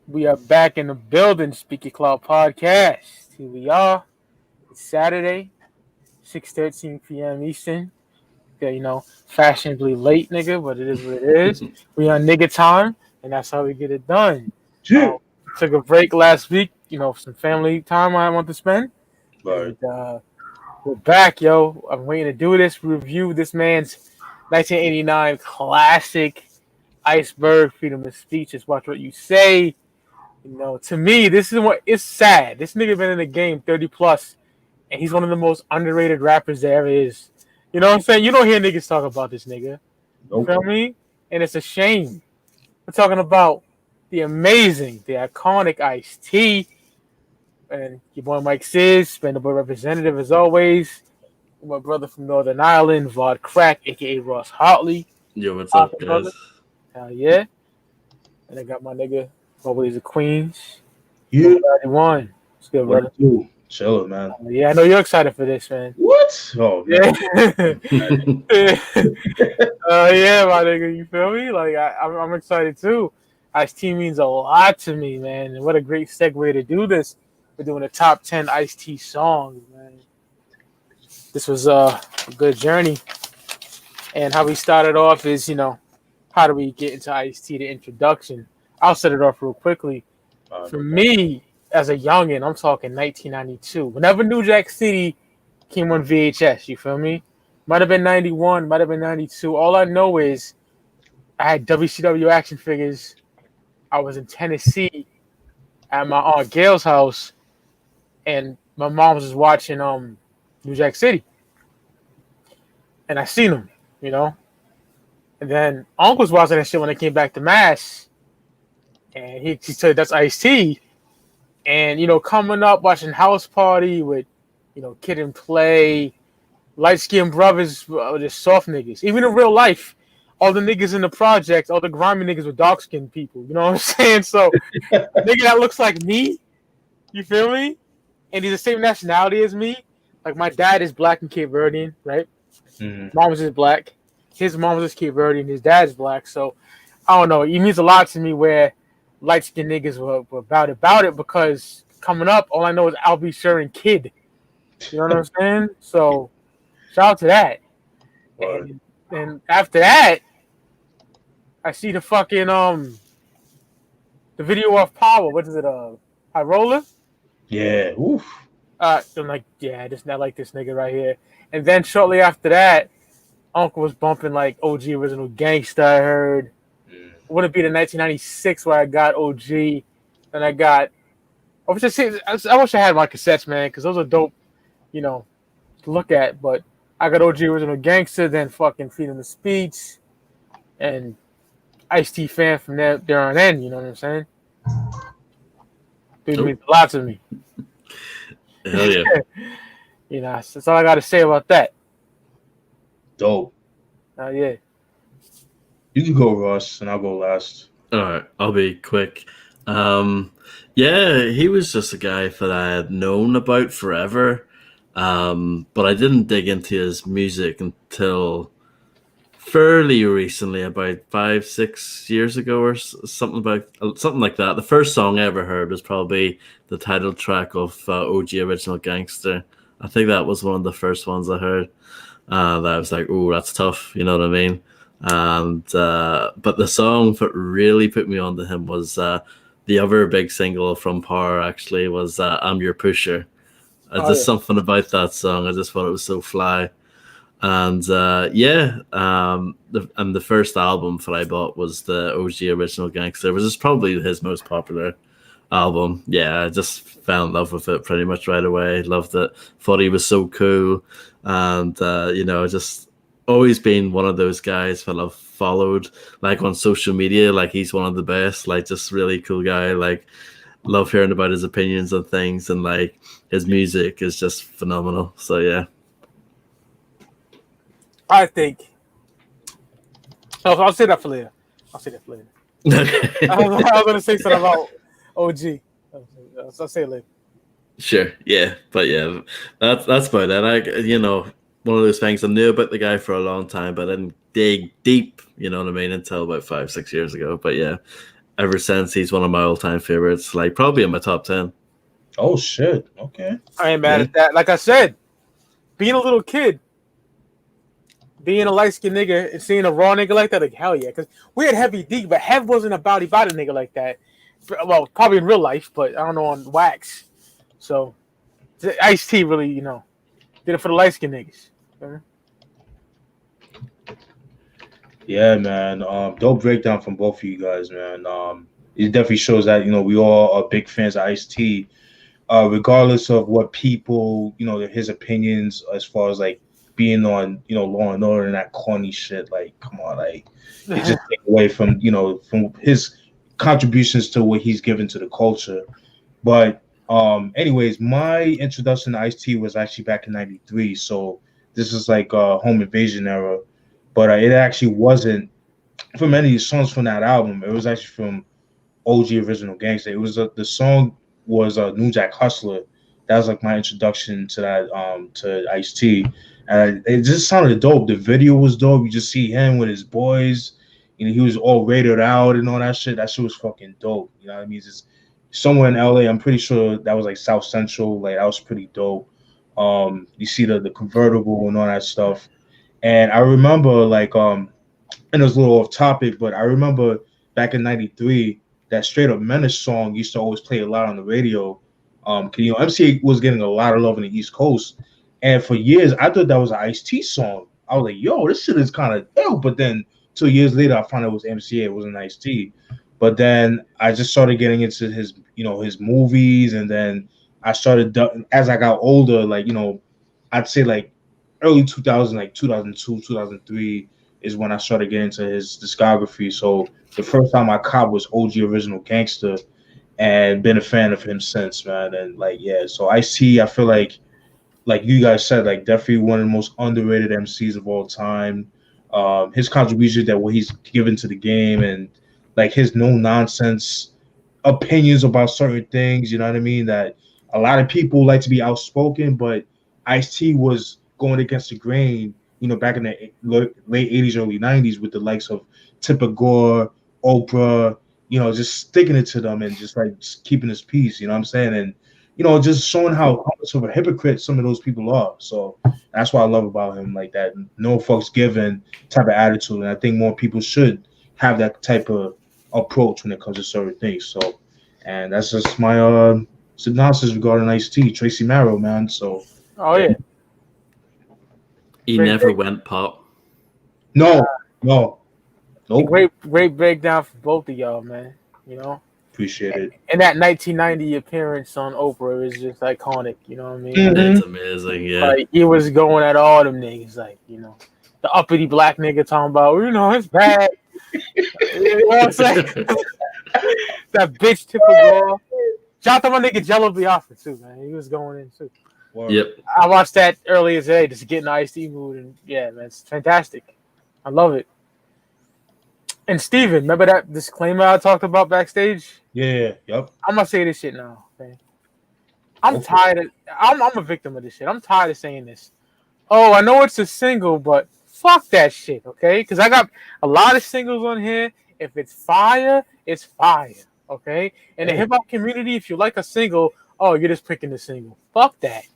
We are back in the building, Ya Clout Podcast. Here we are. It's Saturday, 6:13 p.m. Eastern. Okay, fashionably late, nigga, but it is what it is. We on nigga time, and that's how we get it done. Shit. Took a break last week, some family time I want to spend. Right. And we're back, yo. I'm waiting to do this, review this man's 1989 classic, Iceberg, Freedom of Speech. Just watch what you say. To me, this is what it's sad. This nigga been in the game 30 plus, and he's one of the most underrated rappers there ever is. You know what I'm saying? You don't hear niggas talk about this nigga. You feel me? And it's a shame. We're talking about the amazing, the iconic Ice-T, and your boy Mike Sizz, Spendable Representative as always. My brother from Northern Ireland, Vod Crack, aka Ross Hartley. Yo, what's up, guys? Brother. Hell yeah. And I got my nigga, Always the Queens. Yeah. One. It's good, brother. Chill, man. Yeah, I know you're excited for this, man. What? Oh, man. Yeah. Yeah, my nigga. You feel me? Like, I'm excited, too. Ice-T means a lot to me, man. And what a great segue to do this. We're doing a top 10 Ice-T songs, man. This was a good journey. And how we started off is, how do we get into Ice-T, the introduction? I'll set it off real quickly. For me, as a youngin', I'm talking 1992. Whenever New Jack City came on VHS, you feel me? Might have been 91, might have been 92. All I know is I had WCW action figures. I was in Tennessee at my Aunt Gail's house, and my mom was just watching New Jack City. And I seen them, And then Uncle was watching that shit when I came back to Mass. And he said, that's Ice-T. And, coming up, watching House Party with, Kid and Play, light-skinned brothers, just soft niggas. Even in real life, all the niggas in the project, all the grimy niggas were dark-skinned people. You know what I'm saying? So, nigga that looks like me, you feel me? And he's the same nationality as me. Like, my dad is black and Cape Verdean, right? Mm-hmm. Mom was just black. His mom was just Cape Verdean. His dad's black. So, I don't know. It means a lot to me where light-skinned niggas were about it because coming up, all I know is Al B. Sure and Kid. You know what I'm saying? So, shout out to that. And after that, I see the fucking the video of Power. What is it? High Roller? Yeah. Oof. I'm like, yeah, just not like this nigga right here. And then shortly after that, Uncle was bumping like OG Original Gangsta, I heard. Would it be the 1996 where I got OG, and I got. I wish I had my cassettes, man, because those are dope, to look at. But I got OG Original Gangster, then fucking Freedom of Speech, and Ice-T fan from there on in. You know what I'm saying? Dude means a lot to me. Hell yeah. That's all I got to say about that. Dope. Yeah. You can go, Ross, and I'll go last. All right, I'll be quick. Yeah, he was just a guy that I had known about forever, but I didn't dig into his music until fairly recently, about 5-6 years ago or something like that. The first song I ever heard was probably the title track of OG Original Gangster. I think that was one of the first ones I heard. That I was like, "Oh, that's tough," you know what I mean? And but the song that really put me onto him was the other big single from Power. Actually, was "I'm Your Pusher." Something about that song. I just thought it was so fly. And the first album that I bought was the OG Original Gangster, which is probably his most popular album. Yeah, I just fell in love with it pretty much right away. Loved it. Thought he was so cool, and just always been one of those guys that I've followed, like on social media. Like he's one of the best. Like just really cool guy. Like love hearing about his opinions on things, and like his music is just phenomenal. So yeah. I think. I'll say that for later. Okay. I was going to say something about OG. I'll say it later. Sure. Yeah. But yeah, that's about it. One of those things, I knew about the guy for a long time, but I didn't dig deep, you know what I mean, until about 5-6 years ago. But yeah, ever since, he's one of my all-time favorites. Like probably in my top 10. Oh shit. Okay. I ain't mad at that. Like I said, being a little kid, being a light-skinned nigga and seeing a raw nigga like that, like hell yeah. Because we had Heavy D, but Hev wasn't a body nigga like that. Well, probably in real life, but I don't know on wax. So Ice-T really, did it for the light-skinned niggas. Yeah, man. Dope breakdown from both of you guys, man. It definitely shows that we all are big fans of Ice-T, regardless of what people, his opinions as far as like being on, Law and Order and that corny shit. Like, come on, like it just take away from from his contributions to what he's given to the culture. But anyways, my introduction to Ice-T was actually back in '93, so this is like home invasion era. But it actually wasn't from any songs from that album. It was actually from OG Original Gangster. It was the song was New Jack Hustler. That was like my introduction to that to Ice-T, and it just sounded dope. The video was dope. You just see him with his boys. He was all rated out and all that shit. That shit was fucking dope. You know what I mean? Just somewhere in LA. I'm pretty sure that was like South Central. Like that was pretty dope. You see the convertible and all that stuff. And I remember like and it was a little off topic, but I remember back in '93 that Straight Up Menace song used to always play a lot on the radio. MCA was getting a lot of love in the East Coast, and for years I thought that was an Ice-T song. I was like, yo, this shit is kind of dope. But then 2 years later, I found out it was MCA. It wasn't Ice-T. But then I just started getting into his his movies, and then I started as I got older, like I'd say like early 2000, like 2002, 2003 is when I started getting into his discography. So the first time I copped was OG Original Gangster, and been a fan of him since, man. And like, yeah, so I feel like you guys said, like definitely one of the most underrated MCs of all time. His contribution, that what he's given to the game, and like his no nonsense opinions about certain things, you know what I mean? That a lot of people like to be outspoken, but Ice-T was going against the grain, back in the late 80s, early 90s with the likes of Tipper Gore, Oprah, just sticking it to them and just keeping his peace, you know what I'm saying? And, just showing how much of a hypocrite some of those people are. So that's what I love about him, like that no fucks given type of attitude. And I think more people should have that type of approach when it comes to certain things. So, and that's just my synopsis regarding Ice-T, Tracy Marrow, man. So, oh yeah. He never went pop. No. Nope. Great breakdown for both of y'all, man. Appreciate it. And that 1990 appearance on Oprah is just iconic. You know what I mean? It's amazing, yeah. Like he was going at all them niggas, like the uppity black nigga talking about, it's bad. You know what I'm saying? That bitch Tipper Gore. Shout out to my nigga Jello Biafra too, man. He was going in too. Yep. I watched that earlier today just to get in the Ice-T mood, and yeah, man, it's fantastic. I love it. And Steven, remember that disclaimer I talked about backstage? Yeah, yep. I'm gonna say this shit now. Okay? I'm tired of. I'm a victim of this shit. I'm tired of saying this. Oh, I know it's a single, but fuck that shit, okay? Because I got a lot of singles on here. If it's fire, it's fire, okay? In the hip hop community, if you like a single, oh, you're just picking the single. Fuck that.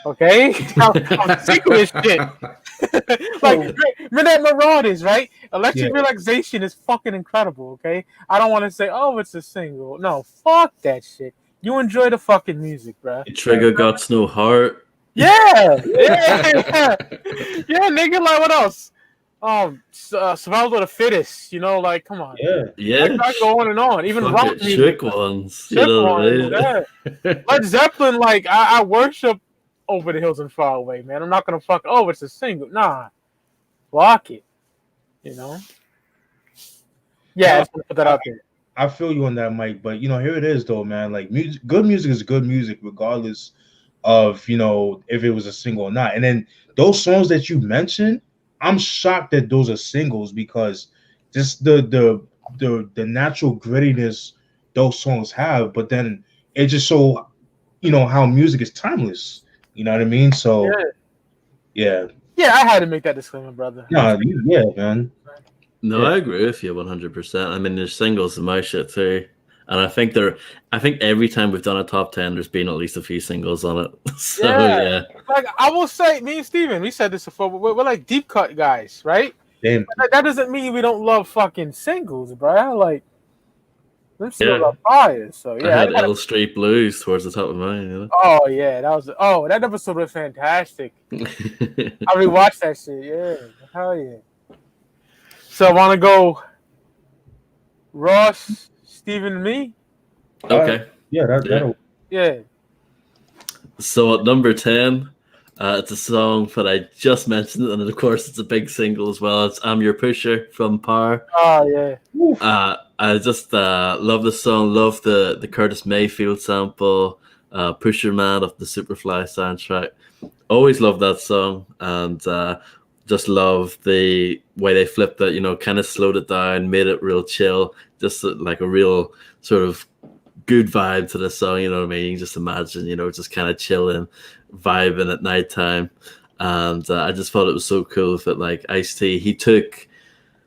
Okay, I'm sick of this shit. Like, remember that Marauders, right? Electric Relaxation is fucking incredible. Okay, I don't want to say, oh, it's a single. No, fuck that shit. You enjoy the fucking music, bro. Trigger got no heart. Yeah, nigga. Like, what else? Survival of the Fittest. Like, come on. Yeah. I go on and on. Even rock music. Trick ones. Yeah. Led Zeppelin, like, I worship Over the Hills and Far Away, man. I'm not gonna fuck. Oh, it's a single. Nah, block it. Yeah, I just put that out there. I feel you on that, Mike. But here it is, though, man. Like, good music is good music, regardless of if it was a single or not. And then those songs that you mentioned, I'm shocked that those are singles, because just the natural grittiness those songs have. But then it just so how music is timeless. You know what I mean? So, yeah. Yeah, I had to make that disclaimer, brother. Yeah, man. No, I agree with you 100%. I mean, there's singles in my shit too, and I think every time we've done a top 10, there's been at least a few singles on it. So yeah. Like I will say, me and Steven, we said this before, but we're like deep cut guys, right? Damn. That doesn't mean we don't love fucking singles, bro. Like them singles are fire. So I had L Street Blues towards the top of mine. You know? Oh yeah, that episode was fantastic. I rewatched that shit. Yeah, hell yeah. So I want to go Ross, Steven, me. Okay. Yeah. So at number 10, it's a song that I just mentioned, and of course it's a big single as well. It's "I'm Your Pusher" from Power. Oh yeah. I just love the song. Love the Curtis Mayfield sample. "Pusher Man" of the Superfly soundtrack. Always loved that song, and just love the way they flipped it. You know, kind of slowed it down, made it real chill. Just like a real sort of good vibe to the song, you know what I mean? You can just imagine, you know, just kind of chilling, vibing at nighttime. And I just thought it was so cool that, like, Ice-T, he took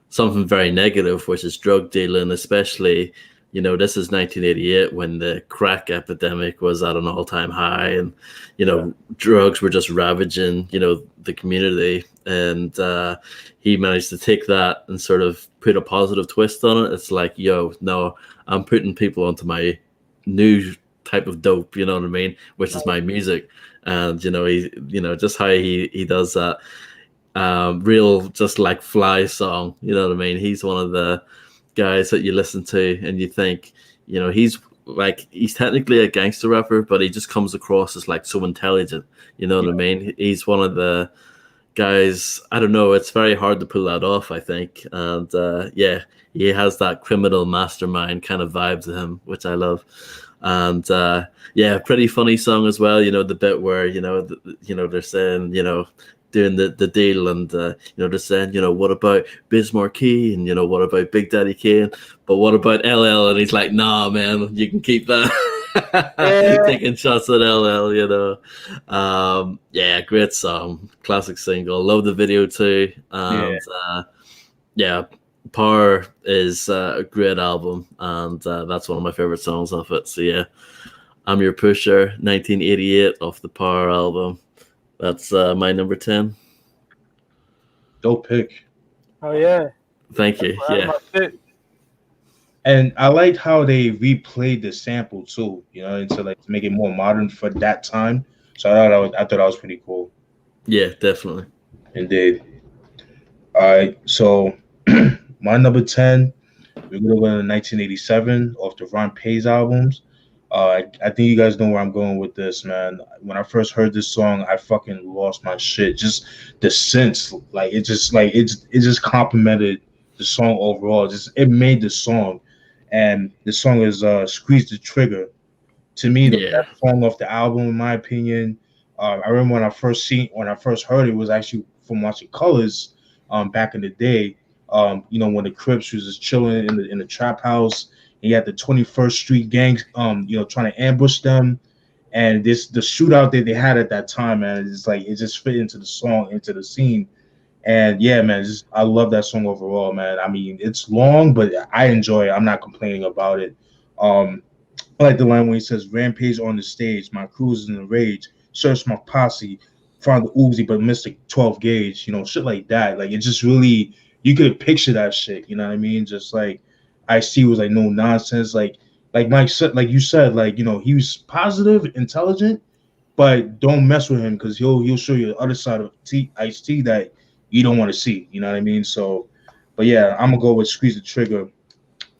something very negative, which is drug dealing, especially, you know, this is 1988 when the crack epidemic was at an all-time high, and, you know, drugs were just ravaging, you know, the community. And he managed to take that and sort of put a positive twist on it. It's like, yo, no, I'm putting people onto my new type of dope, you know what I mean, which is my music. And you know, just how he does that real just like fly song, you know what I mean. He's one of the guys that you listen to and you think, you know, he's technically a gangster rapper, but he just comes across as like so intelligent, you know what I mean. He's one of the guys, I don't know, it's very hard to pull that off, I think. And he has that criminal mastermind kind of vibe to him, which I love. And pretty funny song as well, you know, the bit where, you know, they're saying, you know, doing the deal, and you know, they're saying, you know, what about Biz Markie, and you know, what about Big Daddy Kane, but what about LL? And he's like, nah man, you can keep that. Taking shots at LL, you know. Great song, classic single, love the video too. And Power is a great album, and that's one of my favorite songs off it. So yeah, "I'm Your Pusher," 1988 off the Power album. That's my number 10. Dope pick. Oh yeah. Thank you. Yeah. And I liked how they replayed the sample too, you know, and to like make it more modern for that time. So I thought that was pretty cool. Yeah, definitely. Indeed. All right, so my number 10, we're gonna go to 1987 off the Ron Pay's albums. I think you guys know where I'm going with this, man. When I first heard this song, I fucking lost my shit. Just the sense, like it just complimented the song overall. Just it made the song, and the song is "Squeeze the Trigger." To me, the best song off the album, in my opinion. I remember when I first heard it was actually from watching Colors, back in the day. You know, when the Crips was just chilling in the trap house. You had the 21st Street gangs, you know, trying to ambush them, and the shootout that they had at that time, man, it's like it just fit into the song, into the scene, and yeah, man, I love that song overall, man. I mean, it's long, but I enjoy it. I'm not complaining about it. I like the line when he says, "Rampage on the stage, my crew's in the rage, search my posse, found the Uzi, but missed the 12 gauge," you know, shit like that. Like it just really, you could picture that shit, you know what I mean? Just like. Ice-T was like no nonsense, like Mike said, like you said, like, you know, he was positive, intelligent, but don't mess with him because he'll show you the other side of Ice-T that you don't want to see, you know what I mean? So, but yeah, I'm gonna go with "Squeeze the Trigger"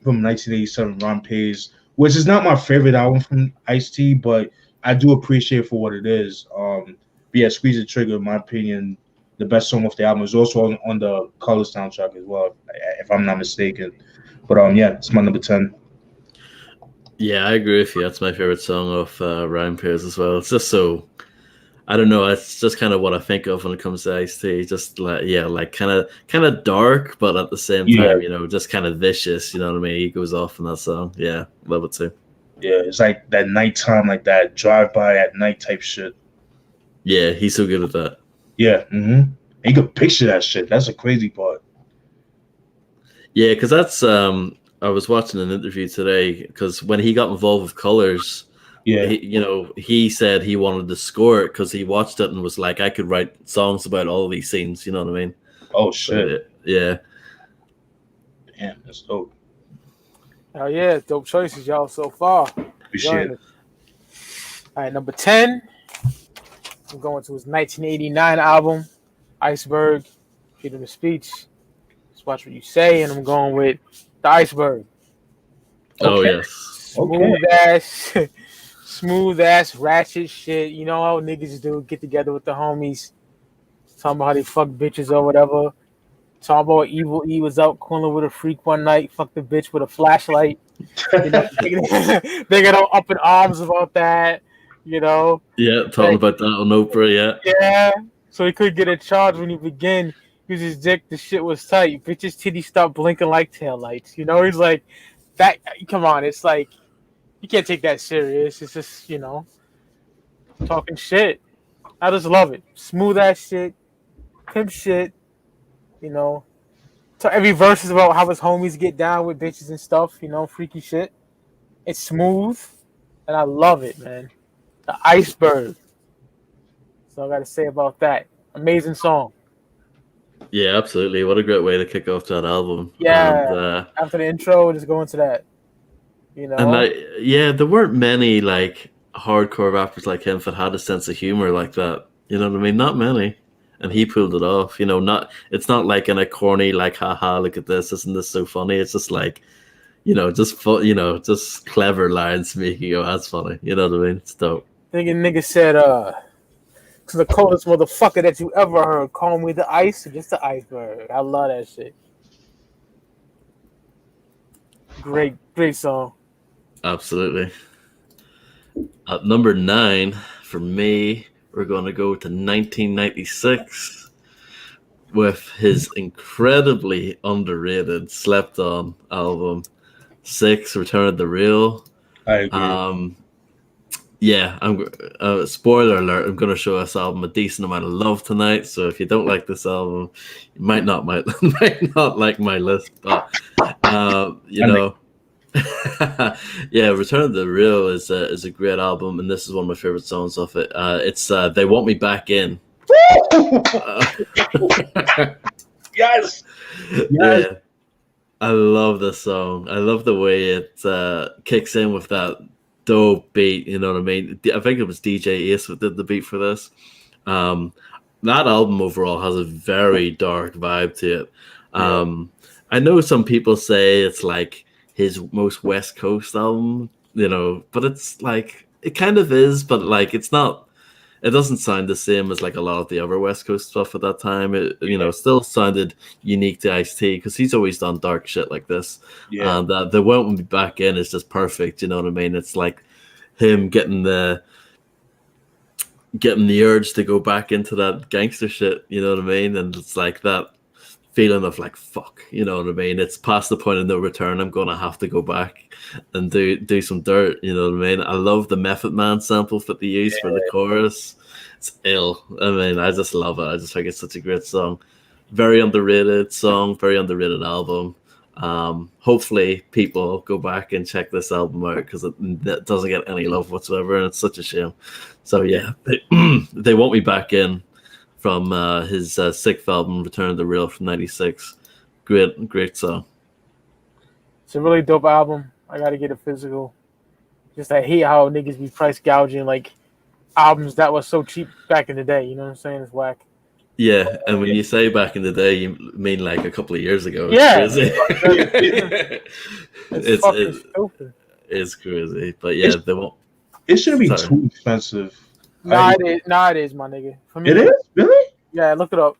from 1987, Ron Pay's, which is not my favorite album from Ice-T, but I do appreciate it for what it is. But yeah, "Squeeze the Trigger," in my opinion, the best song off the album. Is also on the Color soundtrack as well, if I'm not mistaken. But yeah, it's my number 10. Yeah, I agree with you. That's my favorite song of Ryan Pierce as well. It's just so, I don't know. It's just kind of what I think of when it comes to Ice-T. Just like kind of dark, but at the same time, you know, just kind of vicious. You know what I mean? He goes off in that song. Yeah, love it too. Yeah, it's like that nighttime, like that drive-by at night type shit. Yeah, he's so good at that. Yeah, you could picture that shit. That's a crazy part. Yeah, because that's I was watching an interview today because when he got involved with Colors, Yeah. he said he wanted to score it because he watched it and was like, I could write songs about all of these scenes. You know what I mean? Oh So, shit. yeah. Damn, that's dope. Oh yeah, dope choices, y'all, so far. Appreciate it. All right, number 10. I'm going to his 1989 album, Iceberg. Give him a speech. Just watch what you say, and I'm going with the Iceberg. Oh Okay. yes. Smooth ass ratchet shit. You know how niggas do, get together with the homies, talking about how they fuck bitches or whatever. Talking about Evil E was out cooling with a freak one night, fucked the bitch with a flashlight. You know, they get all up in arms about that. You know. Yeah, talking about that on Oprah. Yeah. Yeah. So he could get a charge when he began. Use his dick. The shit was tight. Bitch's titties stopped blinking like taillights. You know, he's like, that. Come on, it's like you can't take that serious. It's just talking shit. I just love it. Smooth ass shit, pimp shit. You know, so every verse is about how his homies get down with bitches and stuff. You know, freaky shit. It's smooth, and I love it, man. The Iceberg. So I got to say about that. Amazing song. Yeah, absolutely. What a great way to kick off that album. Yeah. And, after the intro, just go into that. You know. And there weren't many like hardcore rappers like him that had a sense of humor like that. You know what I mean? Not many. And he pulled it off. You know, it's not like in a corny like, haha, look at this, isn't this so funny? It's just like, just fun, just clever lines making you go, that's funny. You know what I mean? It's dope. Nigga said, to the coldest motherfucker that you ever heard, call me the ice or just the iceberg. I love that shit. Great song. Absolutely. At number 9 for me, we're going to go to 1996 with his incredibly underrated, slept on album, 6, Return of the Real. I agree. Yeah, spoiler alert, I'm going to show this album a decent amount of love tonight, so if you don't like this album, you might not like my list, but, yeah, Return of the Real is a great album, and this is one of my favorite songs off it. It's They Want Me Back In. Yes. Yeah, I love this song. I love the way it kicks in with that dope beat. You know what I mean? I think it was DJ Ace that did the beat for this. That album overall has a very dark vibe to it. I know some people say it's like his most West Coast album, but it's like, it kind of is, but like it's not. It doesn't sound the same as like a lot of the other West Coast stuff at that time. It still sounded unique to Ice-T because he's always done dark shit like this. Yeah. And the Won't Be Back In is just perfect. You know what I mean? It's like him getting the urge to go back into that gangster shit. You know what I mean? And it's like that feeling of like, fuck, you know what I mean? It's past the point of no return. I'm gonna have to go back and do some dirt, you know what I mean? I love the Method Man sample that they use for the chorus. It's ill. I mean, I just love it. I just think it's such a great song. Very underrated song, very underrated album. Hopefully people go back and check this album out because it doesn't get any love whatsoever, and it's such a shame. So yeah, they want me back in from his sixth album, Return of the Real from '96. Great song. It's a really dope album. I gotta get a physical. Just I hate how niggas be price gouging like albums that was so cheap back in the day. You know what I'm saying? It's whack. Yeah, and when you say back in the day, you mean like a couple of years ago. It's crazy. it's fucking stupid. It's crazy, but yeah, they won't. It shouldn't be too expensive. Nah, it is, my nigga. For me, it is? Really? Yeah, look it up.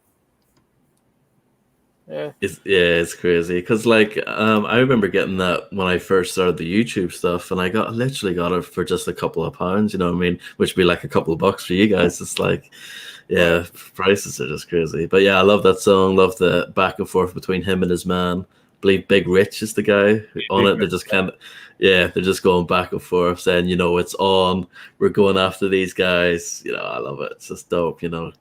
Yeah. It's crazy because like I remember getting that when I first started the YouTube stuff, and I literally got it for just a couple of pounds. You know what I mean? Which would be like a couple of bucks for you guys. It's like, yeah, prices are just crazy. But yeah, I love that song. Love the back and forth between him and his man. I believe Big Rich is the guy on it. They're just they're just going back and forth saying, it's on. We're going after these guys. I love it. It's just dope.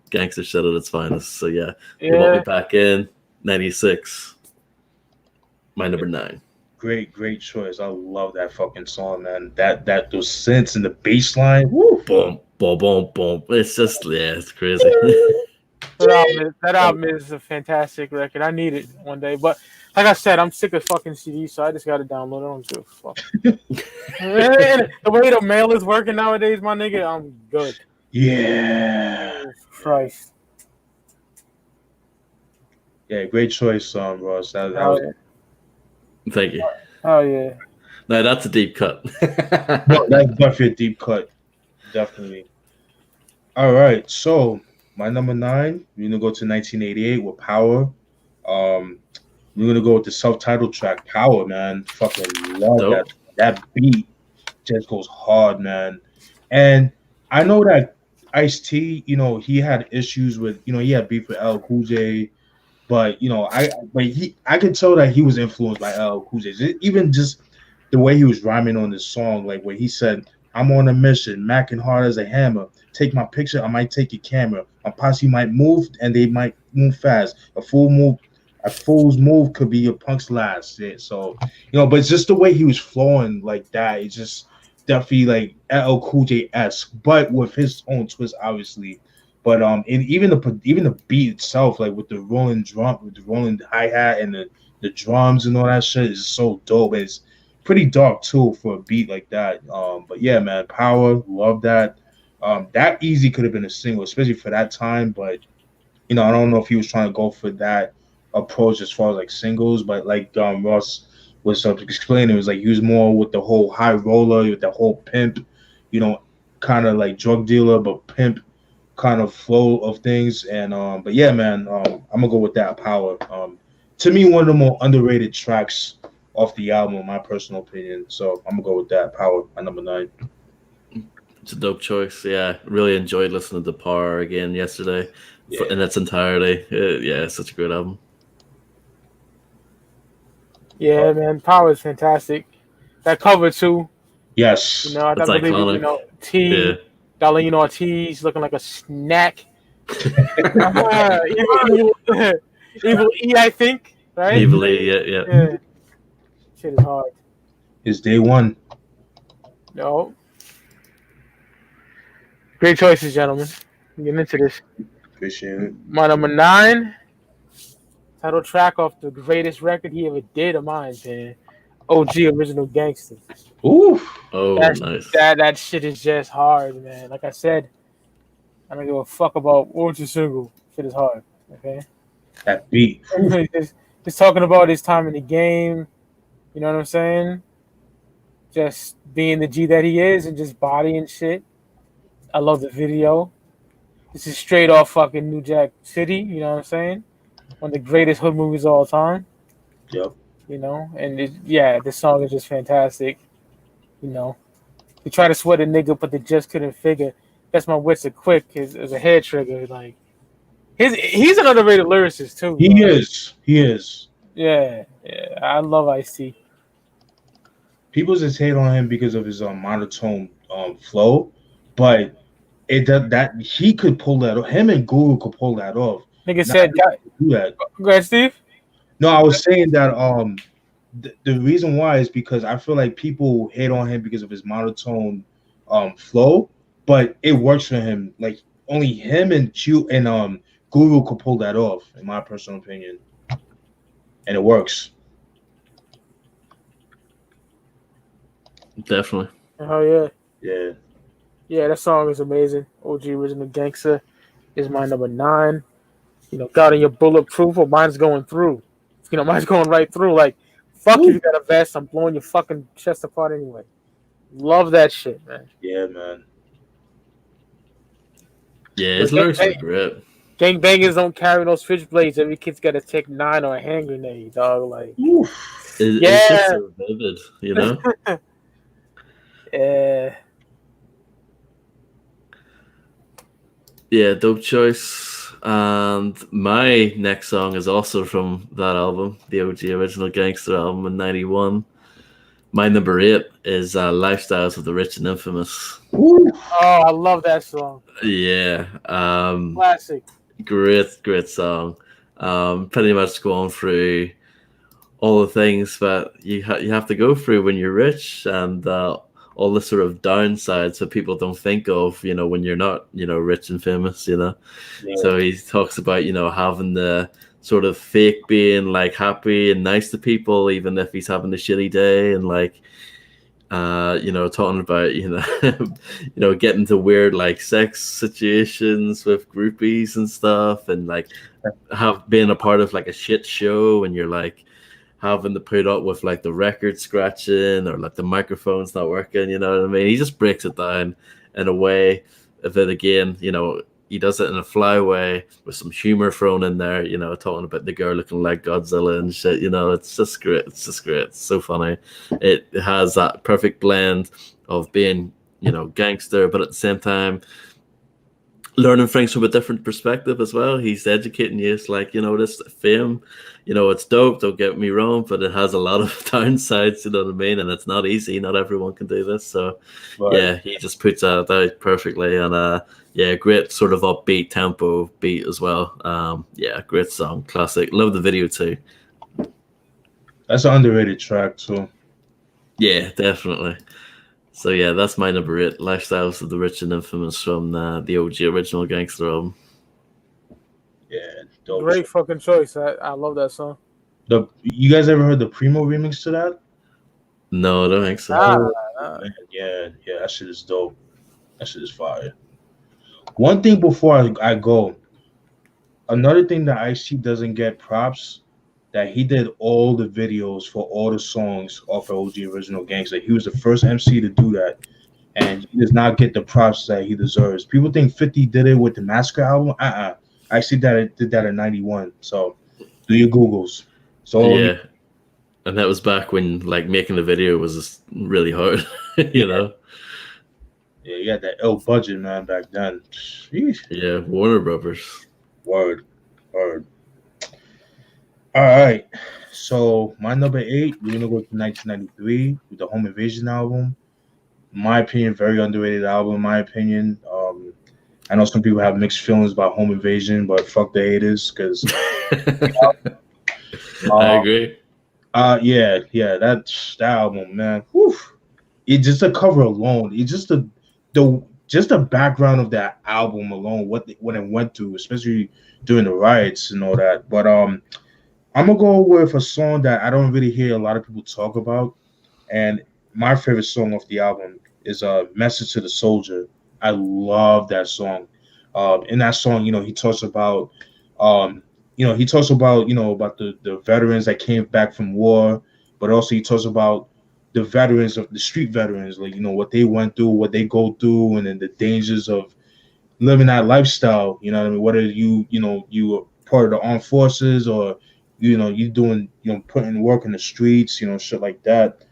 Gangster shit at its finest. So yeah, they want me back in. 96. my number 9. Great choice. I love that fucking song, man. That those synths and the bass line. Woo. Boom, boom, boom, boom. It's just it's crazy. That album is a fantastic record. I need it one day, but like I said, I'm sick of fucking CDs, so I just got to download it. I don't give a fuck. And the way the mail is working nowadays, my nigga, I'm good. Yeah. Oh, Christ. Yeah, great choice, Ross. That Oh, was, yeah. Thank you. Oh yeah. No, that's a deep cut. no, that's definitely a deep cut. Definitely. All right, so my number 9, we're gonna go to 1988 with Power. We're gonna go with the self-titled track, Power, man. Fucking love Dope. that beat. Just goes hard, man. And I know that Ice-T, he had issues with, he had beef with LL Cool J, but I could tell that he was influenced by LL Cool J. Even just the way he was rhyming on this song, like when he said, "I'm on a mission, macking hard as a hammer. Take my picture, I might take your camera. My posse might move, and they might move fast. A fool's move could be your punk's last." Yeah, so, but it's just the way he was flowing like that. It's just definitely like LL Cool J-esque, but with his own twist, obviously. But and even the beat itself, like with the rolling hi-hat and the drums and all that shit is so dope. And it's pretty dark too for a beat like that. But yeah, man, Power, love that. That easy could have been a single, especially for that time. But I don't know if he was trying to go for that approach as far as like singles. But like Ross was explaining, it was like he was more with the whole high roller, with the whole pimp, kind of like drug dealer but pimp kind of flow of things. And but yeah, man, I'm gonna go with that, Power. To me, one of the more underrated tracks off the album, in my personal opinion. So I'm gonna go with that, Power, at number 9. It's a dope choice. Yeah, really enjoyed listening to Power again yesterday in its entirety. Yeah, it's such a great album. Yeah, man, Power is fantastic. That cover too. Yes. I That's believe iconic. T, Darlene Ortiz looking like a snack. Evil E, I think, right? Evil E, yeah. Shit is hard. It's day one. No. Great choices, gentlemen. Getting into this. Appreciate it. My number 9, title track off the greatest record he ever did of mine, man. OG Original Gangster. Ooh. Oh, nice. That shit is just hard, man. Like I said, I don't give a fuck about what's your single. Shit is hard. Okay. That beat. just talking about his time in the game. You know what I'm saying? Just being the G that he is and just bodying shit. I love the video. This is straight off fucking New Jack City. You know what I'm saying? One of the greatest hood movies of all time. Yep. And this song is just fantastic. They try to sweat a nigga, but they just couldn't figure. That's my wits are quick as a hair trigger. Like, he's an underrated lyricist too. He is. Yeah. I love Ice-T. People just hate on him because of his monotone flow, but that he could pull that off. Him and Guru could pull that off. Nigga said, do that. Go ahead, Steve. No, I was saying that the reason why is because I feel like people hate on him because of his monotone flow, but it works for him. Like only him and Guru could pull that off, in my personal opinion, and it works. Definitely. Oh yeah. Yeah. Yeah, that song is amazing. OG Original Gangster is my number 9. God in your bulletproof, or mine's going through. Mine's going right through. Like, fuck you got a vest. I'm blowing your fucking chest apart anyway. Love that shit, man. Yeah, man. Yeah, his lyrics are great. Gangbangers don't carry no switchblades. Every kid's got to take 9 or a hand grenade, dog. Like, It's just so vivid, Yeah. Yeah, dope choice. And my next song is also from that album, the OG Original Gangster album in 91. My number 8 is Lifestyles of the Rich and Infamous. Ooh. Oh, I love that song. Yeah. Classic. Great song. Pretty much going through all the things that you have to go through when you're rich, and all the sort of downsides that people don't think of, when you're not, rich and famous, Yeah. So he talks about, having the sort of fake being like happy and nice to people, even if he's having a shitty day, and like, talking about, getting to weird like sex situations with groupies and stuff, and like being a part of like a shit show, and you're like having to put up with like the record scratching or like the microphone's not working, you know what I mean? He just breaks it down in a way that, again, he does it in a fly way with some humor thrown in there, talking about the girl looking like Godzilla and shit, it's just great. It's just great. It's so funny. It has that perfect blend of being, gangster, but at the same time, learning things from a different perspective as well. He's educating you. It's like, this fame, it's dope, don't get me wrong, but it has a lot of downsides, you know what I mean? And it's not easy. Not everyone can do this. So, Right. yeah, he just puts that out perfectly. And, great sort of upbeat tempo beat as well. Great song. Classic. Love the video too. That's an underrated track too. Yeah, definitely. So yeah, that's my number 8, Lifestyles of the Rich and Infamous from the OG original Gangster album. Yeah, dope. Great fucking choice. I love that song. You guys ever heard the Primo remix to that? No, I don't think so. Man, yeah, that shit is dope. That shit is fire. One thing before I go, another thing that Ice-T doesn't get props, that he did all the videos for all the songs off of OG original Gangster. He was the first MC to do that, and he does not get the props that he deserves. People think 50 did it with the Massacre album. I see that it did that in 91. So do your Googles. So yeah, and that was back when like making the video was just really hard, you know. Yeah, you had that L budget, man, back then. Sheesh. Yeah, Warner Brothers. Word. All right. So my number 8, we're gonna go to 1993 with the Home Invasion album. In my opinion, very underrated album. In my opinion, I know some people have mixed feelings about Home Invasion, but fuck the haters, because I agree. yeah, that album, man. Whew. It just a cover alone. It's just the background of that album alone, what it went through, especially during the riots and all that. But I'm gonna go with a song that I don't really hear a lot of people talk about, and my favorite song off the album is "Message to the Soldier." I love that song. In that song, he talks about, about the veterans that came back from war, but also he talks about the veterans of the street veterans, like what they went through, what they go through, and then the dangers of living that lifestyle. You know what I mean? Whether you are part of the armed forces or you doing putting work in the streets, shit like that.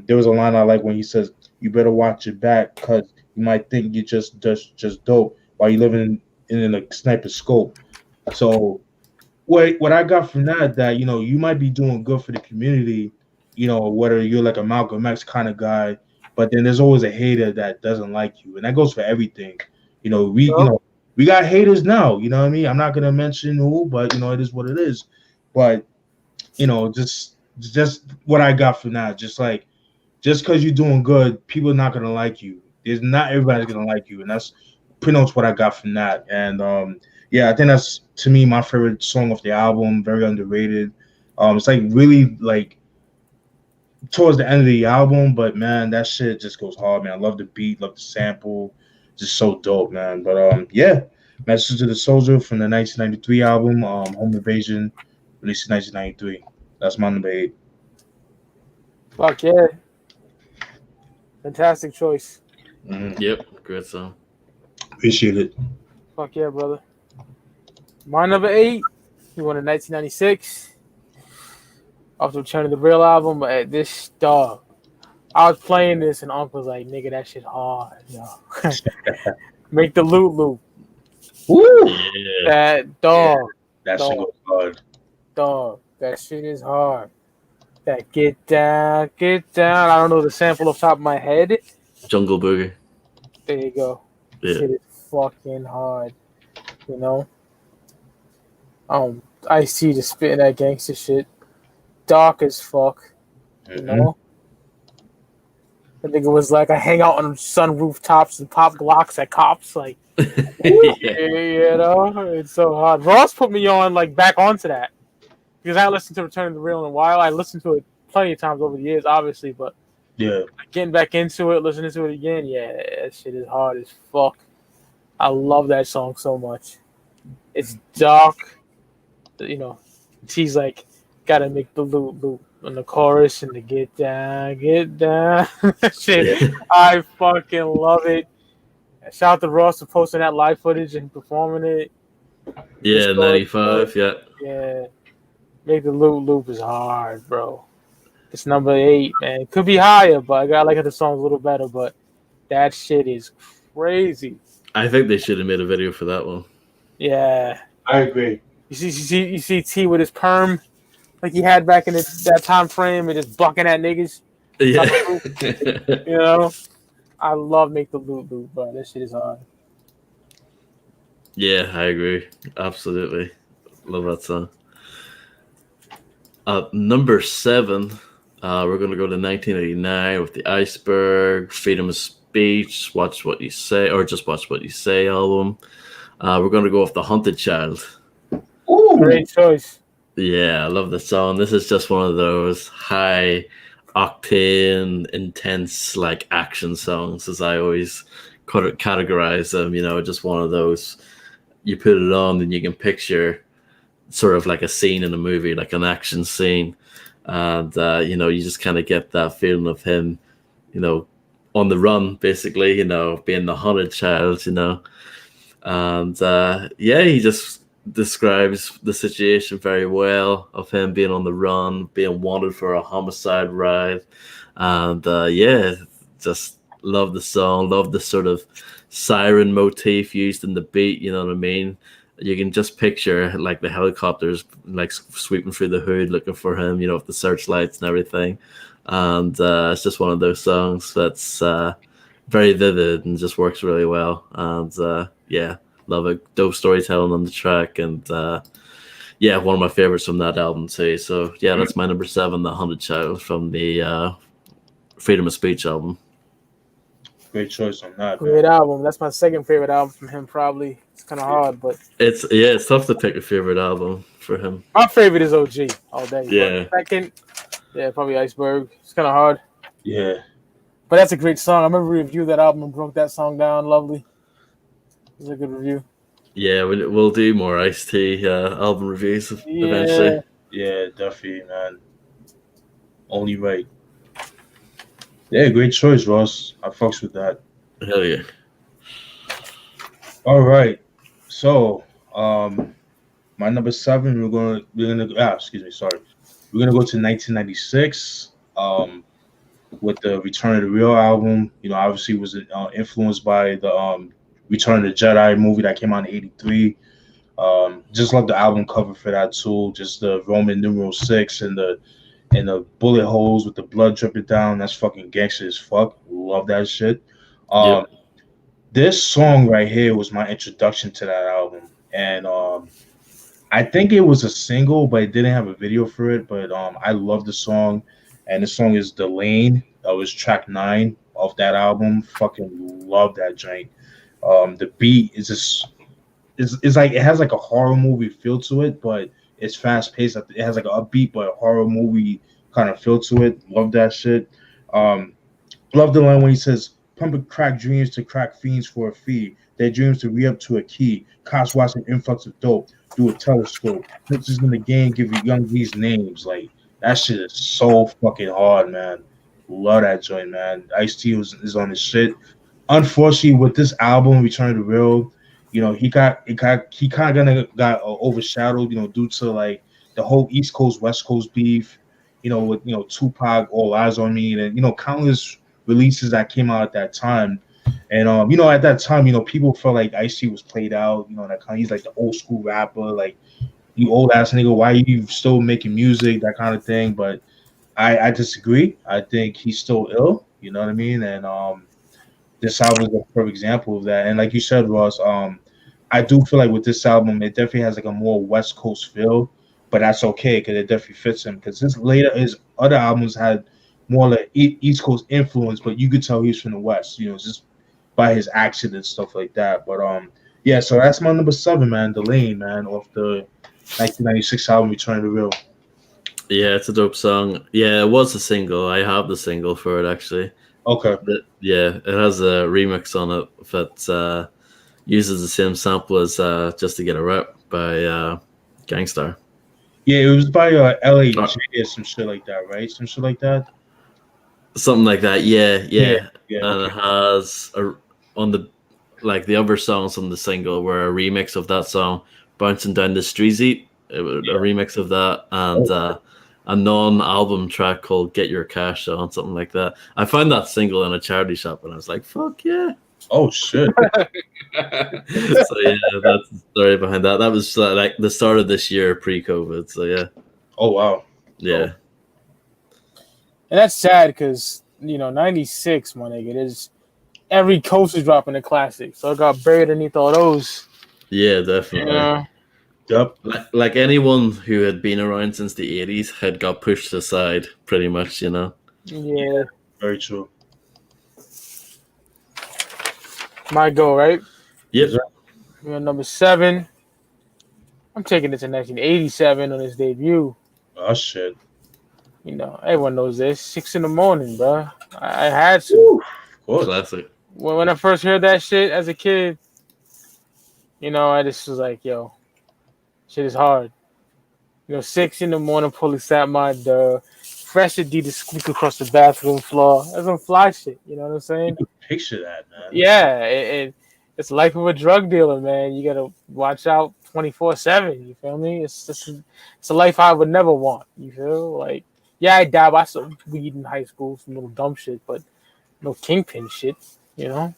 There was a line I like when he says, "You better watch your back, cause you might think you're just dope while you living in a sniper scope." So what I got from that you might be doing good for the community, whether you're like a Malcolm X kind of guy, but then there's always a hater that doesn't like you, and that goes for everything. We got haters now. You know what I mean? I'm not gonna mention who, but it is what it is. But just what I got from that, just because you're doing good, people are not gonna like you. There's not everybody's gonna like you, and that's pretty much what I got from that. And I think that's, to me, my favorite song of the album. Very underrated. It's like really like towards the end of the album, but man, that shit just goes hard, man. I love the beat, love the sample, just so dope, man. But Message to the Soldier from the 1993 album, Home Invasion, released in 1993. That's my number 8. Fuck yeah. Fantastic choice. Mm-hmm. Yep, great song. Appreciate it. Fuck yeah, brother. My number 8, he won in 1996 off the Return of the Real album. But this dog, I was playing this and Uncle was like, "Nigga, that shit hard, yo." Make the loop. Woo! Yeah. That dog. Yeah, that shit goes hard. Dog, that shit is hard. That get down. I don't know the sample off the top of my head. Jungle Boogie. There you go. Yeah. Shit is fucking hard. I see just spitting that gangster shit. dark as fuck. You know? I think it was like I hang out on sun rooftops and pop Glocks at cops. Like, you know, it's so hard. Ross put me on like back onto that because I listened to Return to the Real in a while. I listened to it plenty of times over the years, obviously, but getting back into it, listening to it again, that shit is hard as fuck. I love that song so much. It's dark, you know. She's like, gotta make the loop on the chorus and the get down. Shit, I fucking love it. Shout out to Ross for posting that live footage and performing it. Yeah, 95, Yeah. Make the loop is hard, bro. It's number 8, man. It could be higher, but I gotta like the song's a little better, but that shit is crazy. I think they should have made a video for that one. Yeah. I agree. You see T with his perm like he had back in that time frame and just bucking at niggas. Yeah. You know? I love Make the Loop, bro. That shit is hard. Yeah, I agree. Absolutely. Love that song. Number 7, we're going to go to 1989 with the Iceberg, Freedom of Speech, Watch What You Say, or Just Watch What You Say album. We're going to go with The Haunted Child. Ooh, great choice. Yeah, I love the song. This is just one of those high octane, intense, like action songs, as I always categorize them. You know, just one of those. You put it on, and you can picture sort of like a scene in a movie, like an action scene, and you know, you just kind of get that feeling of him, you know, on the run, basically. You know, being the haunted child. You know, and he just describes the situation very well of him being on the run, being wanted for a homicide ride, and just love the song, love the sort of siren motif used in the beat. You know what I mean? You can just picture like the helicopters like sweeping through the hood looking for him, you know, with the searchlights and everything. And it's just one of those songs that's very vivid and just works really well. And love it. Dope storytelling on the track, and one of my favorites from that album too. So yeah, that's my number 7, The Haunted Child from the Freedom of Speech album. Great choice on that. Great album. That's my second favorite album from him. Probably it's kind of hard, but it's tough to pick a favorite album for him. My favorite is OG all day. Yeah. But second, probably Iceberg. It's kind of hard. Yeah. But that's a great song. I remember we reviewed that album and broke that song down. Lovely. It was a good review. Yeah, we'll do more Ice-T album reviews eventually. Yeah, definitely, man. Only right. Yeah, great choice, Ross. I fucks with that. Hell yeah. All right. So, my number 7, we're gonna We're gonna go to 1996. With the Return of the Real album. You know, obviously was influenced by the Return of the Jedi movie that came out in '83. Just love the album cover for that too. Just the Roman numeral 6 and the bullet holes with the blood dripping down. That's fucking gangster as fuck. Love that shit. This song right here was my introduction to that album, and I think it was a single, but it didn't have a video for it. But I love the song, and the song is "The Lane." That was track 9 of that album. Fucking love that joint. The beat is just it's like it has like a horror movie feel to it, but it's fast paced. It has like an upbeat but a horror movie kind of feel to it. Love that shit. Love the line when he says, "Pumping crack dreams to crack fiends for a fee. Their dreams to re-up to a key. Cops watching influx of dope through a telescope. Bitches in the game give you young G's names." Like that shit is so fucking hard, man. Love that joint, man. Ice-T is on his shit. Unfortunately, with this album, Return to the Real, you know, he kind of got overshadowed, you know, due to like the whole East Coast West Coast beef, you know, with Tupac, All Eyes on Me, and countless releases that came out at that time. And at that time, people felt like Ice-T was played out, that kind of, he's like the old school rapper, like you old ass nigga, why are you still making music, that kind of thing. But I disagree. I think he's still ill, you know what I mean? And this album is a perfect example of that. And like you said, Ross, I do feel like with this album, it definitely has like a more West Coast feel. but that's okay because it definitely fits him. Because his other albums had more like East Coast influence, but you could tell he's from the West. Just by his accent and stuff like that. But yeah. So that's my number 7, man. The Lane, man, off the 1996 album Return of the Real. Yeah, it's a dope song. Yeah, it was a single. I have the single for it actually. Okay. Yeah, it has a remix on it that uses the same sample as Just to Get a Rep by Gangster. Yeah, it was by LAJ or some shit like that, right? Some shit like that. Something like that. Yeah. Yeah, And okay. it has on the other songs on the single were a remix of that song, Bouncing Down the Street. It was a remix of that, and a non-album track called Get Your Cash On, something like that. I found that single in a charity shop and I was like, fuck yeah. Oh shit. So yeah, that's the story behind that. That was like the start of this year pre-COVID. So yeah. Oh wow. Yeah. And that's sad because 96, my nigga, there's every coast is dropping a classic, so I got buried underneath all those. Yeah, definitely. Yeah. Yep. Like anyone who had been around since the 80s had got pushed aside, pretty much, Yeah. Very true. My go, right? Yep. We're on number 7. I'm taking it to 1987 on his debut. Oh shit. Everyone knows this. 6 in the morning, bro. I had to. Of course. Classic. When I first heard that shit as a kid, I just was like, yo, shit is hard. 6 in the morning, police at my door. Fresh Adidas squeak across the bathroom floor. That's some fly shit. You know what I'm saying? You can picture that, man. Yeah, it's the life of a drug dealer, man. You gotta watch out 24/7. You feel me? It's a life I would never want. You feel like, yeah, I dab. I saw weed in high school, some little dumb shit, but no kingpin shit. And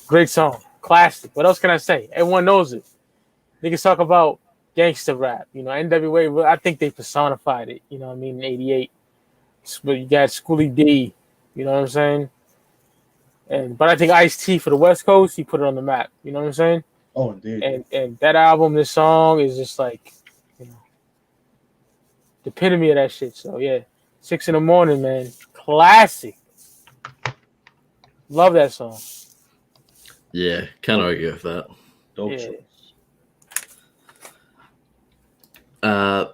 great song, classic. What else can I say? Everyone knows it. Niggas talk about Gangsta Rap. NWA. I think they personified it. In '88. But you got Schoolie D. You know what I'm saying? But I think Ice-T for the West Coast, he put it on the map. You know what I'm saying? Oh, indeed. And that album, this song is just like, the epitome of that shit. So yeah, 6 in the morning, man, classic. Love that song. Yeah, can't argue with that. Dope Yeah. choice.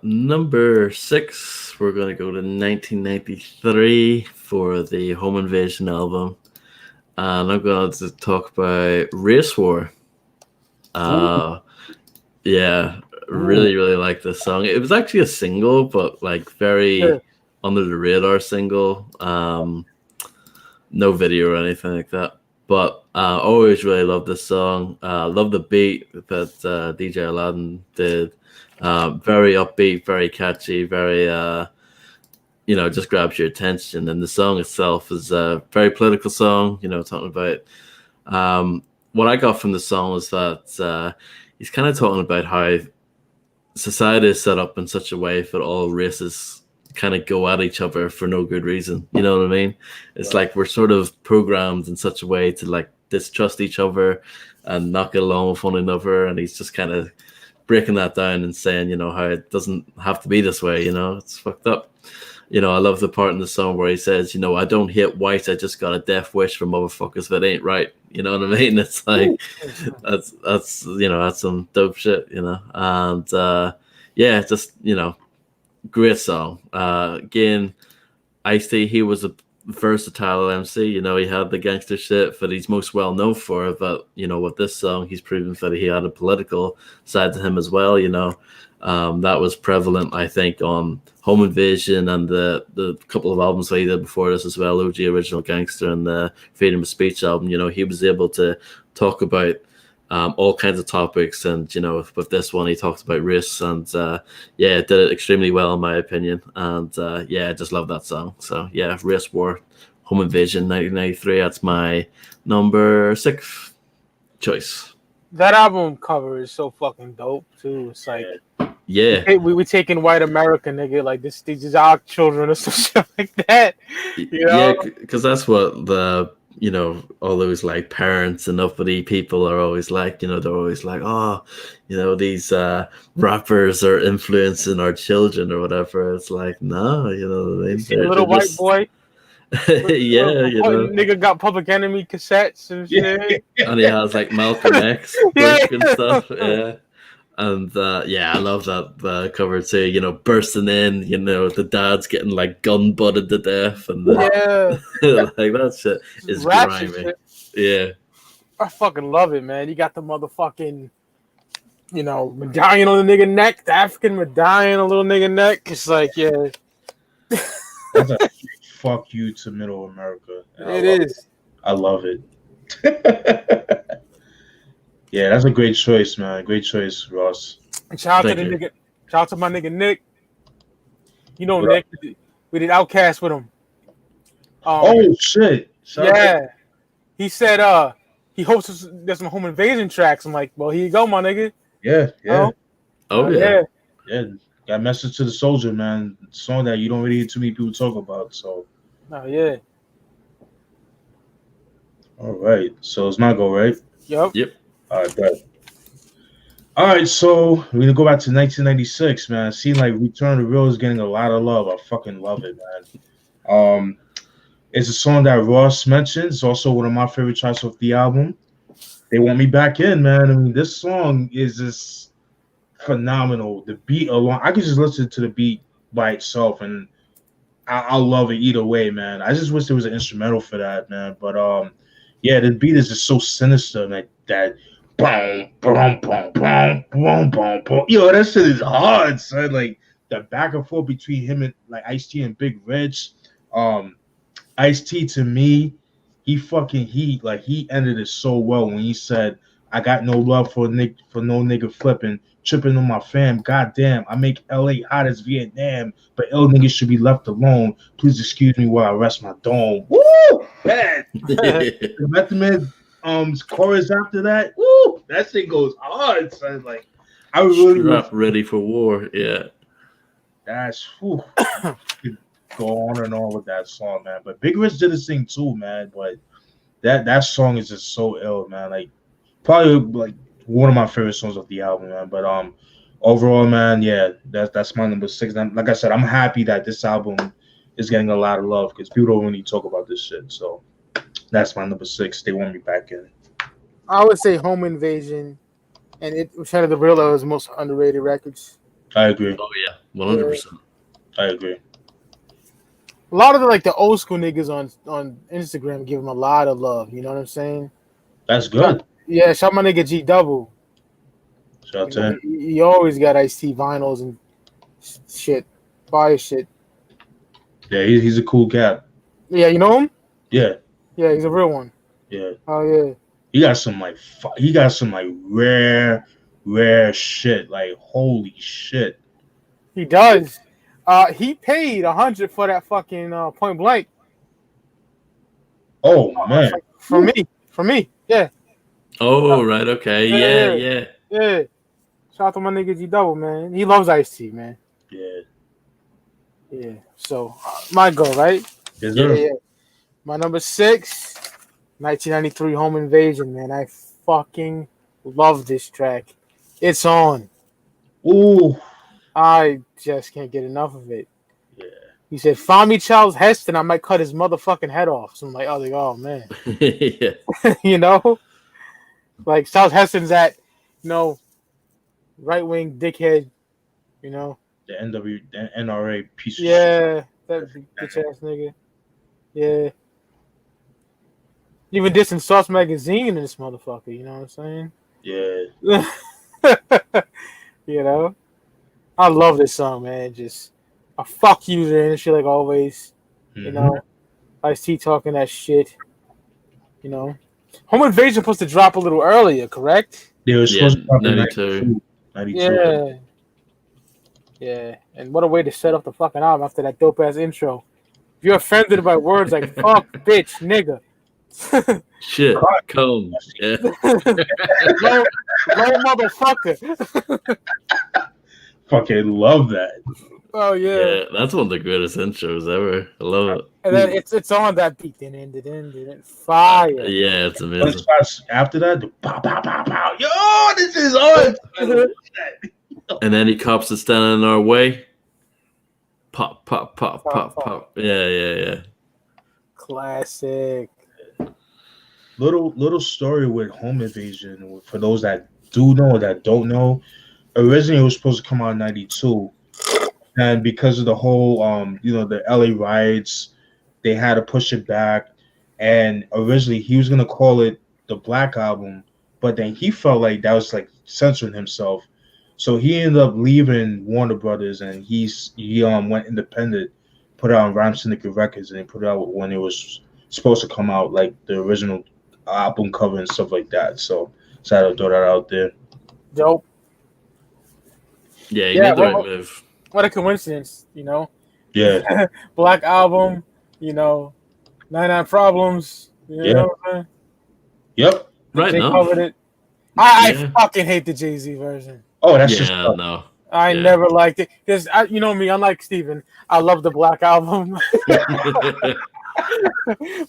Number 6, we're going to go to 1993 for the Home Invasion album. And I'm going to talk about Race War. Yeah, really, really like this song. It was actually a single, but like very under the radar single. No video or anything like that. But I always really loved this song. Love the beat that DJ Aladdin did. Very upbeat, very catchy, very just grabs your attention. And the song itself is a very political song, talking about what I got from the song was that he's kind of talking about how society is set up in such a way that all races kind of go at each other for no good reason. You know what I mean? It's like we're sort of programmed in such a way to like distrust each other and not get along with one another. And he's just kind of breaking that down and saying, how it doesn't have to be this way, it's fucked up. I love the part in the song where he says, I don't hate white, I just got a death wish for motherfuckers that ain't right. You know what I mean? It's like that's some dope shit, and just great song. Again, Ice-T, he was a versatile MC. He had the gangster shit that he's most well known for, but with this song he's proven that he had a political side to him as well. That was prevalent, I think, on Home Invasion and the couple of albums that he did before this as well, OG Original Gangster and the Freedom of Speech album. He was able to talk about all kinds of topics, and with this one he talked about race, and it did it extremely well in my opinion. And I just love that song. So yeah, Race War, Home Invasion, 1993. That's my number 6 choice. That album cover is so fucking dope too. It's like, yeah, we taking white America, nigga, like this. These are our children or some shit like that. Yeah, because that's what the all those like parents and uppity people are always like, they're always like, oh, these rappers are influencing our children or whatever. It's like, no, A little white just, boy. yeah, Nigga got Public Enemy cassettes and shit. and he has like Malcolm X book and stuff. Yeah. And I love that cover too. Bursting in, the dad's getting like gun butted to death, and like that shit is grimy. Shit. Yeah, I fucking love it, man. You got the motherfucking, medallion on the nigga neck, the African medallion on the little nigga neck. It's like, yeah, that's a fuck you to Middle America. It is. I love it. Yeah, that's a great choice, man. Great choice, Ross. And shout out to the nigga. Shout out to my nigga Nick. Nick. We did Outcast with him. Oh shit! He said he hopes there's some home invasion tracks. I'm like, well, here you go, my nigga. Yeah. Oh yeah. Got a message to the soldier, man. Song that you don't really hear too many people talk about. So. Oh yeah. All right. So it's my go, right? Yep. All right, bet. All right, so we're gonna go back to 1996, man. It seemed like Return to Real is getting a lot of love. I fucking love it, man. It's a song that Ross mentioned. It's also one of my favorite tracks off the album. They Want Me Back In, man. I mean, this song is just phenomenal. The beat alone, I could just listen to the beat by itself, and I'll love it either way, man. I just wish there was an instrumental for that, man. But the beat is just so sinister, like that. Boom, boom, boom, boom, boom, boom, boom. Yo, that shit is hard, son. Like the back and forth between him and like Ice-T and Big Rich. Ice-T to me, he ended it so well when he said, "I got no love for no nigga flipping, tripping on my fam. Goddamn, I make LA hot as Vietnam, but ill niggas should be left alone. Please excuse me while I rest my dome." Woo, bad. The Method Man chorus after that, woo, that thing goes hard. So like, I really was ready for war. Yeah, that's whew. Go on and on with that song, man. But Big Rich did his thing too, man. But that song is just so ill, man. Like probably like one of my favorite songs of the album, man. But overall, man, yeah, that's my number 6. And like I said, I'm happy that this album is getting a lot of love because people don't really talk about this shit. So that's my number 6. They Want Me Back In. I would say Home Invasion, and it was kind of the real of his most underrated records. I agree. Oh yeah, 100%. I agree. A lot of the old school niggas on Instagram give him a lot of love. You know what I'm saying? That's good. Yeah, shout my nigga G Double. Shout out to him. He always got Ice-T vinyls and shit, fire shit. Yeah, he's a cool cat. Yeah, you know him? Yeah. Yeah, he's a real one. Yeah. Oh yeah. He got some rare shit. Like holy shit. He does. He paid $100 for that fucking Point Blank. Oh man. For me. Yeah. Oh right, okay. Yeah. Shout out to my nigga G Double, man. He loves Ice-T, man. Yeah. So my go, right? Yes, sir. Yeah. My number 6, 1993 Home Invasion, man. I fucking love this track. It's on. Ooh. I just can't get enough of it. Yeah. He said, "Find me Charles Heston, I might cut his motherfucking head off." So I'm like, oh man. Yeah. You know? Like Charles Heston's that, right-wing dickhead, The NRA piece of shit. Yeah, that bitch ass nigga. Yeah. Even dissing Sauce Magazine in this motherfucker, you know what I'm saying? Yeah. I love this song, man. Just a fuck user and shit like always. Mm-hmm. Ice-T talking that shit. Home Invasion supposed to drop a little earlier, correct? Yeah, it was supposed to drop in 92. 92. Yeah. And what a way to set up the fucking album after that dope ass intro. If you're offended by words like fuck, bitch, nigga. Shit, comb. Yeah. Low motherfucker. Fucking love that. Oh yeah. Yeah, that's one of the greatest intros ever. I love it. And then it's on that beat. Fire. Yeah, it's But it amazing. starts after that, the pow, pow, pow, pow. Yo, this is on. And then he cops is standing in our way. Pop, pop, pop, Pop, pop, pop. Yeah. Classic. Little story with Home Invasion. For those that do know or that don't know, originally it was supposed to come out in '92, and because of the whole the LA riots, they had to push it back. And originally he was gonna call it the Black Album, but then he felt like that was like censoring himself, so he ended up leaving Warner Brothers and he went independent, put it out on Rhyme Syndicate Records, and he put it out when it was supposed to come out, like the original album cover and stuff like that. So I had to throw that out there. Dope. Yeah, he made the right what- move. What a coincidence, you know. Yeah, Black Album, you know, 99 Problems, you Yeah. know what I'm saying? yep. Right They now. covered it. I Yeah. fucking hate the Jay-Z version. Oh, that's just Yeah, no. I Yeah. never liked it because you know me, unlike Steven, I love the Black Album.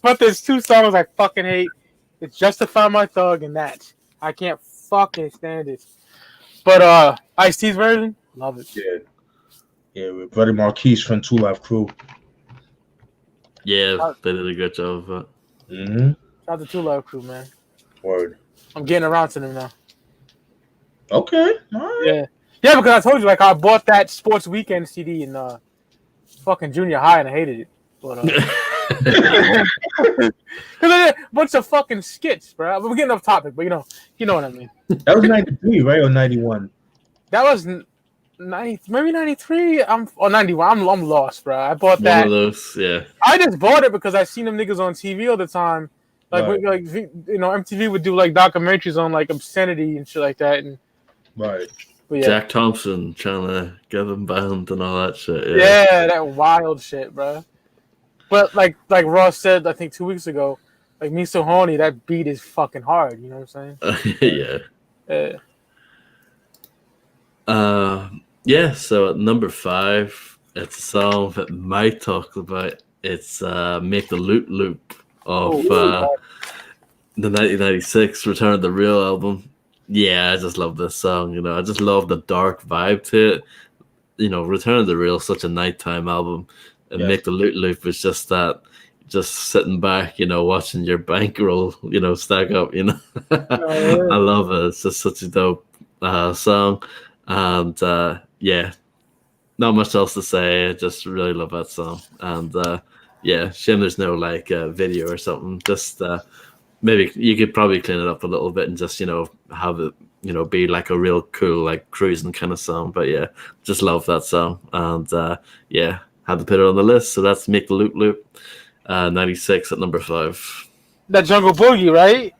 But there's two songs I fucking hate. It's Justify My Thug and that. I can't fucking stand it. But Ice-T's version, love it. yeah, with Brother Marquise from Two Live Crew. Yeah, they did a good job of it. Mm-hmm. Shout out to Two Love Crew, man. Word. I'm getting around to them now. Okay. All right. Yeah, because I told you, like, I bought that Sports Weekend CD in fucking junior high and I hated it. But because a bunch of fucking skits, bro. We're getting off topic, but you know what I mean. That was 93, right? Or 91? That was 90, maybe 93. Or 91. I'm lost, bro. I bought One that. of those, yeah. I just bought it because I seen them niggas on TV all the time. Like, Right. MTV would do like documentaries on like obscenity and shit like that. And Right. but yeah, Jack Thompson trying to get him bound and all that shit. yeah, that wild shit, bro. But like Ross said, I think 2 weeks ago, like Me So Horny, that beat is fucking hard. You know what I'm saying? Yeah. Yeah. Yeah, so at number 5, it's a song that Mike talked about. It's Make the Loot Loop of the 1996 Return of the Real album. Yeah, I just love this song. You know, I just love the dark vibe to it. You know, Return of the Real is such a nighttime album. And Yes. Make the Loot Loop is just that, just sitting back, you know, watching your bankroll, you know, stack up, you know. I love it. It's just such a dope song. And yeah, not much else to say. I just really love that song. And yeah, shame there's no like video or something. Just maybe you could probably clean it up a little bit and just, you know, have it, you know, be like a real cool, like cruising kind of song. But yeah, just love that song. And yeah, had to put it on the list. So that's Make the Loop Loop, 96 at number 5. That Jungle Boogie, right?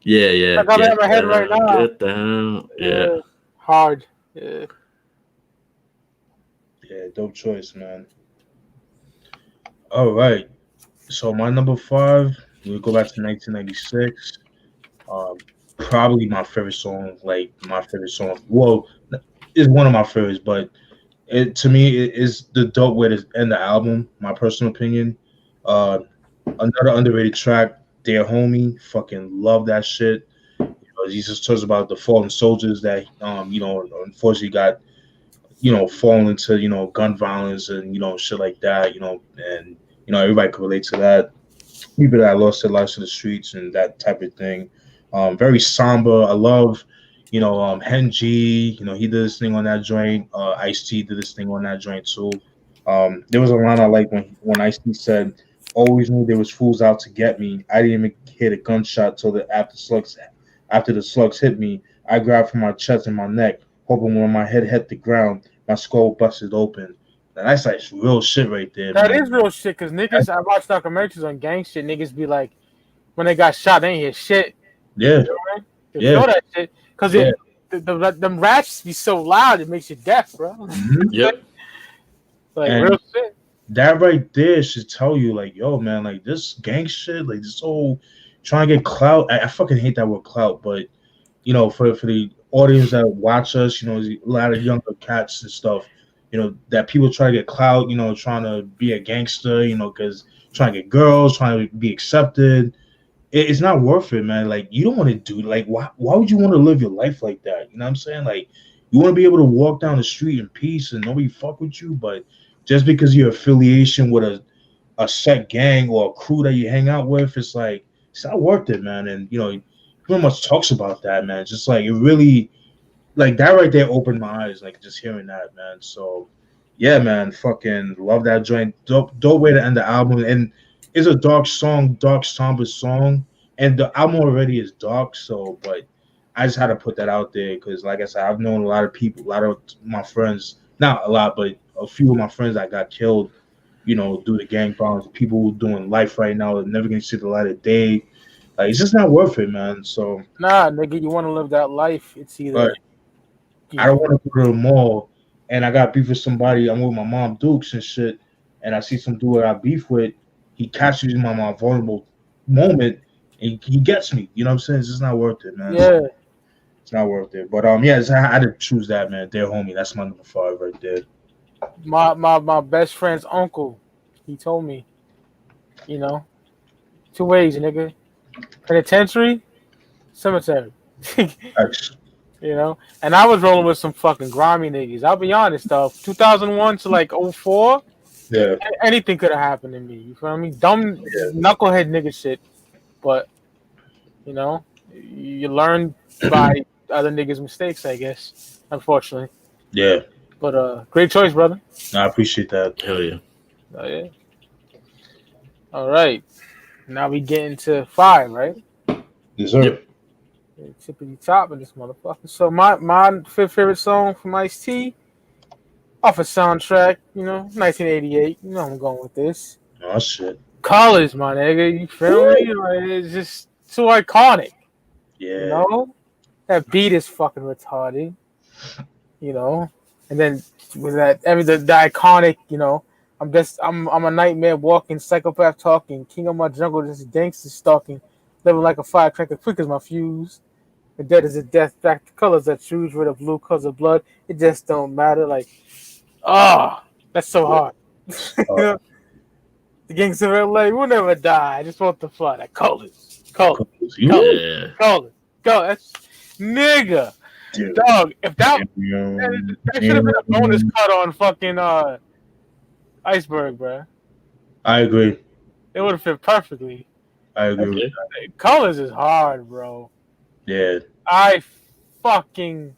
Yeah. I got it in my head right now. Get down. Yeah. Hard. Yeah. Yeah, dope choice, man. All right. So my number 5, we go back to 1996. Probably my favorite song, Well, it's one of my favorites, but to me it is the dope way to end the album. My personal opinion. Another underrated track, Dear Homie. Fucking love that shit. He just talks about the fallen soldiers that unfortunately got fallen into gun violence and shit like that. And everybody can relate to that. People that lost their lives to the streets and that type of thing. Very somber. I love, Hen G. He did this thing on that joint. Ice-T did this thing on that joint too. There was a line I like when Ice-T said, "Always knew there was fools out to get me. I didn't even hit a gunshot till after the slugs hit me. I grabbed from my chest and my neck, hoping when my head hit the ground, my skull busted open." And that's like real shit right there. That man. is real shit, because niggas, I watch documentaries on gang shit, niggas be like, when they got shot, they ain't hear shit. Yeah. You know what I mean? They Yeah. know that shit. Because them rats be so loud, it makes you deaf, bro. Mhm. Yep. Like, And- real shit. That right there should tell you, like, yo, man, like this gang shit, like this whole trying to get clout. I fucking hate that word clout, but for the audience that watch us, there's a lot of younger cats and stuff. that people try to get clout, trying to be a gangster, because trying to get girls, trying to be accepted. It's not worth it, man. Like, you don't want to do, like, why would you want to live your life like that? You know what I'm saying? Like, you want to be able to walk down the street in peace and nobody fuck with you, but just because your affiliation with a set gang or a crew that you hang out with, it's like, it's not worth it, man. And, he pretty much talks about that, man. Just like, it really, like, that right there opened my eyes, like, just hearing that, man. So, yeah, man, fucking love that joint. Dope way to end the album. And it's a dark song, dark, somber song. And the album already is dark, so, but I just had to put that out there because, like I said, I've known a lot of people, a lot of my friends, not a lot, but a few of my friends that got killed, due to gang violence. People doing life right now are never going to see the light of day. Like, it's just not worth it, man. So, nah, nigga, you want to live that life. It's either. I don't want to go to the mall and I got beef with somebody. I'm with my mom, Dukes, and shit, and I see some dude that I beef with. He catches me in my vulnerable moment. He gets me, you know what I'm saying? It's just not worth it, man. Yeah, it's not worth it. But I had to choose that, man. Dear homie, that's my number 5 right there. My best friend's uncle, he told me, 2 ways, nigga: penitentiary, cemetery. And I was rolling with some fucking grimy niggas. I'll be honest, though. 2001 to like 04, yeah, anything could have happened to me. You feel me? Dumb knucklehead nigga shit. But, you learn by other niggas' mistakes, I guess, unfortunately. Yeah. But great choice, brother. I appreciate that. Hell yeah. Oh, yeah. All right. Now we get into 5, right? Yes, sir. Yep. Tippity top of this motherfucker. So my 5th favorite song from Ice-T, off a soundtrack, 1988. You know I'm going with this. Oh, shit. Colors, my nigga, you feel me? Like, it's just too iconic. Yeah. That beat is fucking retarded. And then with that, the iconic, I'm a nightmare walking, psychopath talking, king of my jungle, just gangster stalking, living like a firecracker, quick as my fuse. The dead is a death, back to colors I choose, red or blue, colors of blood. It just don't matter. Like, that's so hard. The Gangster Rap, we'll never die. I just want the fly. Like, colors. Yeah. Colors. Go. That's nigga. Dude. Dog, if that should have been a bonus cut on fucking Iceberg, bro. I agree. It would have fit perfectly. I agree with that. Colors is hard, bro. Yeah. I fucking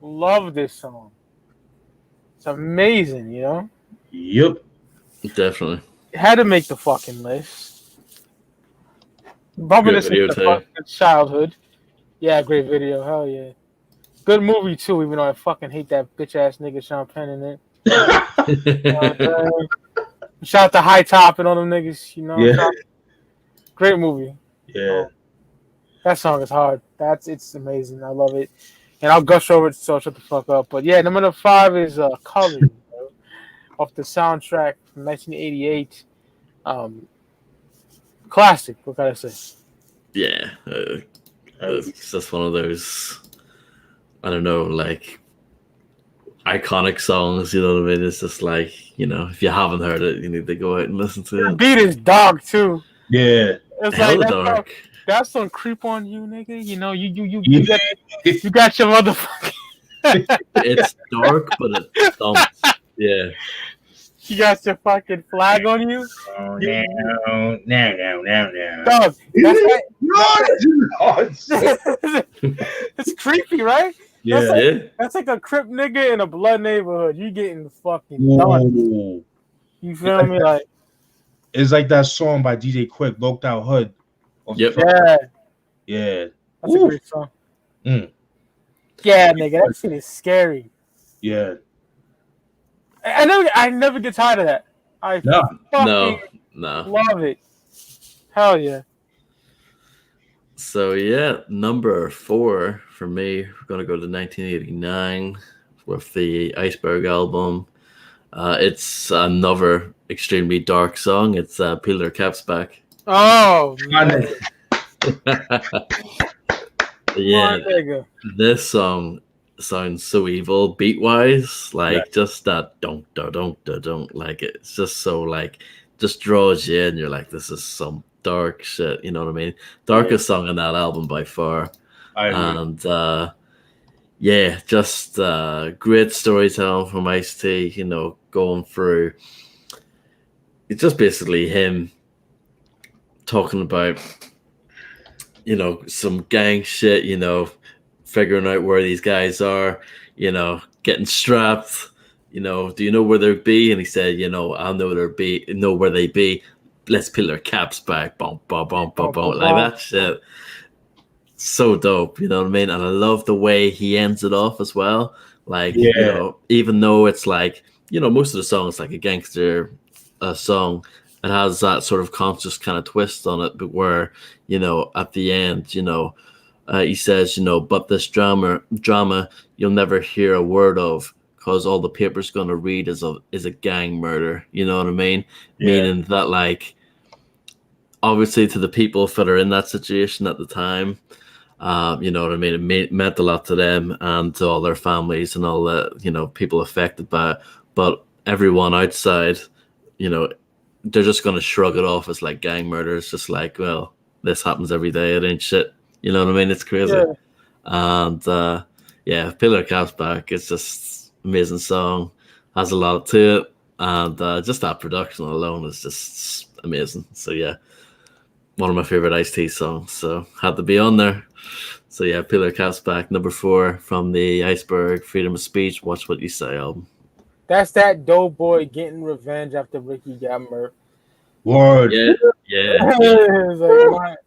love this song. It's amazing, Yep. Definitely. It had to make the fucking list. Bumping this into fucking childhood. Yeah, great video. Hell yeah. Good movie too, even though I fucking hate that bitch ass nigga Sean Penn in it. Shout out to High Top and all them niggas, Yeah. Great movie. Yeah. That song is hard. It's amazing. I love it. And I'll gush over it, so shut the fuck up. But yeah, number 5 is Colors, bro, off the soundtrack from 1988. Classic. What can I say? Yeah, it's just one of those. I don't know, like iconic songs. You know what I mean? It's just like, if you haven't heard it, you need to go out and listen to it. The beat is dark too. Yeah, it's hell like dark. That's some creep on you, nigga. You got your motherfucking. It's dark, but it's dumb. Yeah. You got your fucking flag on you? Oh, no. Dog, it's creepy, right? Yeah. That's like a Crip nigga in a blood neighborhood. You getting fucking done. You feel me? Like, it's like that song by DJ Quick, Loped Out Hood. Yeah. Yeah. That's a great song. Yeah, nigga, that shit is scary. Yeah. I never get tired of that. No. Love it. Hell yeah. So yeah, number 4 for me, we're gonna go to 1989 with the Iceberg album. It's another extremely dark song. It's Peel Their Caps Back. Oh man. Yeah, this song sounds so evil beat wise. Yeah. Like just that don't like it's just so like just draws you in. You're like, this is some dark shit. You know what I mean? Darkest song on that album by far. I agree. And yeah, just great storytelling from Ice-T. You know, going through. It's just basically him talking about, you know, some gang shit, you know, figuring out where these guys are, you know, getting strapped, you know, do you know where they be? And he said, you know, I'll know where they be. Let's peel their caps back. Bum, bum, bum, bum, bum. Like that shit. So dope, you know what I mean? And I love the way he ends it off as well. Like, you know, even though it's like, you know, most of the songs like a gangster song, it has that sort of conscious kind of twist on it, but where, you know, at the end, you know, he says, you know, but this drama you'll never hear a word of, because all the paper's going to read is a gang murder. You know what I mean? Yeah. Meaning that, like, obviously to the people that are in that situation at the time, you know what I mean? It meant a lot to them and to all their families and all the, you know, people affected by it. But everyone outside, you know, they're just going to shrug it off as like gang murder. It's just like, well, this happens every day. It ain't shit. You know what I mean? It's crazy. Yeah. And yeah, Pillar Caps Back. It's just amazing song. Has a lot to it. And just that production alone is just amazing. So yeah, one of my favorite Ice-T songs. So had to be on there. So yeah, Pillar Caps Back, number 4 from the Iceberg Freedom of Speech, Watch What You Say album. That's that dope boy getting revenge after Ricky got murdered. Word. Yeah. It's like,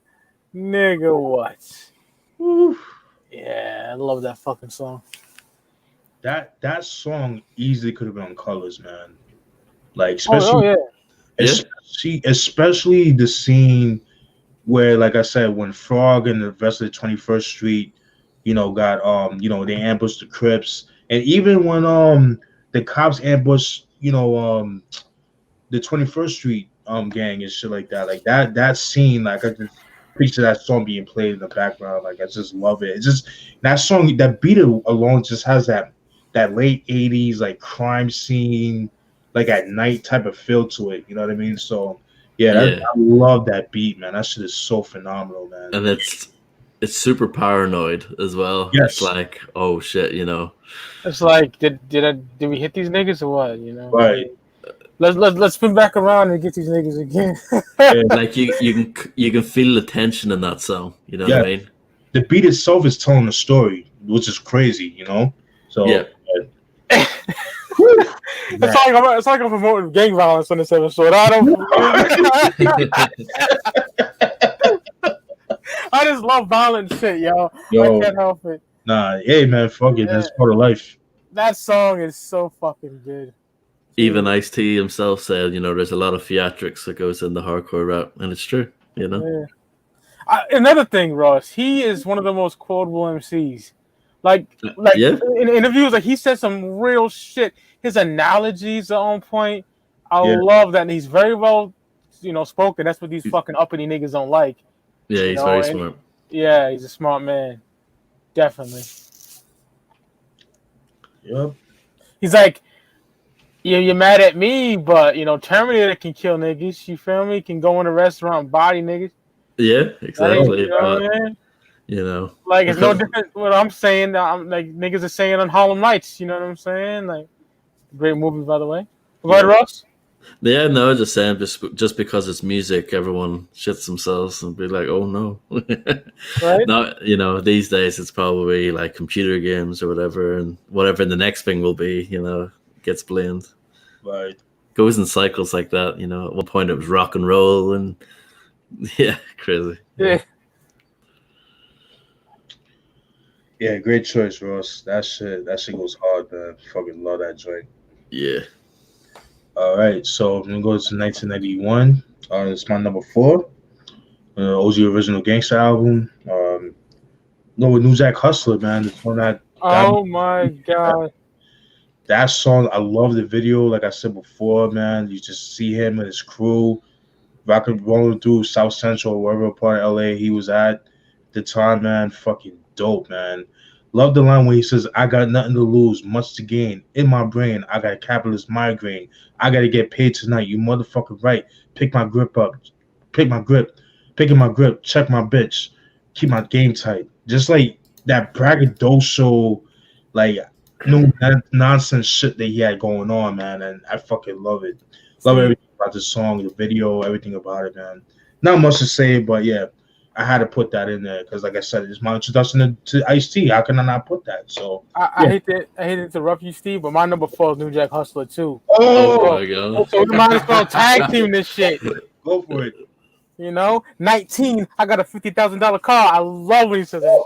nigga, what? Oof. Yeah, I love that fucking song. That song easily could have been on Colors, man. Like, especially, especially the scene where, like I said, when Frog and the rest of the 21st Street, you know, got you know, they ambushed the Crips, and even when the cops ambushed, you know, the 21st Street gang and shit like that. Like that scene, like I just picture that song being played in the background. Like I just love it. It's just that song, that beat alone just has that late 80s like crime scene, like at night type of feel to it. You know what I mean? So I love that beat, man. That shit is so phenomenal, man. And it's super paranoid as well. Yes. It's like, oh shit, you know. It's like, did we hit these niggas or what? You know, right? Let's spin back around and get these niggas again. Like you can feel the tension in that song. You know what I mean? The beat itself is telling a story, which is crazy. You know, so yeah. It's like I'm promoting gang violence on this episode. I just love violent shit, yo. I can't help it. Nah, hey man, fuck it. That's part of life. That song is so fucking good. Even Ice-T himself said, you know, there's a lot of theatrics that goes in the hardcore rap, and it's true, you know. Yeah. Another thing, Ross, he is one of the most quotable MCs. Like in interviews, like he said some real shit. His analogies are on point. I love that. And he's very well, you know, spoken. That's what these fucking uppity niggas don't like. Yeah, he's very smart. Yeah, he's a smart man. Definitely. Yep. He's like, you're mad at me, but, you know, Terminator can kill niggas. You feel me? Can go in a restaurant and body niggas. Yeah, exactly. You know what I mean? You know. Like, it's no different what I'm saying. I'm like, niggas are saying on Harlem Nights. You know what I'm saying? Like, great movie, by the way. Go ahead, Ross. Yeah, no, just saying, just because it's music, everyone shits themselves and be like, oh no. Right? No, you know, these days it's probably like computer games or whatever, and whatever the next thing will be, you know, gets blamed. Right. Goes in cycles like that, you know. At one point it was rock and roll, and crazy. Yeah. Yeah, great choice, Ross. That shit goes hard, man. Fucking love that joint. Yeah. All right, so I'm gonna go to 1991. It's my number 4. OZ original Gangster album. With New Jack Hustler, man. The song that. Oh my god. That song, I love the video. Like I said before, man, you just see him and his crew rolling through South Central, wherever part of LA he was at the time, man. Fucking dope, man. Love the line where he says, "I got nothing to lose, much to gain. In my brain, I got a capitalist migraine. I gotta get paid tonight. You motherfucker right. Pick my grip up. Pick my grip. Picking my grip. Check my bitch. Keep my game tight." Just like that braggadocio, like no nonsense shit that he had going on, man. And I fucking love it. Love See, everything about the song, the video, everything about it, man. Not much to say, but yeah, I had to put that in there because, like I said, it's my introduction to Ice-T. How can I not put that? So I hate to interrupt you, Steve, but my number 4 is New Jack Hustler too. Oh oh, my god. So we might as well tag team this shit. go for it. 19, I got a $50,000 car. I love when he says that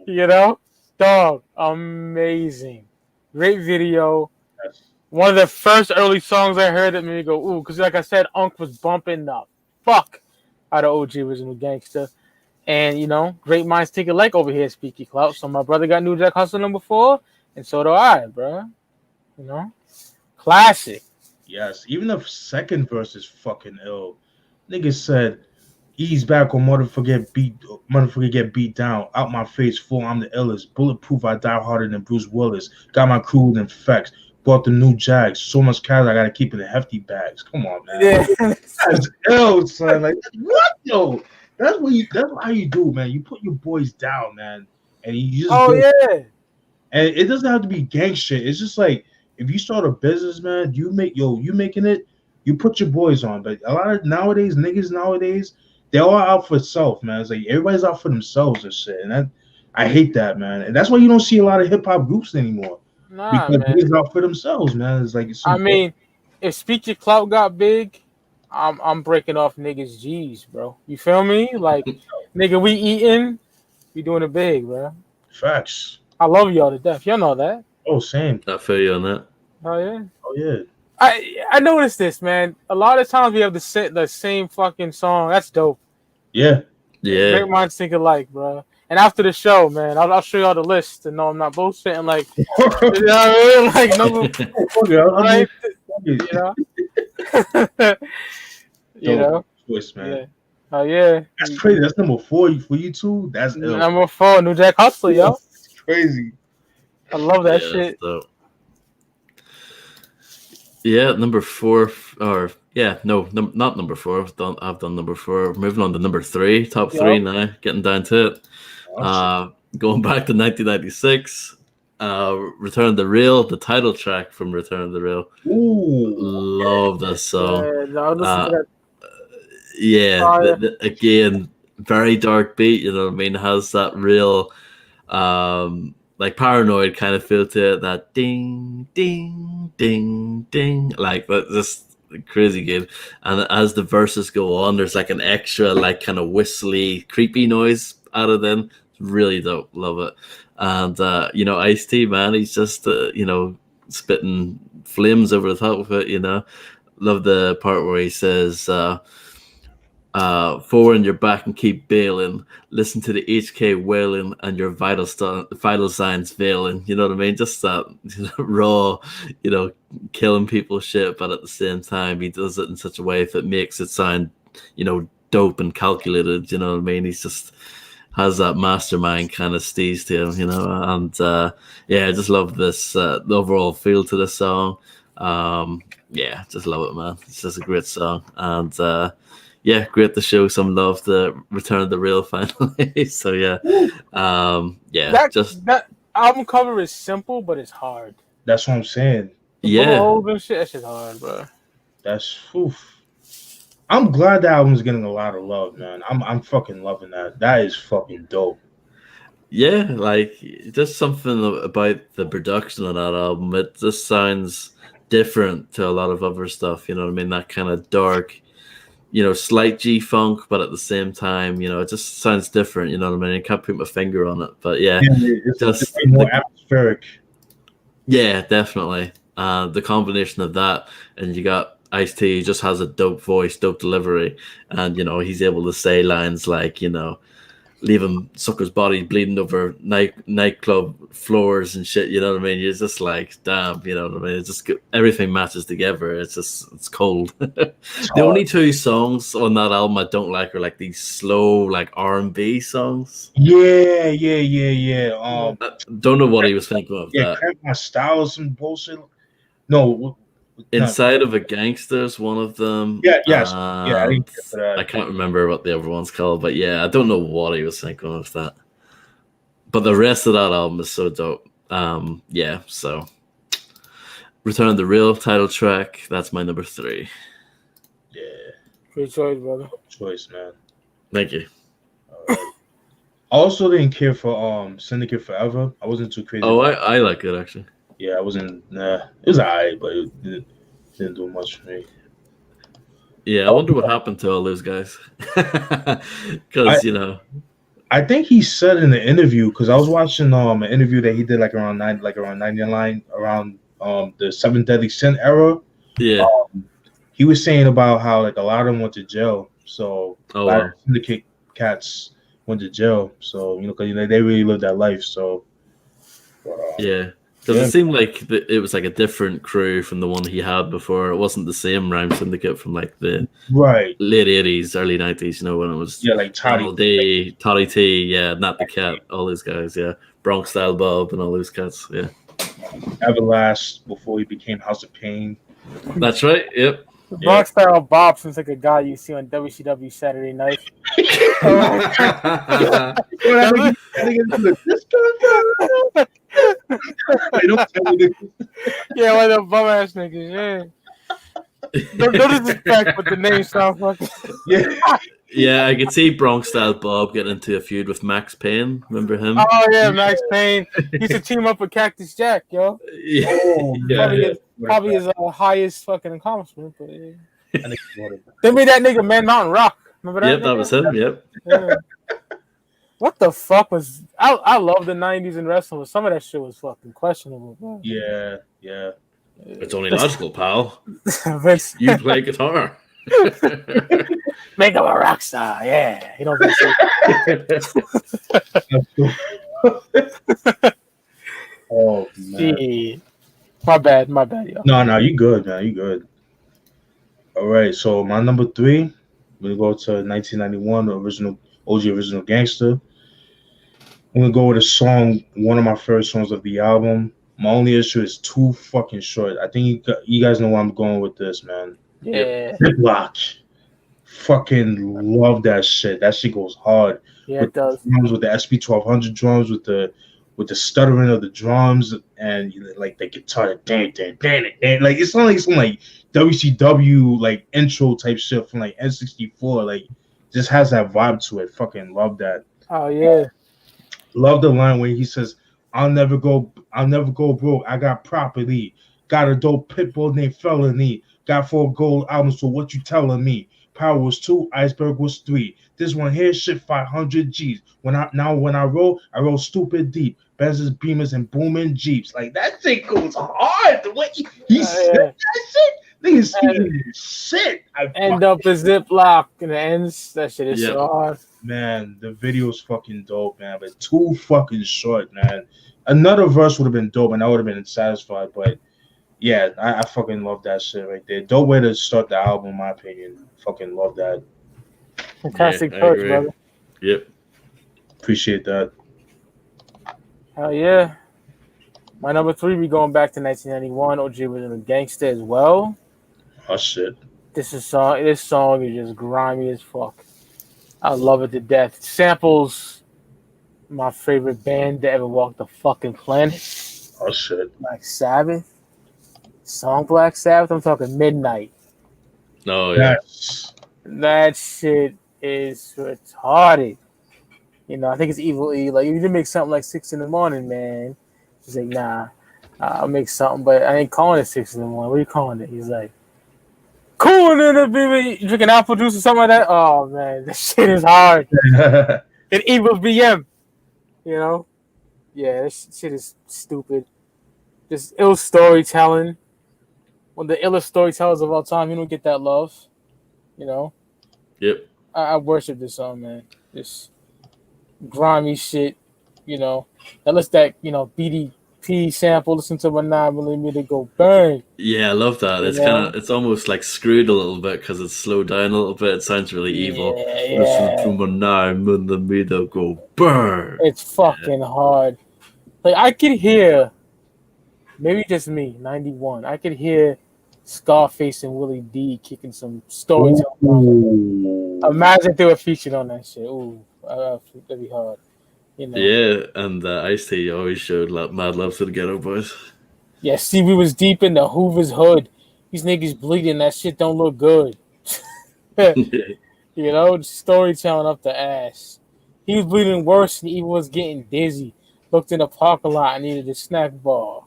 shit. Dog, amazing, great video. Yes. One of the first early songs I heard that made me go ooh, because like I said, Unc was bumping the fuck out of OG original Gangster, and great minds think alike over here, Speaky Clout. So my brother got New Jack Hustler number 4, and so do I, bro. Classic. Yes, even the second verse is fucking ill. Nigga said, "Ease back or motherfucker get beat down. Out my face, full, I'm the illest. Bulletproof, I die harder than Bruce Willis. Got my crew with infects. Bought the new Jags. So much cash, I gotta keep it in hefty bags." Come on, man. Yeah. That's ill, son. Like, what, yo? That's how you do, man. You put your boys down, man, and you just yeah. And it doesn't have to be gang shit. It's just like if you start a business, man, you making it. You put your boys on, but a lot of niggas nowadays, they're all out for self, man. It's like everybody's out for themselves and shit, and I hate that, man. And that's why you don't see a lot of hip hop groups anymore. Nah, Because man. niggas out for themselves, man. It's like If Speak Your Clout got big, I'm breaking off niggas G's, bro. You feel me? Like, nigga, we eating, we doing it big, bro. facts. I love y'all to death. Y'all know that. Oh, same. I feel you on that. Oh yeah. Oh yeah. I noticed this, man. A lot of times we have the same fucking song. That's dope. Yeah. Yeah. Great minds think alike, bro. And after the show, man, I'll show y'all the list and no, I'm not bullshitting. Like, you know what I mean? Like, right? You know? Choice, man. Yeah. Oh yeah. That's crazy. That's number 4 for you too. That's ill. Number 4, New Jack Hustler, yo. It's crazy. I love that Yeah, shit. so- Yeah, number 4, or yeah, no, not number 4. I've done number 4. Moving on to number 3, top 3 now, getting down to it. Going back to 1996, Return of the Real, the title track from Return of the Real. Ooh. Love this song. No, listen to that. Yeah, again, very dark beat. You know what I mean? Has that real, like paranoid kind of feel to it. That ding, ding, ding, ding, like that, just crazy game. And as the verses go on, there's like an extra, like kind of whistly, creepy noise added in. It's really dope. Love it. And Ice-T, man, he's just spitting flames over the top of it. Love the part where he says, forward on your back and keep bailing. Listen to the HK wailing and your vital signs veiling. You know what I mean? Just that raw, killing people shit, but at the same time, he does it in such a way that makes it sound, dope and calculated. You know what I mean? He's just has that mastermind kind of steez to him, and I just love this the overall feel to this song. Just love it, man. It's just a great song, and great to show some love to Return of the Real finally. So that album cover is simple, but it's hard. That's what I'm saying. That shit's hard, bro. That's oof. I'm glad that album's getting a lot of love, man. I'm fucking loving that. That is fucking dope. Yeah, like there's something about the production of that album. It just sounds different to a lot of other stuff. You know what I mean? That kind of dark, slight G-funk, but at the same time, it just sounds different. You know what I mean? I can't put my finger on it, but it's just more atmospheric. Yeah, definitely. The combination of that, and you got Ice-T just has a dope voice, dope delivery, and he's able to say lines like leaving sucker's body bleeding over nightclub floors and shit. You know what I mean? You're just like, damn. You know what I mean? It's just everything matches together. It's cold. The only two songs on that album I don't like are like these slow like R&B songs. Yeah. I don't know what he was thinking of that. Cramp My Style is some bullshit. No. Inside of a Gangster's one of them. Yes. I didn't get for that. I can't remember what the other one's called, but yeah, I don't know what he was thinking of that. But the rest of that album is so dope. So Return of the Real title track, that's my number 3. Yeah. Great choice, brother. Choice, man. Thank you. All right. I also didn't care for Syndicate Forever. I wasn't too crazy. Oh, I like it actually. Yeah, I wasn't. It was alright, but it didn't do much for me. Yeah, I wonder what happened to all those guys. Because I think he said in the interview, because I was watching an interview that he did around 99, around the 7 Deadly Sin era. Yeah. He was saying about how a lot of them went to jail. So a lot of Syndicate cats went to jail. So because they really lived that life. So yeah. Because it seemed like it was like a different crew from the one he had before. It wasn't the same Rhyme Syndicate from like the late 80s, early 90s, when it was like Toddy T, Not the Cat, all those guys, Bronx Style Bob and all those cats, Everlast before he became House of Pain. That's right, yep. Bronx Style Bob seems like a guy you see on WCW Saturday night. Yeah, one of them bum ass niggas. No disrespect, but the name sounds fucking. Yeah, I could see Bronx Style Bob getting into a feud with Max Payne. Remember him? Oh yeah, Max Payne. He used to team up with Cactus Jack, yo. Probably his highest fucking accomplishment. But they made that nigga Man Mountain Rock. Remember that? Yep, that was him. Yep. Yeah. What the fuck was? I love the '90s in wrestling, but some of that shit was fucking questionable. Man. Yeah. It's only logical, pal. Vince. You play guitar. Make him a rock star, yeah. You don't Oh man. Gee. My bad, yo. No, you good, man. You good. All right, so my number 3, we're gonna go to 1991, original Gangster. I'm gonna go with a song, one of my favorite songs of the album. My only issue is too fucking short. I think you guys know where I'm going with this, man. Yeah. Ziploc. Fucking love that shit. That shit goes hard. Yeah, it does. Drums with the SP 1200 drums, with the stuttering of the drums, and like the guitar, dang, like it's not like some like WCW like intro type shit from like N64. Like just has that vibe to it. Fucking love that. Oh yeah. Love the line when he says, I'll never go broke. I got property. Got a dope pit bull named Felony. Got 4 gold albums, so what you telling me? Power was 2, Iceberg was 3. This one here, shit, 500 G's. When I roll stupid deep. Benzes, Beamers, and booming Jeeps. Like, that shit goes hard. The way he said that shit, niggas speaking shit. End up a Ziploc in the ends. That shit is so hard. Man, the video's fucking dope, man. But too fucking short, man. Another verse would have been dope, and I would have been satisfied. But yeah, I fucking love that shit right there. Dope way to start the album, in my opinion. Fucking love that. Fantastic choice, brother. Yep. Appreciate that. Hell yeah. My number 3, we going back to 1991. OG was in the Gangster as well. Oh shit. This song is just grimy as fuck. I love it to death. It samples my favorite band that ever walked the fucking planet. Oh shit. Black Sabbath. Song Black Sabbath. I'm talking Midnight. Oh yeah. That shit is retarded. I think it's Evil E. Like, if you did make something like 6 in the morning, man, he's like, nah, I'll make something, but I ain't calling it 6 in the morning. What are you calling it? He's like, cool in it, baby. You drinking apple juice or something like that? Oh, man, that shit is hard. And Evil BM, Yeah, this shit is stupid. Just ill storytelling. One of the illest storytellers of all time. You don't get that love, Yep. I worship this song, man. grimy shit. You know, that lets that BDP sample. Listen to my 9mm go burn. Yeah, I love that. You It's know, it's almost like screwed a little bit because it's slowed down a little bit. It sounds really evil. yeah, Listen to yeah. my nine in the middle go burn. It's fucking hard. Like I could hear, maybe just me, 91. I could hear Scarface and Willie D kicking some storytelling. Ooh. Imagine if they were featured on that shit. Ooh, that'd be hard. You know. Yeah, and Ice-T always showed mad love to the Ghetto Boys. Yeah, see, we was deep in the Hoover's hood. These niggas bleeding. That shit don't look good. You know, storytelling up the ass. He was bleeding worse and he was getting dizzy. Looked in the parking lot and needed a snack bar.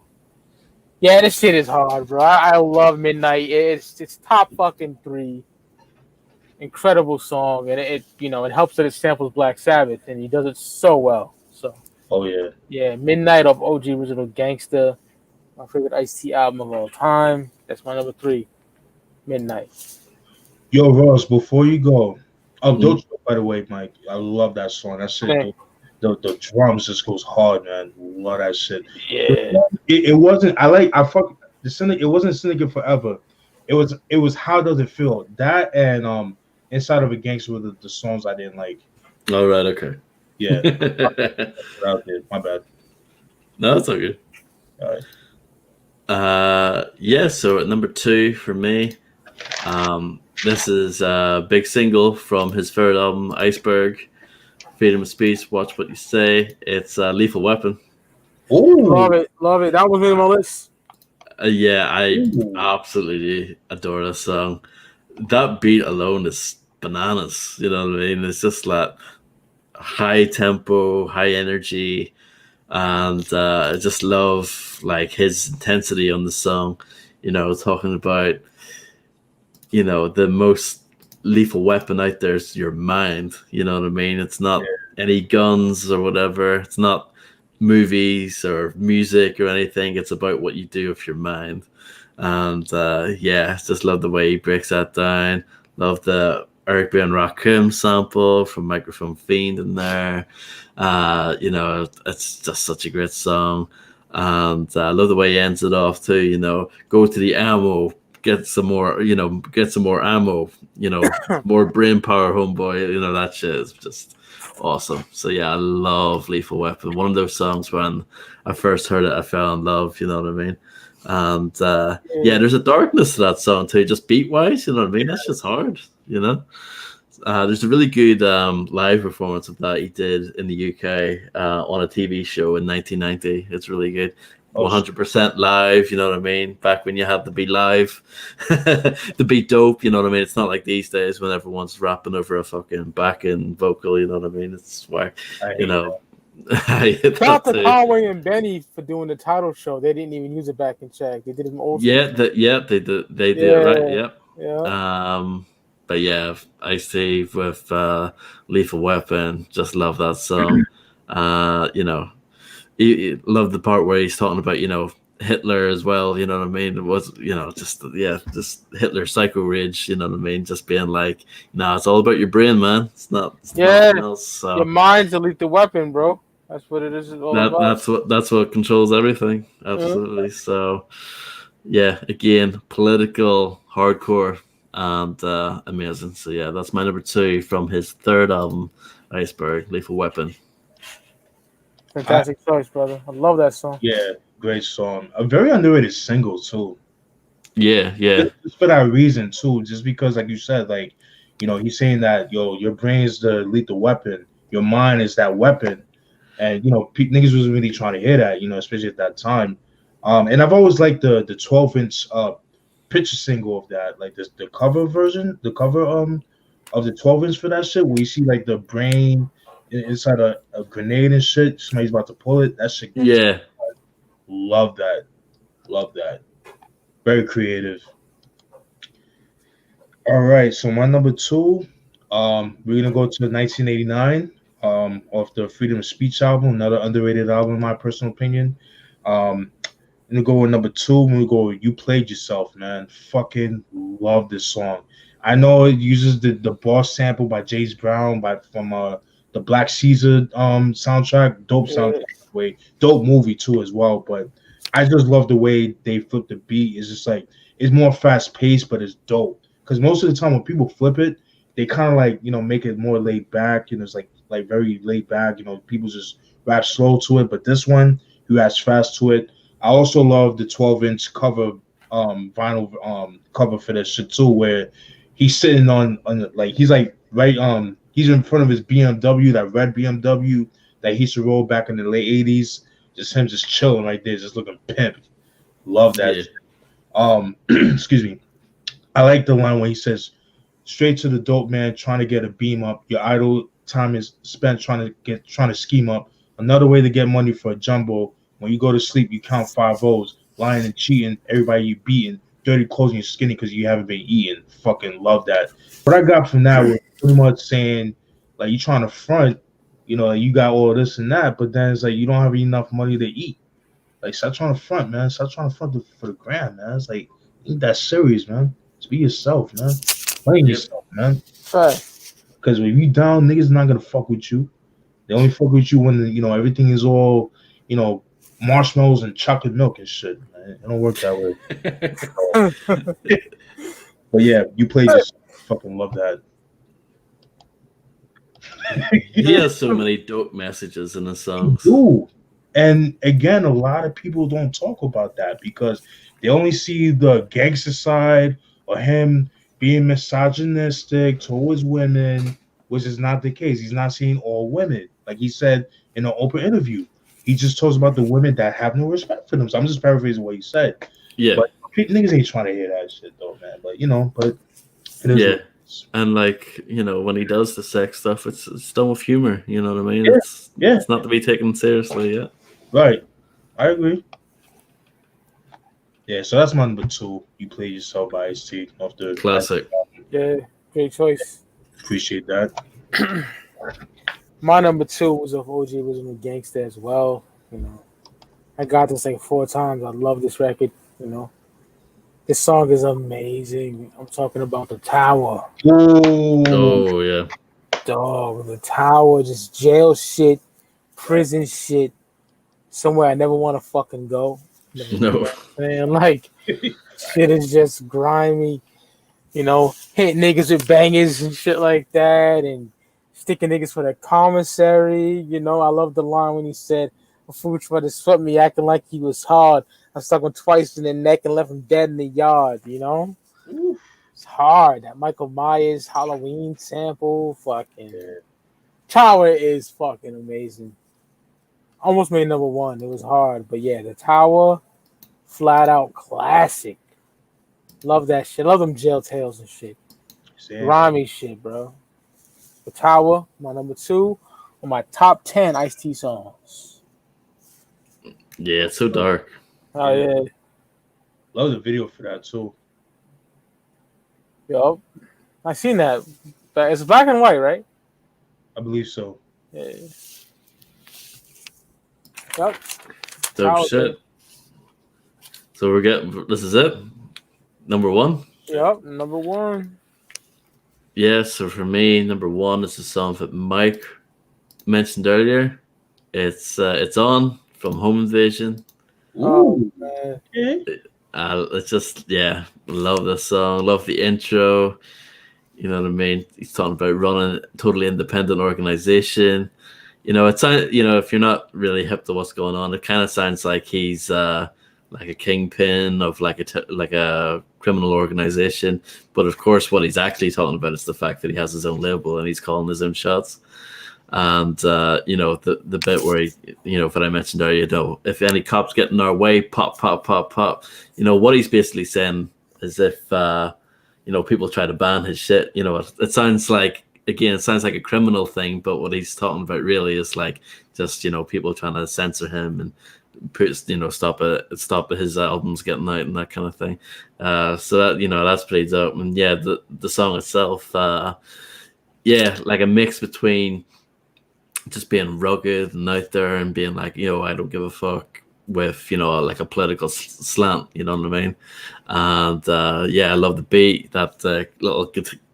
Yeah, this shit is hard, bro. I love Midnight. It's top fucking 3. Incredible song, and it helps that it samples Black Sabbath, and he does it so well. So, Oh yeah. Midnight off OG Original Gangster, my favorite Ice-T album of all time. That's my number 3, Midnight. Yo, Ross, before you go, don't by the way, Mike. I love that song. That shit, Okay. the drums just goes hard, man. Love that shit. Yeah, It wasn't. I fuck the Syndicate. It wasn't Syndicate Forever. It was How Does It Feel? That and Inside of a Gangster were the songs I didn't like. All right, okay. Yeah, out there. My bad. No, that's all good. All right. Yeah, so at number 2 for me, this is a big single from his third album, Iceberg, Freedom of Speech, Watch What You Say. It's Lethal Weapon. love it. That was in my list. Yeah, I absolutely adore this song. That beat alone is bananas. You know what I mean? It's just like high tempo, high energy, and I just love like his intensity on the song. You know, talking about the most lethal weapon out there is your mind. You know what I mean? It's not any guns or whatever. It's not movies or music or anything. It's about what you do with your mind. And just love the way he breaks that down. Love the Eric B. and Rakim sample from Microphone Fiend in there. It's just such a great song. And I love the way he ends it off too. Go to the ammo, get some more ammo, more brain power, homeboy. That shit is just awesome. So yeah, I love Lethal Weapon. One of those songs when I first heard it, I fell in love. You know what I mean? And there's a darkness to that song too, just beat wise. You know what I mean? That's just hard. There's a really good live performance of that he did in the UK on a TV show in 1990. It's really good. 100% live, you know what I mean? Back when you had to be live, to be dope, you know what I mean? It's not like these days when everyone's rapping over a fucking backing vocal, you know what I mean? It's whack, Shout out to Conway and Benny for doing the title show. They didn't even use a backing track. They did it old. They did. They did, right? Yeah. But yeah, Ice-T with Lethal Weapon, just love that song. Love the part where he's talking about, Hitler as well, you know what I mean? It was, just Hitler psycho rage, you know what I mean? Just being like, it's all about your brain, man. It's nothing else. So. Your mind's a lethal weapon, bro. That's what it is all about. That's what controls everything. Absolutely. Mm-hmm. So, yeah, again, political, hardcore, and amazing. So, yeah, that's my number 2 from his third album, Iceberg, Lethal Weapon. Fantastic choice, brother. I love that song. Yeah, great song. A very underrated single, too. Yeah. Just for that reason, too. Just because, like you said, he's saying that, your brain's the lethal weapon. Your mind is that weapon. And, niggas was really trying to hear that, especially at that time. And I've always liked the 12-inch picture single of that, like the cover version, of the 12-inch for that shit, where you see, like, the brain inside a grenade and shit. Somebody's about to pull it. That shit. Yeah. Love that. Very creative. All right. So my number 2, we're gonna go to 1989, off the Freedom of Speech album, another underrated album in my personal opinion. I'm gonna go with number 2. I'm gonna go with You Played Yourself, man. Fucking love this song. I know it uses the boss sample by James Brown from the Black Caesar soundtrack, dope Yeah. soundtrack, way dope movie too as well. But I just love the way they flip the beat. It's just like it's more fast paced, but it's dope. Because most of the time when people flip it, they kind of like make it more laid back. It's like very laid back. People just rap slow to it. But this one, you raps fast to it. I also love the 12-inch cover vinyl cover for that shit too, where he's sitting on like he's like right he's in front of his BMW, that red BMW that he used to roll back in the late 80s. Just him just chilling right there, just looking pimp. Love that shit. Excuse me. I like the line when he says, "Straight to the dope man, trying to get a beam up. Your idle time is spent trying to scheme up. Another way to get money for a jumbo. When you go to sleep, you count 5 O's. Lying and cheating, everybody you beating. Dirty clothes and you're skinny because you haven't been eating." Fucking love that. What I got from that was pretty much saying, like, you trying to front, you got all this and that, but then it's like you don't have enough money to eat. Like, stop trying to front, man. Stop trying to front for the gram, man. It's like, ain't that serious, man. Just be yourself, man. Blame yourself, man. Right. Because when you down, niggas not gonna fuck with you. They only fuck with you when everything is all marshmallows and chocolate milk and shit. Man. It don't work that way. But yeah, you played this. Fucking love that. He has so many dope messages in his songs. Ooh. And again, a lot of people don't talk about that because they only see the gangster side or him being misogynistic towards women, which is not the case. He's not seeing all women. Like he said in an open interview, he just talks about the women that have no respect for them. So I'm just paraphrasing what he said. Yeah. But niggas ain't trying to hear that shit though, man. But but it is. Yeah. And when he does the sex stuff, it's done with humor. You know what I mean? Yeah. It's not to be taken seriously. Yeah. Right. I agree. Yeah, so that's my number 2. You Played Yourself by Ice-T off the classic. Yeah, great choice. Appreciate that. My number 2 was of OG Original Gangster as well. I got this like 4 times. I love this record. This song is amazing. I'm talking about The Tower. Ooh. Oh yeah. Dog, The Tower, just jail shit, prison shit, somewhere I never want to fucking go. No. Man, like, shit is just grimy. Hit niggas with bangers and shit like that, and sticking niggas for the commissary. I love the line when he said, "A fool tried to sweat me, acting like he was hard. I stuck him twice in the neck and left him dead in the yard." It's hard. That Michael Myers Halloween sample, fucking Tower is fucking amazing. Almost made number 1. It was hard, but yeah, The Tower, flat out classic. Love that shit. Love them jail tales and shit. Grimy shit, bro. The Tower, my number 2 on my top 10 Ice-T songs. Yeah, it's so dark. Oh yeah. Love the video for that too. Yup. I seen that. But it's black and white, right? I believe so. Yeah. Yep. Dope shit. So this is it? Number 1? Yep, number 1. Yeah, so for me, number 1 is the song that Mike mentioned earlier. It's On from Home Invasion. Ooh. Man. It's just, love the song, love the intro. You know what I mean? He's talking about running a totally independent organization. It sounds, if you're not really hip to what's going on, it kind of sounds like he's like a kingpin of like a criminal organization. But of course, what he's actually talking about is the fact that he has his own label and he's calling his own shots. And the bit where what I mentioned earlier, if any cops get in our way, pop, pop, pop, pop. What he's basically saying is if people try to ban his shit, it sounds like, again, it sounds like a criminal thing, but what he's talking about really is like just people trying to censor him and stop his albums getting out and that kind of thing. So that that's pretty dope. And yeah, the song itself, like a mix between just being rugged and out there and being like, I don't give a fuck, with like a political slant, you know what I mean? And I love the beat, that little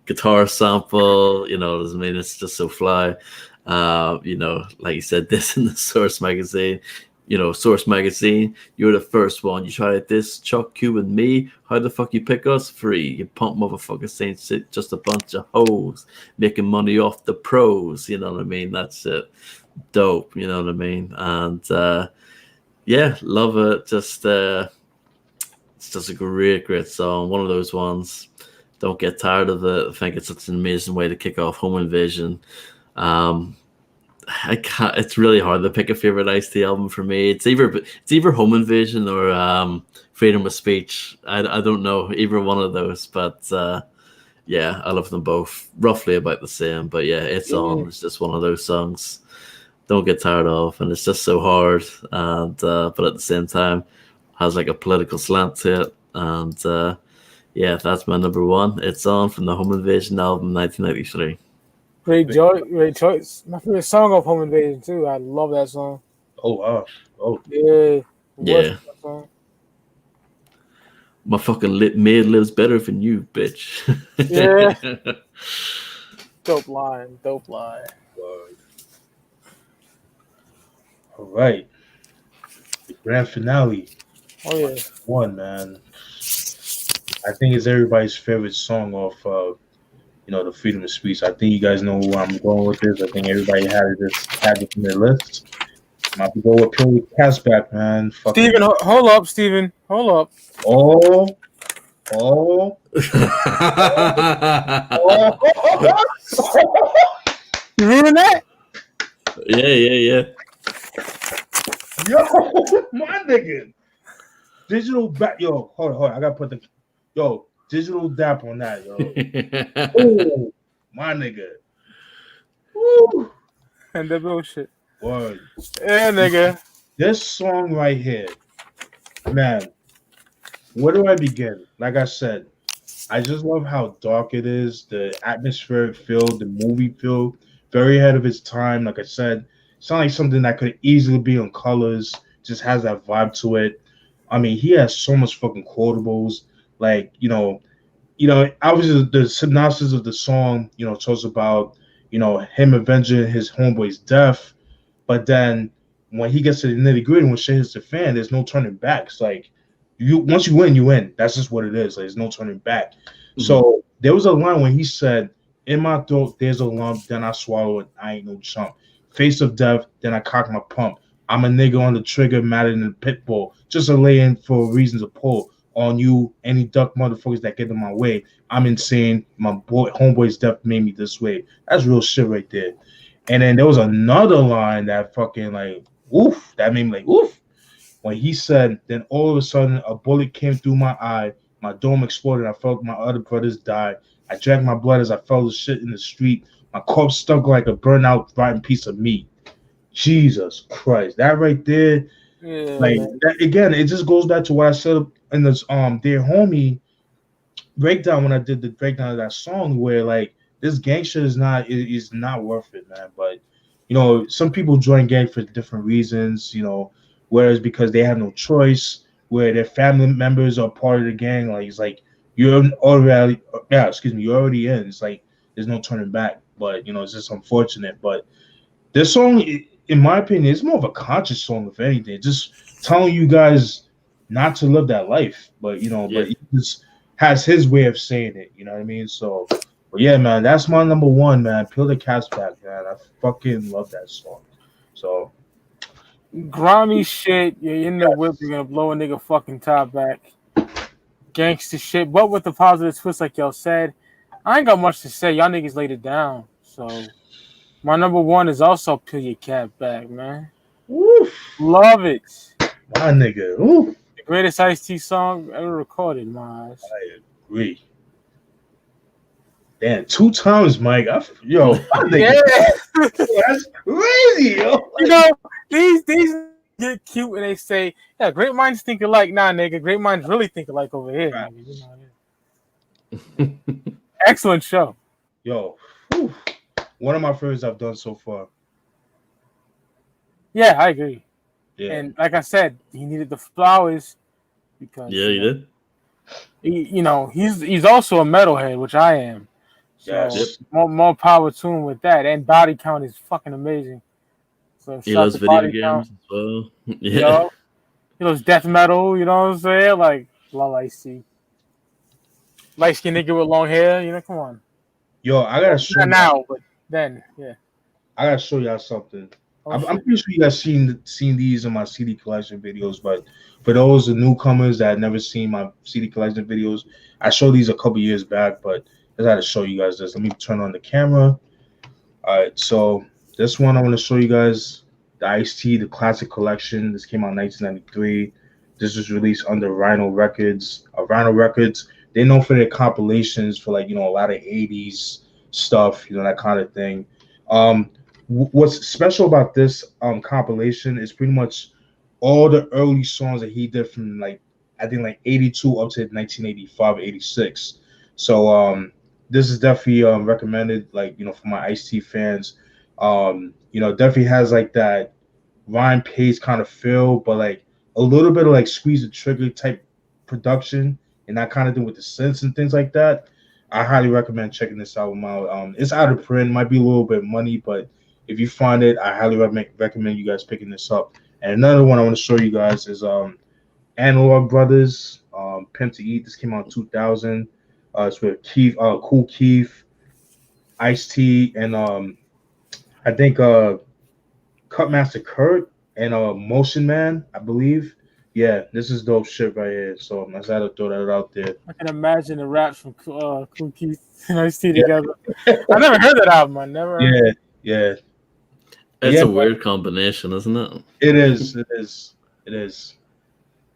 guitar sample. You know, I mean, it's just so fly. You know, like you said, this in the Source magazine. You know, Source magazine. You're the first one. You tried this, Chuck, you and me. How the fuck you pick us free? You pump motherfuckers saying shit, just a bunch of hoes making money off the pros. You know what I mean? That's it. Dope. You know what I mean? And yeah, love it. Just it's just a great song. One of those ones. Don't get tired of it. I think it's such an amazing way to kick off Home Invasion. I can't. It's really hard to pick a favorite Ice-T album for me. It's either Home Invasion or Freedom of Speech. I don't know either one of those, but yeah, I love them both. Roughly about the same, but yeah, It's On. It's just one of those songs. Don't get tired of, and it's just so hard. And but at the same time, has like a political slant to it. And yeah, that's my number one. It's On from the Home Invasion album, 1993. Great choice. My favorite song of Home Invasion too. I love that song. Oh wow. Oh Yeah. Yeah. My fucking maid lives better than you, bitch. Yeah. Dope line. All right. The grand finale. Oh yeah. One, man. I think it's everybody's favorite song off the Freedom of Speech. I think you guys know where I'm going with this. I think everybody had it in their list. I'm about to go with Purely Cashback, man. Steven, hold up, Steven. Hold up. Oh. You hearing that? Yeah. Yo, my nigga. Digital back. Yo, hold on. I gotta put digital dap on that, yo. Oh, my nigga. Woo. And the bullshit. Word. Yeah, nigga. This song right here, man. Where do I begin? Like I said, I just love how dark it is, the atmospheric feel, the movie feel, very ahead of its time. Like I said, it's not like something that could easily be on Colors, just has that vibe to it. I mean, he has so much fucking quotables. Like, obviously the synopsis of the song, talks about, him avenging his homeboy's death. But then when he gets to the nitty gritty, when shit hits the fan, there's no turning back. It's like, once you win, you win. That's just what it is. Like, there's no turning back. Mm-hmm. So there was a line when he said, "In my throat, there's a lump, then I swallow it. I ain't no chump. Face of death, then I cock my pump. I'm a nigga on the trigger, madder than a pit bull. Just a lay-in for reasons to pull on you, any duck motherfuckers that get in my way. I'm insane. My homeboy's death made me this way." That's real shit right there. And then there was another line that fucking like, oof, that made me like, oof. When he said, "Then all of a sudden a bullet came through my eye. My dome exploded. I felt my other brothers die. I drank my blood as I fell to shit in the street. My corpse stunk like a burnt-out rotten piece of meat." Jesus Christ. That right there, that, again, it just goes back to what I said in this Dear Homie breakdown when I did the breakdown of that song, where like this gangster is not worth it, man. But some people join gang for different reasons, whereas because they have no choice, where their family members are part of the gang, like it's like you're already in. It's like there's no turning back. But it's just unfortunate. But this song, in my opinion, is more of a conscious song, if anything. Just telling you guys not to live that life. But but he just has his way of saying it. You know what I mean? So, but yeah, man, that's my number one, man. Peel the Cat's Back, man. I fucking love that song. So. Grimy shit, you're in the whip, you're gonna blow a nigga fucking top back. Gangster shit, but with the positive twist, like y'all said. I ain't got much to say. Y'all niggas laid it down. So my number one is also Peel Your Cat Back, man. Oof. Love it. My nigga. Oof. The greatest Ice-T song ever recorded, my eyes. I agree. Damn, 2 times, Mike. My nigga. Yeah. That's crazy, yo. These get cute and they say, yeah, great minds think alike. Nah, nigga, great minds really think alike over here. Right. Excellent show. Yo, whew. One of my favorites I've done so far. Yeah, I agree. Yeah. And like I said, he needed the flowers because he did. He's also a metalhead, which I am. Yes. more power to him with that. And body count is fucking amazing. So He shout loves to video body count. games as well. You Yeah. know, he loves death metal. You know what I'm saying? Like love Ice-T. Light skinned nigga with long hair. You know, come on. Yo, I gotta show Not now, but then, yeah. I gotta show y'all something. Oh, I'm shit. pretty sure you guys seen these in my CD collection videos, but for those newcomers that have never seen my CD collection videos, I showed these a couple years back, but I just had to show you guys this. Let me turn on the camera. All right, so this one I want to show you guys the Ice-T, the classic collection. This came out in 1993. This was released under Rhino Records. Rhino Records, they're known for their compilations for like, you know, a lot of 80s stuff, you know, that kind of thing. What's special about this compilation is pretty much all the early songs that he did from like I think like 82 up to 1985 86. So this is definitely recommended, like, you know, for my Ice-T fans. You know, definitely has like that rhyme pace kind of feel, but like a little bit of like squeeze the trigger type production and that kind of thing with the synths and things like that. I highly recommend checking this album out. It's out of print, might be a little bit money, but if you find it, I highly recommend you guys picking this up. And another one I want to show you guys is Analog Brothers, Pimp to Eat. This came out in 2000. It's with Keith, Cool Keith, Ice-T, and I think Cutmaster Kurt and Motion Man, I believe. Yeah, this is dope shit right here. So I just had to throw that out there. I can imagine the raps from Cool Keith and Ice-T together. I never heard that album. I never. Yeah. It's a weird combination, isn't it? It is.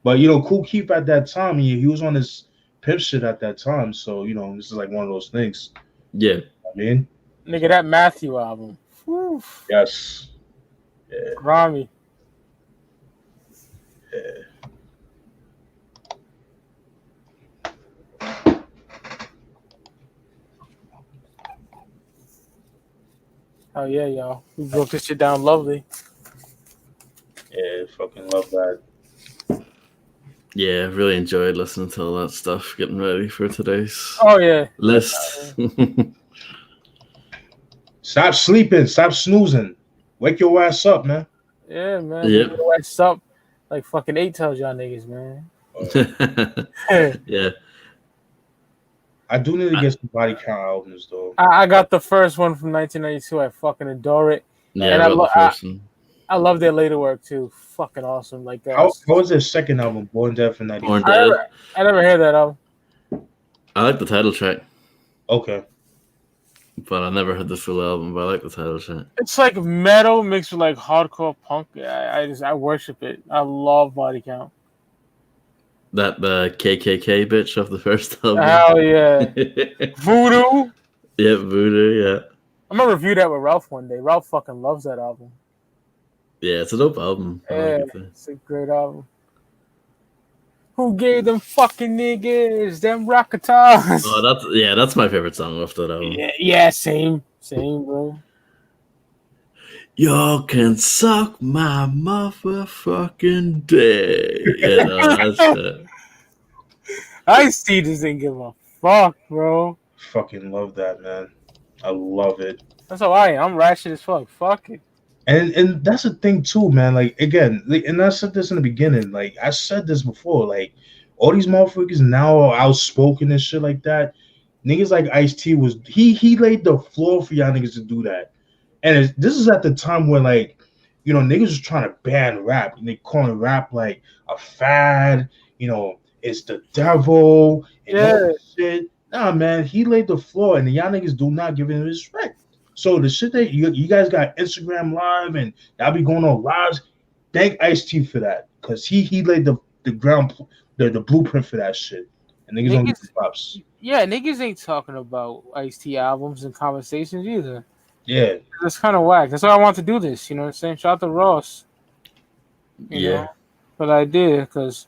But you know, Cool Keith at that time, he was on his pimp shit at that time. So, you know, this is like one of those things. Yeah. I mean, nigga, that Matthew album. Whew. Yes. Yeah. Grimy. Yeah. Oh yeah, y'all. We broke this shit down lovely. Yeah, fucking love that. Yeah, really enjoyed listening to all that stuff, getting ready for today's list. Stop sleeping, stop snoozing. Wake your ass up, man. Yeah, man. Yep. Wake your ass up like fucking 8 tells y'all niggas, man. Yeah. I do need to get some body count albums though. I got the first one from 1992. I fucking adore it. Yeah, and I got the first one. I love their later work too. Fucking awesome. Like how was their second album, Born Dead for 90? Born Dead. I never heard that album. I like the title track. Okay. But I never heard the full album, but I like the title track. It's like metal mixed with like hardcore punk. I worship it. I love Body Count. That the KKK bitch of the first album. Hell yeah. Voodoo. Yeah, Voodoo, yeah. I'm gonna review that with Ralph one day. Ralph fucking loves that album. Yeah, it's a dope album. Yeah, it's a great album. Who gave them fucking niggas them rock guitars? Oh, that's my favorite song off that album. Yeah, same, bro. Y'all can suck my motherfucking dick. Yeah, no, that's it. Ice-T just didn't give a fuck, bro. Fucking love that, man. I love it. That's how I am. I'm ratchet as fuck. Fuck it. And that's the thing too, man. Like again, and I said this in the beginning. Like I said this before. Like all these motherfuckers now are outspoken and shit like that. Niggas like Ice-T was he laid the floor for y'all niggas to do that. And this is at the time when, like, you know, niggas was trying to ban rap and they calling rap like a fad. You know, it's the devil and all that shit. Nah, man, he laid the floor and y'all niggas do not give him respect. So the shit that you guys got Instagram Live and y'all be going on lives, thank Ice-T for that, because he laid the ground, the blueprint for that shit. And niggas don't get the props. Yeah, niggas ain't talking about Ice-T albums and conversations either. Yeah. That's kind of whack. That's why I want to do this. You know what I'm saying? Shout out to Ross. You know, for the idea, because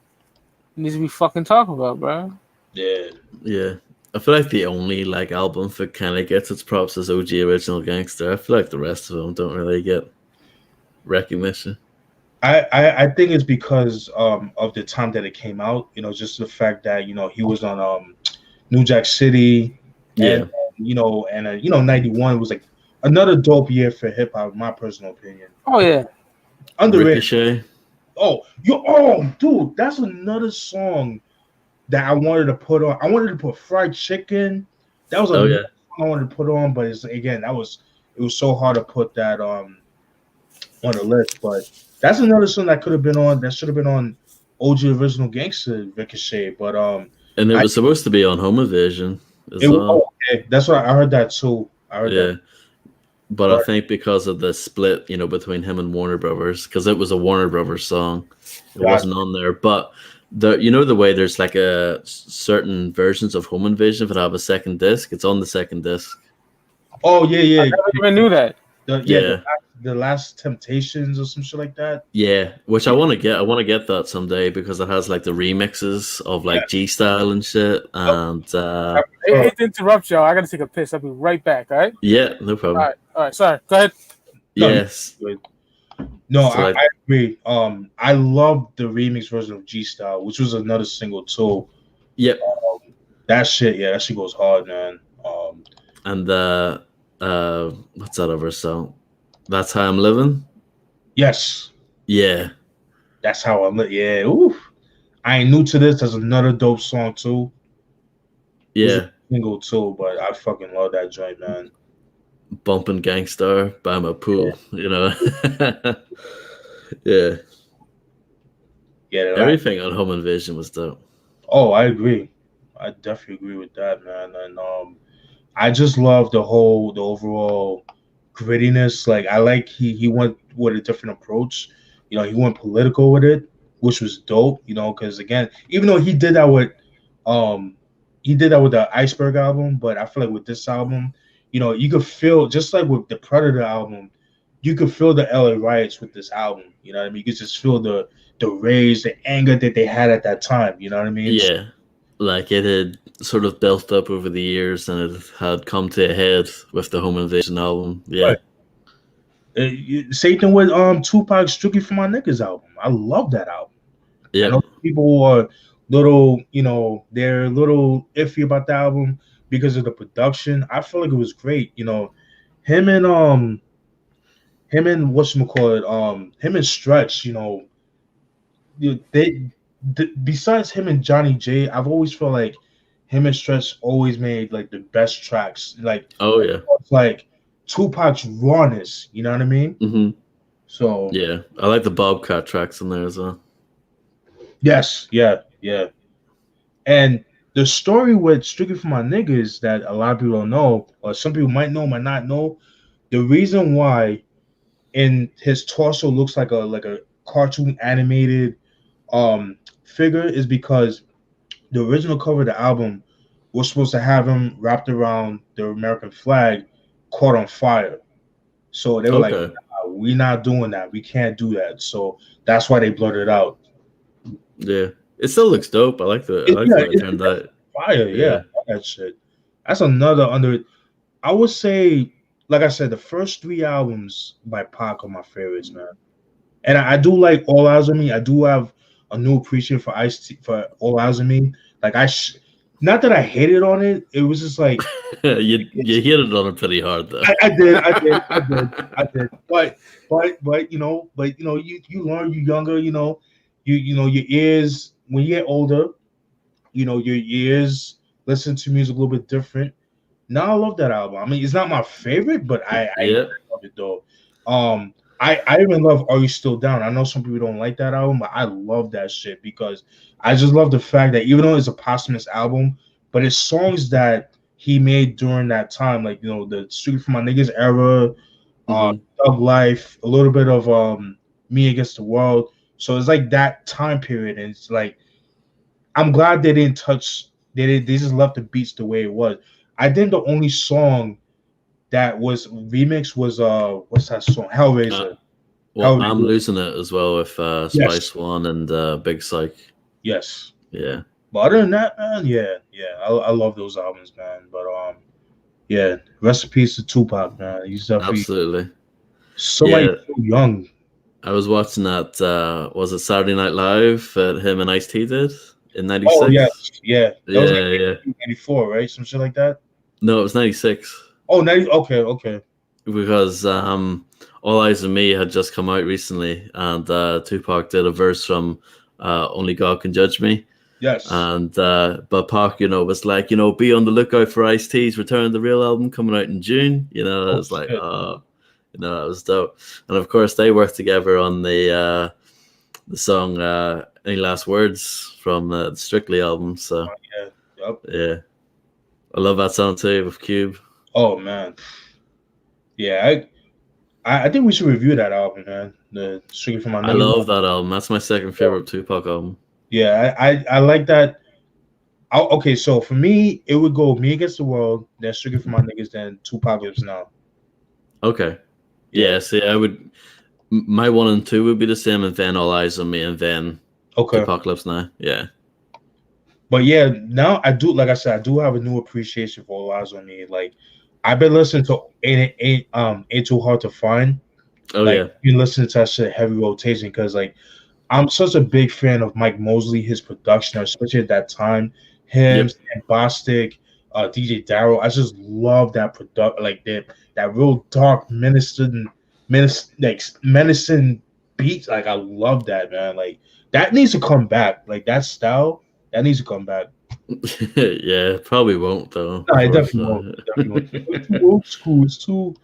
it needs to be fucking talked about, bro. Yeah. Yeah. I feel like the only like album that kind of gets its props is OG Original Gangster. I feel like the rest of them don't really get recognition. I think it's because of the time that it came out. You know, just the fact that, you know, he was on New Jack City. Yeah. You know, and you know, 91 was like another dope year for hip hop, in my personal opinion. Oh yeah. Underrated. Ricochet. Dude, that's another song that I wanted to put on. I wanted to put Fried Chicken. That was another song I wanted to put on, but it's again, it was so hard to put that on the list. But that's another song that could have been on. That should have been on OG Original Gangster Ricochet. But and it was supposed to be on Home Invasion as well. Okay. That's what I heard that too. I heard that. But I think because of the split, you know, between him and Warner Brothers, because it was a Warner Brothers song, it wasn't on there. But you know the way there's like a certain versions of Home Invasion that have a second disc, it's on the second disc. Oh yeah. I never even knew that. The Last Temptations or some shit like that. Yeah, which I want to get. I want to get that someday because it has like the remixes of like G Style and shit. And I hate to interrupt y'all. I gotta take a piss. I'll be right back. All right. Yeah, no problem. All right. Sorry. Go ahead. Yes. No, I agree. I love the remix version of G Style, which was another single too. Yep. That shit goes hard, man. And what's that other song? That's How I'm Living? Yes. Yeah. That's How I'm Living. Yeah. Oof. I ain't new to this. There's another dope song too. Yeah. Single too, but I fucking love that joint, man. Bumping Gangster by my pool, you know. Yeah. Everything on Home Invasion was dope. Oh, I agree. I definitely agree with that, man. And I just love the overall grittiness. Like I like he went with a different approach. You know, he went political with it, which was dope. You know, because again, even though he did that with the Iceberg album, but I feel like with this album, you know, you could feel just like with the Predator album, you could feel the LA riots with this album. You know what I mean? You could just feel the rage, the anger that they had at that time. You know what I mean? Yeah, like it had sort of built up over the years, and it had come to a head with the Home Invasion album. Yeah. Right. Same thing with Tupac's "Strictly for My Niggas" album. I love that album. Yeah. I know people are little, you know, they're a little iffy about the album because of the production. I feel like it was great. You know, him and whatchamacallit, him and Stretch, you know, besides him and Johnny J, I've always felt like him and Stretch always made like the best tracks. Like, it's like Tupac's rawness. You know what I mean? Mm-hmm. So yeah, I like the Bobcat tracks in there as well. Yes, yeah. And the story with "Strictly for My Niggas" that a lot of people don't know, or some people might know, might not know, the reason why in his torso looks like a cartoon animated figure is because the original cover of the album was supposed to have him wrapped around the American flag, caught on fire. So they were like, nah, we're not doing that. We can't do that. So that's why they blurred it out. Yeah. It still looks dope. I like the way it turned out. Fire, yeah. That shit. That's another I would say, like I said, the first 3 albums by Pac are my favorites, man. And I do like All Eyes on Me. I do have a new appreciation for Ice-T, for All Eyes on Me. Like not that I hated on it. It was just like you hit it on it pretty hard though. I did. But you know, you learn, you're younger, you know your ears, when you get older, you know, your ears listen to music a little bit different. Now I love that album. I mean, it's not my favorite, but I love it though. I even love Are You Still Down? I know some people don't like that album, but I love that shit because I just love the fact that even though it's a posthumous album, but it's songs that he made during that time, like, you know, the Strictly for My Niggas era, Thug Life, a little bit of Me Against the World. So it's like that time period, and it's like I'm glad they didn't touch. They just left the beats the way it was. I think the only song that was remixed was what's that song? Hellraiser. Hellraiser. I'm Losing It as well with Spice One and Big Psych. Yes. Yeah. But other than that, man, yeah. I love those albums, man. But yeah, rest in peace to Tupac, man. He's definitely absolutely so young. I was watching that. Was it Saturday Night Live that him and Ice-T did in '96? Oh yeah. That was like 94, right? Some shit like that. No, it was 96. Oh, 90. Okay. Because All Eyes on Me had just come out recently, and Tupac did a verse from Only God Can Judge Me. Yes. And but Pac, was like, be on the lookout for Ice-T's Return, the Real album coming out in June. It was like, shit. that was dope. And of course, they worked together on the song Any Last Words from the Strictly album. So yeah, I love that song too with Cube. Oh man, yeah, I think we should review that album, man. The Strictly for My Niggas. I love that album. That's my second favorite Tupac album. Yeah, I like that. Okay, so for me, it would go Me Against the World, then Strictly for My Niggas, then Tupac Lives Now. Okay. Yeah, see, I would. My 1 and 2 would be the same, and then All Eyes on Me, and then Tupac Lives Now. Yeah. But yeah, now I do, like I said, I do have a new appreciation for All Eyes on Me. Like, I've been listening to Ain't Too Hard to Find. Oh, like, yeah. Been listening to that shit heavy rotation because, like, I'm such a big fan of Mike Mosley, his production, especially at that time. Him, and Bostic, DJ Darryl. I just love that production, like that real dark, menacing beats. Like, I love that, man. Like, that needs to come back. Like, that style, that needs to come back. Yeah, probably won't though. No, it definitely won't. It's too old school. It's too.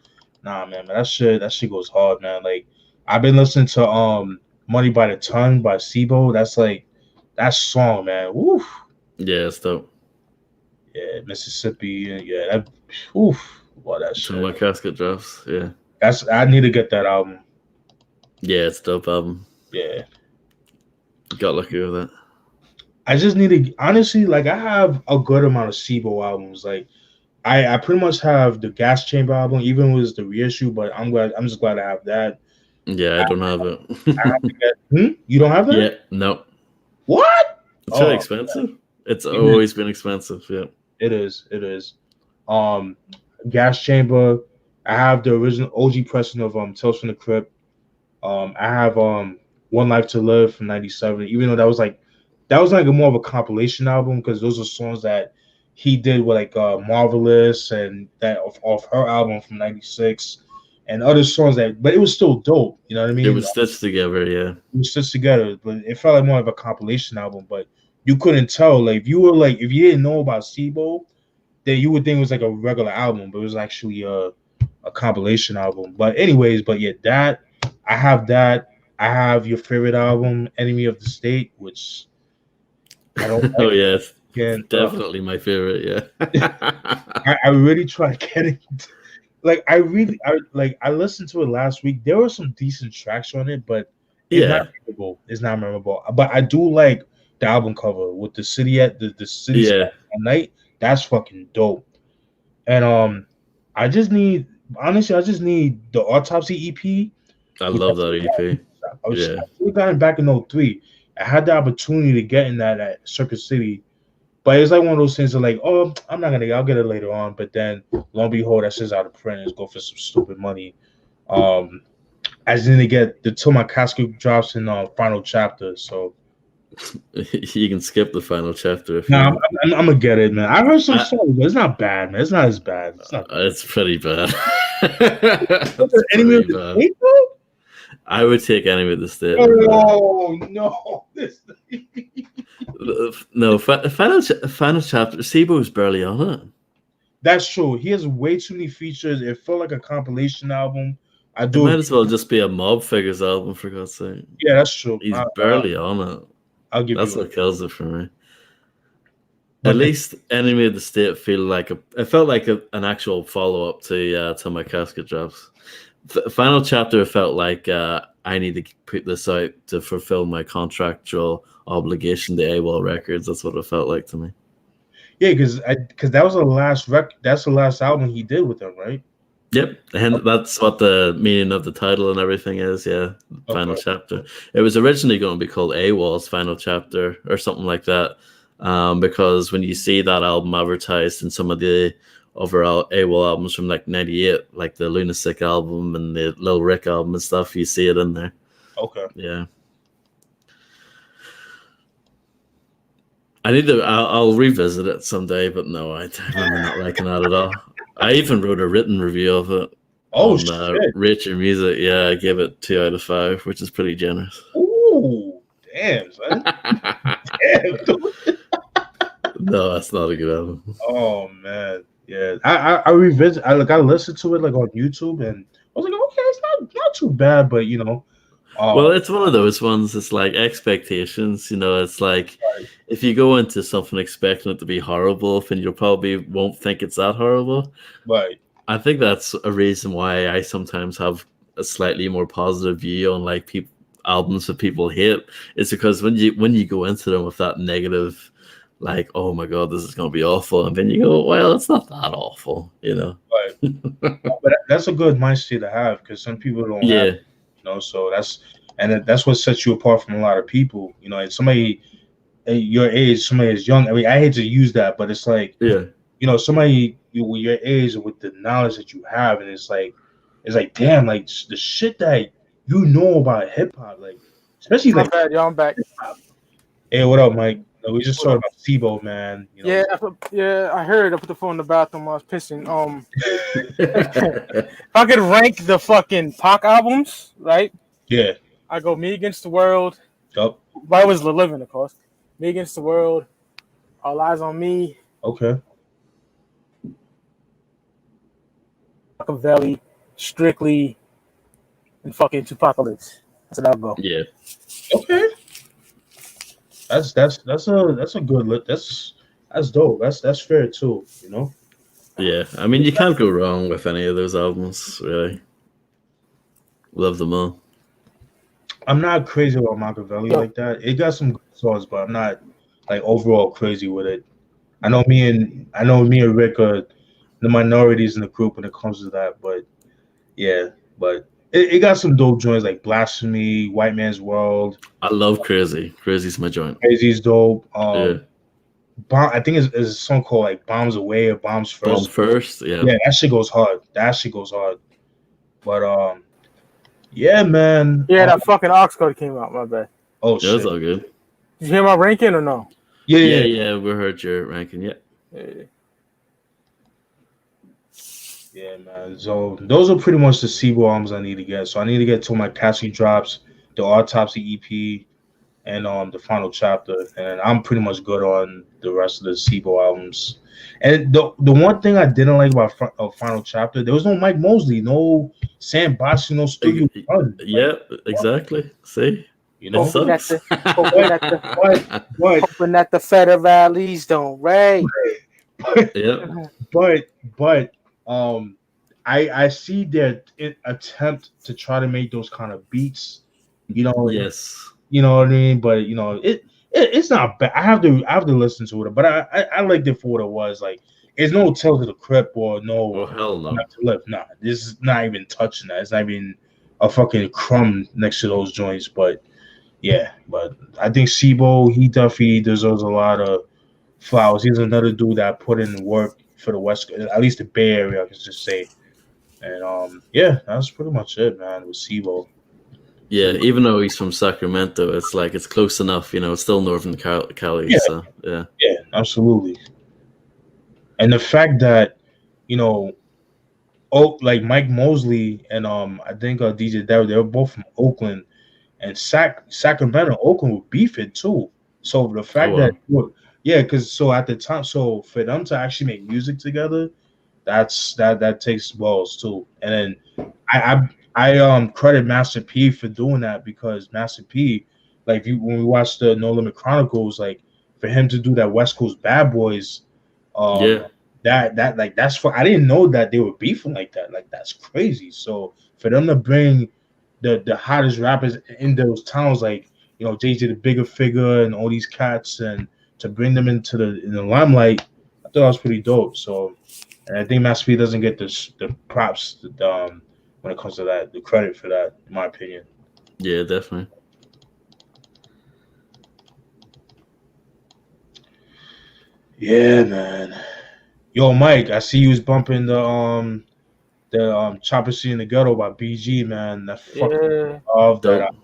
Nah, man. That shit goes hard, man. Like, I've been listening to Money by the Ton by Sibo. That's like that song, man. Woof. Yeah, it's dope. Yeah, Mississippi. Yeah, that. Oof. What that shit. My Casket Drops. Yeah. I need to get that album. Yeah, it's a dope album. Yeah. Got lucky with it. I just need to honestly, like, I have a good amount of Sibo albums. Like, I pretty much have the Gas Chamber album, even with the reissue. But I'm just glad I have that. Yeah, I don't have it. I have to get. You don't have that? Yeah, no. What? It's really expensive. It's always been expensive. Yeah, it is. It is. Gas Chamber. I have the original OG pressing of Tales from the Crypt. I have One Life to Live from '97. Even though that was like a more of a compilation album because those are songs that he did with like Marvelous and that off her album from '96 and other songs but it was still dope. You know what I mean? It was stitched together. Yeah, it was stitched together, but it felt like more of a compilation album. But you couldn't tell. Like, if you didn't know about Sibo, then you would think it was like a regular album, but it was actually a compilation album. But yeah, that I have that. I have your favorite album, Enemy of the State, which I don't like. Oh yeah, definitely my favorite. Yeah. I really try getting like I listened to it last week. There were some decent tracks on it, but it's not memorable. But I do like the album cover with the city at the city at night. That's fucking dope. And I just need the Autopsy EP. I love that EP. We got it back in 2003. I had the opportunity to get in that at Circuit City, but it's like one of those things that like, oh, I'll get it later on. But then, lo and behold, that shit's out of print. It's go for some stupid money. I just need to get the Till My Casket Drops in Final Chapter. So you can skip the Final Chapter. I'm gonna get it, man. I heard some songs, but it's not bad, man. It's not as bad. It's pretty bad. Enemy of the State, bro? I would take Enemy of the State. Oh no! No, Final Chapter. Sibo's barely on it. That's true. He has way too many features. It felt like a compilation album. It might as well just be a Mob Figures album, for God's sake. Yeah, that's true. He's barely on it. I'll give that's you what kills it for me. At least Enemy of the State it felt like an actual follow up to Till My Casket Drops. Final Chapter felt like I need to put this out to fulfill my contractual obligation to AWOL Records. That's what it felt like to me. Yeah, because that was the last that's the last album he did with them, right? Yep, and that's what the meaning of the title and everything is. Yeah, Final Chapter. It was originally going to be called AWOL's Final Chapter or something like that, because when you see that album advertised in some of the overall AWOL albums from like '98, like the Lunatic album and the Lil Rick album and stuff, you see it in there. Okay. Yeah. I need to. I'll revisit it someday, but no, I remember not liking that at all. I even wrote a written review of it Oh on shit! Rate Your Music. Yeah, I gave it 2 out of 5, which is pretty generous. Ooh, damn, son. Damn, dude. No, that's not a good album. Oh man, yeah. I revisit. I listened to it like on YouTube, and I was like, okay, it's not too bad, but you know, Well, it's one of those ones. It's like expectations. It's like if you go into something expecting it to be horrible, then you probably won't think it's that horrible. right. I think that's a reason why I sometimes have a slightly more positive view on like albums that people hate. It's because when you go into them with that negative, like, oh my god, this is going to be awful, and then you go, well, it's not that awful, Right. But that's a good mindset to have because some people don't have it, so that's what sets you apart from a lot of people. And somebody at your age, somebody is young. I mean, I hate to use that, but it's like, somebody with your age with the knowledge that you have, and it's like damn, like the shit that you know about hip hop, like especially like. I'm back. Hey, what up, Mike? We just talked about SIBO, man. Yeah, I heard. I put the phone in the bathroom. I was pissing. If I could rank the fucking Pac albums, right? Yeah. I go Me Against the World. Yup. But I was the living, of course. Me Against the World. All Eyes on Me. Okay. Machiavelli, Strictly, and fucking Tupacalypse. That's what I'll go. Yeah. Okay. That's a good look. That's dope. That's fair too. Yeah, I mean, you can't go wrong with any of those albums, really. Love them all. I'm not crazy about Machiavelli like that. It got some good songs, but I'm not like overall crazy with it. I know me and Rick are the minorities in the group when it comes to that, but yeah, but it got some dope joints like Blasphemy, White Man's World. I love Crazy. Crazy's my joint. Crazy's dope. Yeah. I think it's a song called like Bombs Away or Bombs First. Bomb First, yeah. Yeah, that shit goes hard. But yeah, man. Yeah, that fucking Ox code came out. My bad. Oh yeah, shit, that's all good. Did you hear my ranking or no? Yeah. We heard your ranking. Yeah, man. So those are pretty much the SIBO albums I need to get. So I need to get to my Cassie Drops, the Autopsy EP, and the Final Chapter, and I'm pretty much good on the rest of the SIBO albums. And the one thing I didn't like about Final Chapter, there was no Mike Mosley, no Sam Bosch, no Studio One. Yeah, exactly. See, it sucks. Hoping that the federales don't raid. Yeah, but I see their attempt to try to make those kind of beats, Yes. You know what I mean? But it's not bad. I have to listen to it, but I liked it for what it was. Like, it's no Tales of the Crypt or no. Oh hell no. Not to Live. Nah, this is not even touching that. It's not even a fucking crumb next to those joints. But yeah, but I think SIBO, he definitely deserves a lot of flowers. He's another dude that put in work for the West, at least the Bay Area, I can just say. And yeah, that's pretty much it, man, with SIBO. Yeah, even though he's from Sacramento, it's like it's close enough, it's still Northern Cali. Yeah. So yeah, absolutely. And the fact that like Mike Mosley and I think DJ Darryl, they were both from Oakland, and Sacramento, Oakland were beefing too. So the fact that because so at the time, so for them to actually make music together, that takes balls too. And then I credit Master P for doing that, because Master P, like when we watched the No Limit Chronicles, like for him to do that West Coast Bad Boys, that like that's for, I didn't know that they were beefing like that. Like, that's crazy. So for them to bring the hottest rappers in those towns, like Jay-Z, the Bigger Figure, and all these cats, and to bring them into the limelight, I thought that was pretty dope. So, and I think Master P doesn't get the props when it comes to that, the credit for that, in my opinion. Yeah, definitely. Yeah, man. Yo, Mike, I see you was bumping the Chopper C in the Ghetto by BG, man. That fucking love that album,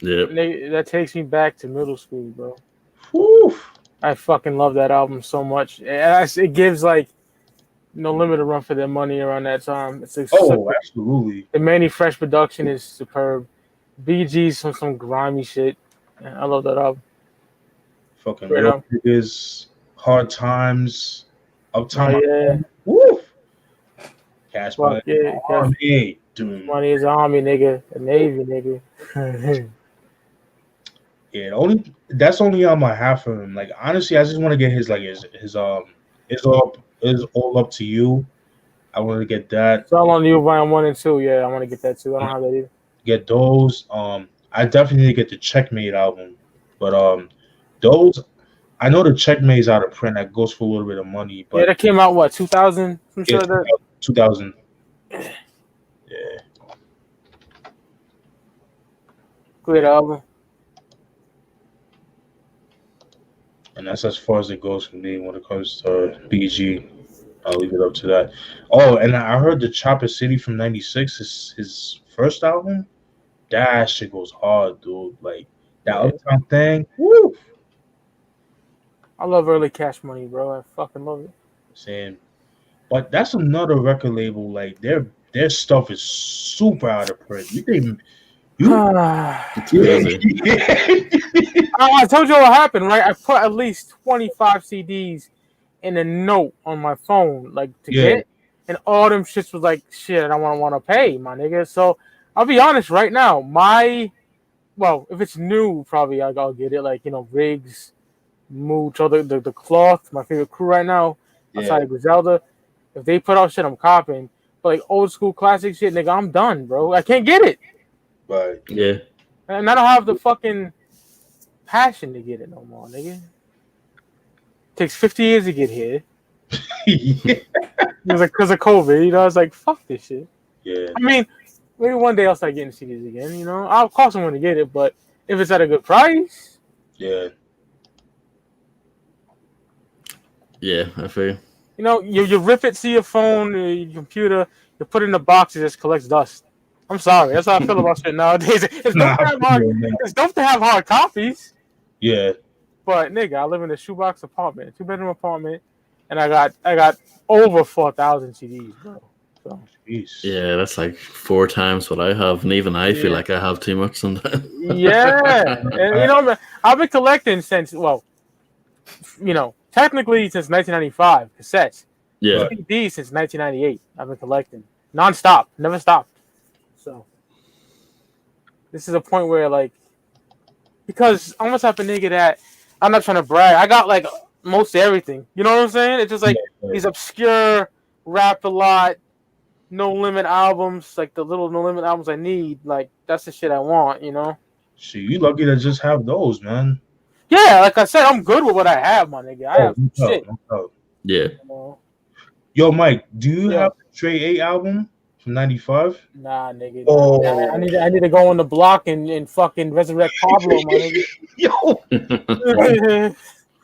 dude. Yeah. That takes me back to middle school, bro. Whew. I fucking love that album so much. It gives like No Limit a run for their money around that time. It's like Absolutely. the Manny Fresh production is superb. BG's some grimy shit. Yeah, I love that album. Fucking Great Real album. Niggas, Hard Times, Uptown. Oh yeah. Woo! Cash Fuck Money, yeah. Army, dude. Money is Army, nigga. The Navy, nigga. Yeah, that's only on my half of him. Like honestly, I just want to get his it's all up to you. I want to get that. It's all on you, Volume 1 and 2. Yeah, I want to get that too. I don't have that either. Get those. I definitely need to get the Checkmate album, but those I know the Checkmate's out of print. That goes for a little bit of money, but Yeah, that came out what 2000? Some shit yeah, like that. 2000. Yeah, Great album. and that's as far as it goes for me when it comes to BG. I'll leave it up to that. Oh, and I heard the Chopper City from '96 is his first album. That shit goes hard, dude. Like that Uptown thing. Woo! I love early Cash Money, bro. I fucking love it. Same. But that's another record label. Like their stuff is super out of print. I told you what happened, right? I put at least 25 CDs in a note on my phone, like to get, and all them shits was like, shit, I don't want to pay, my nigga. So I'll be honest right now. If it's new, probably I'll get it. Like Riggs, Mooch, or the Cloth, my favorite crew right now. Outside of Griselda, if they put out shit, I'm copping. But like old school classic shit, nigga, I'm done, bro. I can't get it. Right. Yeah. And I don't have the fucking passion to get it no more, nigga. Takes 50 years to get here. Yeah. Because of COVID, I was like, fuck this shit. Yeah. I mean, maybe one day I'll start getting CDs again, I'll call someone to get it, but if it's at a good price. Yeah. Yeah, I feel. You rip it, see your phone, your computer, you put it in a box, it just collects dust. I'm sorry. That's how I feel about shit nowadays. It's dope to have hard copies. Yeah. But nigga, I live in a shoebox apartment, 2-bedroom apartment, and I got over 4,000 CDs, bro. So. Jeez. Yeah, that's like 4 times what I have, and even I feel like I have too much sometimes. Yeah, and I've been collecting since technically since 1995 cassettes. Yeah. CDs since 1998. I've been collecting nonstop, never stopped. So this is a point where because I'm the type of nigga that I'm not trying to brag. I got like most everything. You know what I'm saying? It's just like these obscure rap a lot, No Limit albums, like the little No Limit albums I need. Like that's the shit I want. Shit, you lucky to just have those, man. Yeah, like I said, I'm good with what I have, my nigga. I have shit. Yeah. Yo, Mike, do you have the Trey 8 album from '95? Nah, nigga. Oh. I need to go on the block and fucking resurrect Pablo, my nigga. Yo,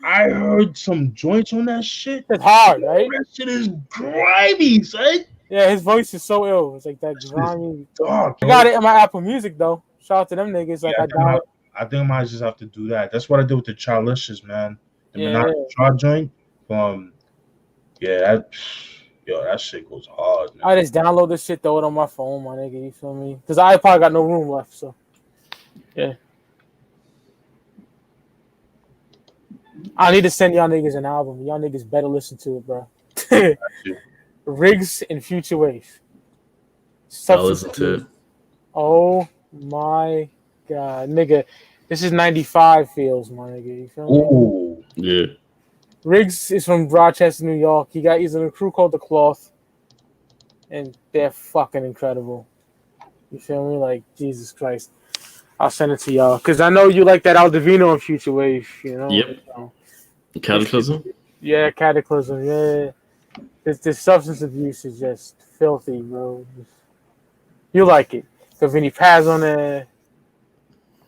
I heard some joints on that shit. It's hard, right? That shit is grimy, son. Yeah, his voice is so ill. It's like that grimy. Dark, I got it in my Apple Music though. Shout out to them niggas. I think I might just have to do that. That's what I did with the Childlicious, man. The Char joint. That shit goes hard, man. I just download this shit, throw it on my phone, my nigga. You feel me? Because I probably got no room left, so yeah. I need to send y'all niggas an album. Y'all niggas better listen to it, bro. Riggs and Future Wave. I'll listen to it. Oh my god, nigga. This is 95 feels, my nigga. You feel me? Ooh. Yeah. Riggs is from Rochester, New York. He's in a crew called The Cloth. And they're fucking incredible. You feel me? Like, Jesus Christ. I'll send it to y'all. Because I know you like that Aldivino and Future Wave, Yep. So. Cataclysm? Yeah, Cataclysm, yeah. This substance abuse is just filthy, bro. You like it. The Vinny Paz on there.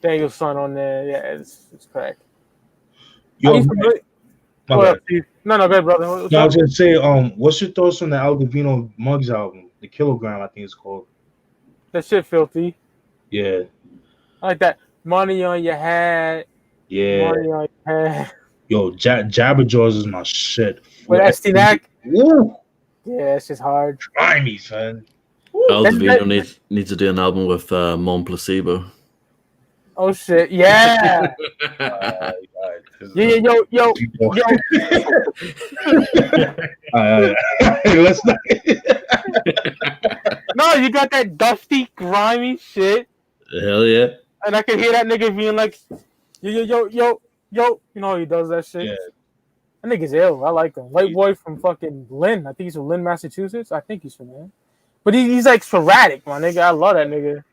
Daniel's son on there. Yeah, it's crack. Yo, no, go ahead, brother. I was gonna say, what's your thoughts on the Aldivino Muggs album, The Kilogram, I think it's called. That shit filthy. Yeah. I like that. Money on your hat. Yeah. Money on your hat. Yo, Jabba Jaws is my shit. With Estinak. Woo! Yeah, it's just hard. Try me, son. Al Davino needs to do an album with Mon Placebo. Oh shit! Yeah. Yeah, yo. Let's not. No, you got that dusty, grimy shit, Hell yeah. and I can hear that nigga being like, yo. You know how he does that shit. Yeah. That nigga's ill. I like him. White boy from fucking Lynn. I think he's from Lynn, Massachusetts. I think he's from there. But he's like sporadic, my nigga. I love that nigga.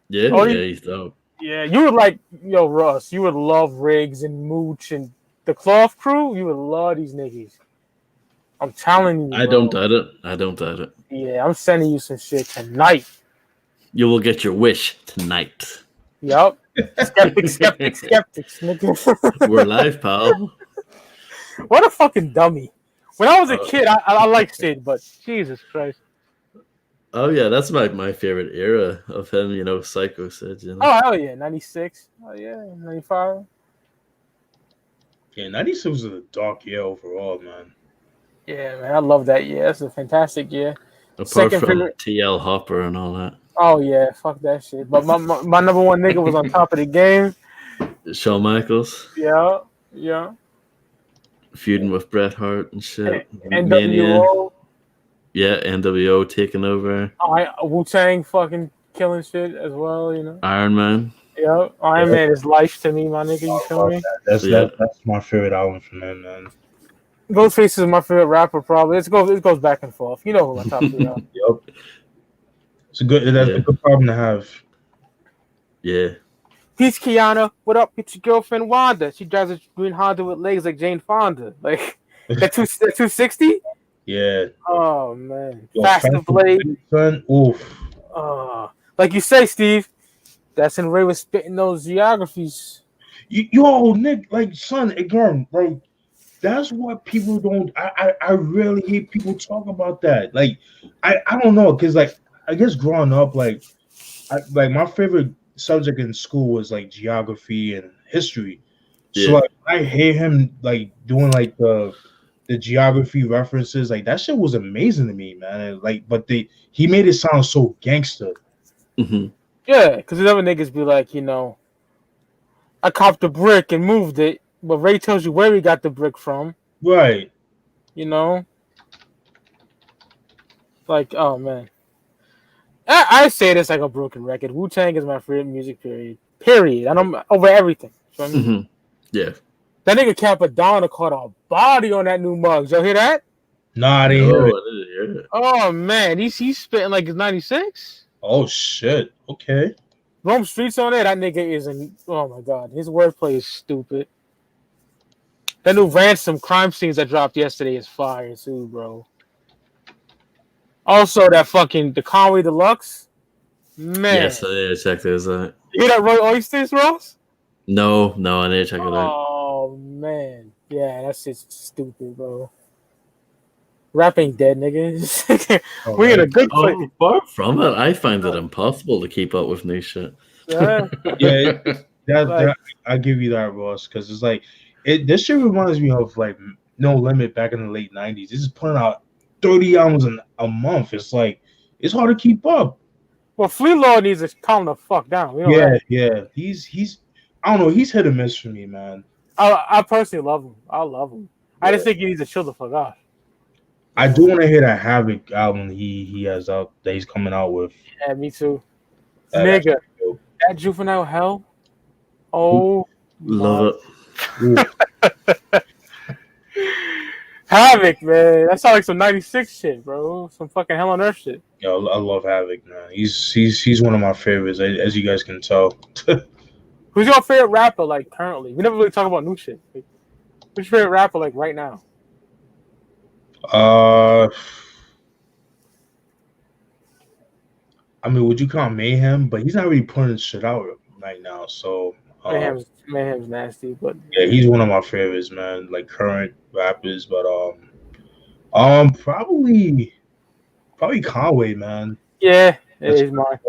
Yeah, he's dope. Yeah, you would like, yo, Russ, you would love Riggs and Mooch and the Cloth Crew. You would love these niggas. I'm telling you. I don't doubt it. Yeah, I'm sending you some shit tonight. You will get your wish tonight. Yup. Skeptics, nigga. We're live, pal. What a fucking dummy. When I was a kid, I liked Sid, but Jesus Christ. Oh yeah, that's my favorite era of him. You know, Psycho Sid. You know? Oh hell yeah, 96. Oh yeah, 95. Yeah, 96 was a dark year overall, man. Yeah, man, I love that year. That's a fantastic year. Apart from TL Hopper and all that. Oh yeah, fuck that shit. But my number one nigga was on top of the game. Shawn Michaels. Yeah. Feuding with Bret Hart and shit. NWO. Yeah, NWO taking over. Wu-Tang fucking killing shit as well, you know. Iron Man. Yeah, Iron Man is life to me, my nigga. You feel me? That's my favorite album from him, man. Ghostface is my favorite rapper, probably. It goes back and forth. You know who my top three are. Yep. That's a good problem to have. Yeah. Peace, Kiana. What up? It's your girlfriend Wanda. She drives a green Honda with legs like Jane Fonda. Like that 260. Yeah. Oh man. Faster Blade. Son. Oof. Like you say, Steve. That's when Ray was spitting those geographies. Yo, Nick, like, son, again, like, that's what people don't. I really hear people talk about that. Like, I don't know, because, like, I guess growing up, like my favorite subject in school was like geography and history. Yeah. So like, I hear him like doing like the geography references. Like that shit was amazing to me, man. And, like, but he made it sound so gangster. Mm-hmm. Yeah, because the other niggas be like, you know, I copped a brick and moved it, but Ray tells you where he got the brick from. Right. You know? Like, oh, man. I say this like a broken record. Wu-Tang is my favorite music, period. And I'm over everything. So, I mean, mm-hmm. Yeah. That nigga Capadonna caught a body on that new Muggs. Y'all hear that? Nah, I didn't hear it. Oh, man. He's spitting like it's 96. Oh, shit. Okay. Rome Streets on there, that nigga isn't. Oh, my God. His wordplay is stupid. That new Ransom crime scenes that dropped yesterday is fire, too, bro. Also, that fucking the Conway Deluxe, man. Yes, yeah, check those out. You hear that Roy Oysters, Ross? No, I need to check it out. Oh man, yeah, that shit's stupid, bro. Rap ain't dead, nigga. We're in a good place. Far from it, I find it impossible to keep up with new shit. Yeah, that I give you that, Ross, because it's like this shit reminds me of like No Limit back in the late '90s. This is putting out 30 albums a month. It's like it's hard to keep up. Well, Flea Law needs to calm the fuck down. You know Yeah. He's I don't know. He's hit or miss for me, man. I personally love him. I love him. Yeah. I just think he needs to chill the fuck out. I do want to hear that Havoc album he has out that he's coming out with. Yeah, me too. Nigga, that Juvenile Hell. Oh, love it. Havoc, man. That sounds like some 96 shit, bro. Some fucking Hell on Earth shit. Yo, I love Havoc, man. He's one of my favorites, as you guys can tell. Who's your favorite rapper, like, currently? We never really talk about new shit. Like, who's your favorite rapper, like, right now? I mean, would you count Mayhem? But he's not really putting shit out right now, so... Mayhem's nasty, but... Yeah, he's one of my favorites, man. Like, current rappers, but, probably Conway, man. Yeah, it is mine.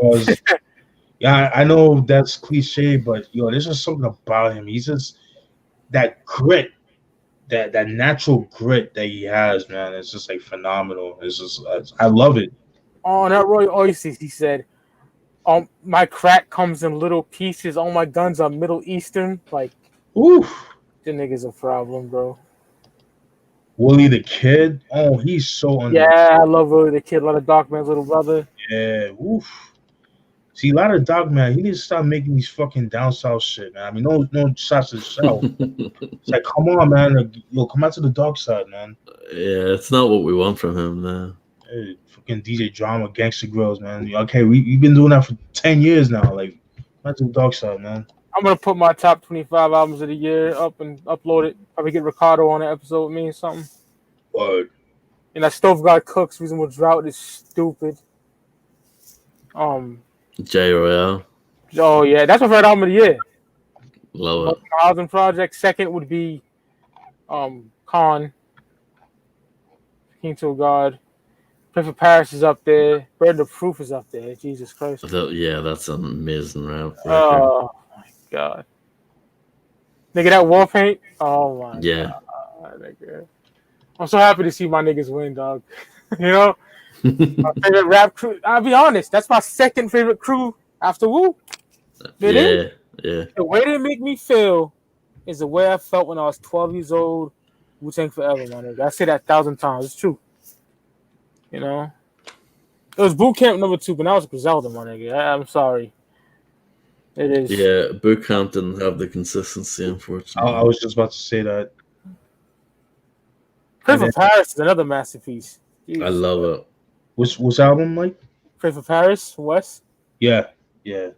Yeah, I know that's cliche, but, yo, there's just something about him. He's just that grit. that natural grit that he has, man, it's just like phenomenal. It's just I love it. On that Roy Oasis, he said, my crack comes in little pieces. All my guns are Middle Eastern. Like, Oof. the nigga's a problem, bro. Willie the Kid. Oh, he's so Yeah, I love Willie the Kid. A lot of Dark Man's little brother. Yeah, oof. See, a lot of Dark Man, he needs to stop making these fucking down south shit, man. I mean, no shots to the south. It's like, come on, man. Like, yo, come out to the dark side, man. Yeah, it's not what we want from him now. Hey, fucking DJ Drama, Gangster Grills, man. Okay, we've been doing that for 10 years now. Like, come out to the dark side, man. I'm gonna put my top 25 albums of the year up and upload it. Probably get Ricardo on an episode with me or something. Word. And that Stove God Cooks Reasonable Drought is stupid. J Royale. Oh yeah, that's my favorite album of the year. Love it. Housing Project. Second would be Khan. King to God. Pray for Paris is up there. Burden of Proof is up there. Jesus Christ. Yeah, that's an amazing rap. Oh my God. Nigga, that war paint. Oh my God. Nigga. I'm so happy to see my niggas win, dog. You know? My favorite rap crew. I'll be honest, that's my second favorite crew after Wu. Yeah. The way they make me feel is the way I felt when I was 12 years old. Wu-Tang Forever, my nigga. I say that 1,000 times. It's true. You know? It was Boot Camp number 2, but now it's Griselda, my nigga. I'm sorry. It is. Yeah, Boot Camp didn't have the consistency, unfortunately. I was just about to say that. Pray for Paris is another masterpiece. I love it. What's album, Mike? Pray for Paris, West. Yeah. That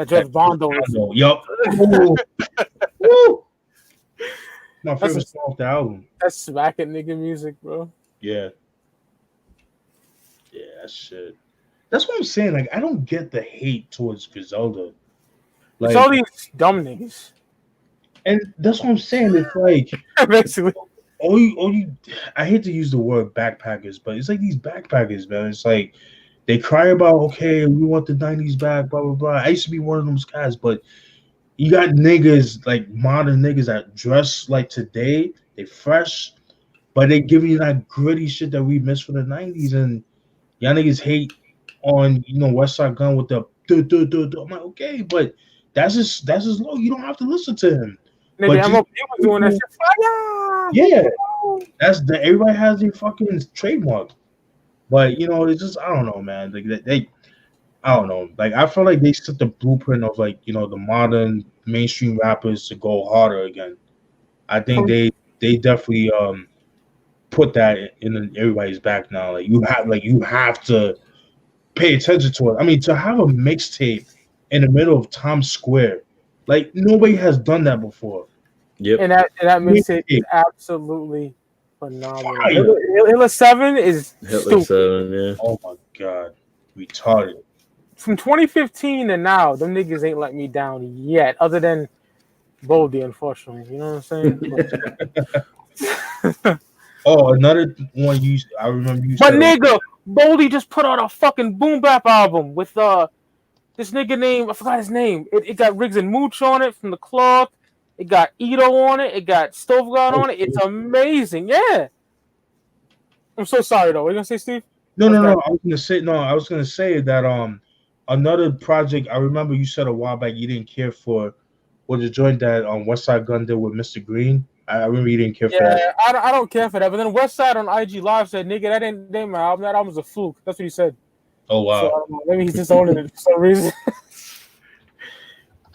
George Bondo. Yup. Woo. My favorite song off the album. That's smacking nigga music, bro. Yeah, that shit. That's what I'm saying. Like, I don't get the hate towards Griselda. Like, it's all these dumb niggas. And that's what I'm saying. It's like basically. All you. I hate to use the word backpackers, but it's like these backpackers, man. It's like they cry about, okay, we want the 90s back, blah blah blah. I used to be one of those guys, but you got niggas like modern niggas that dress like today. They fresh, but they give you that gritty shit that we missed from the 90s, and y'all niggas hate on West Side Gun with the I'm like, okay, but that's just low. You don't have to listen to him. Nigga, I'm doing that shit. Fire! Yeah, everybody has their fucking trademark, but it's just, I don't know, man. Like I don't know. Like, I feel like they set the blueprint of, like, the modern mainstream rappers to go harder again. I think they definitely put that in everybody's back now. Like, you have to pay attention to it. I mean, to have a mixtape in the middle of Times Square, like, nobody has done that before. Yep. And that mixtape is absolutely phenomenal. Hitler 7 is Hitler stupid. 7, yeah. Oh my God, retarded. From 2015 to now, them niggas ain't let me down yet, other than Boldy, unfortunately. You know what I'm saying? Oh, another one I remember you But nigga, Boldy just put out a fucking boom bap album with this nigga name, I forgot his name. It got Riggs and Mooch on it from the Cloth. It got Ito on it. It got Stove God on it. It's amazing. Yeah. I'm so sorry though. What are you gonna say, Steve? No. I was gonna say that another project I remember you said a while back you didn't care for was the joint that West Side Gun did with Mr. Green. I remember you didn't care for that. Yeah, I don't care for that. But then West Side on IG Live said, "Nigga, that ain't my album. That album's a fluke." That's what he said. Oh wow. So, I don't know. Maybe he's just owning it for some reason.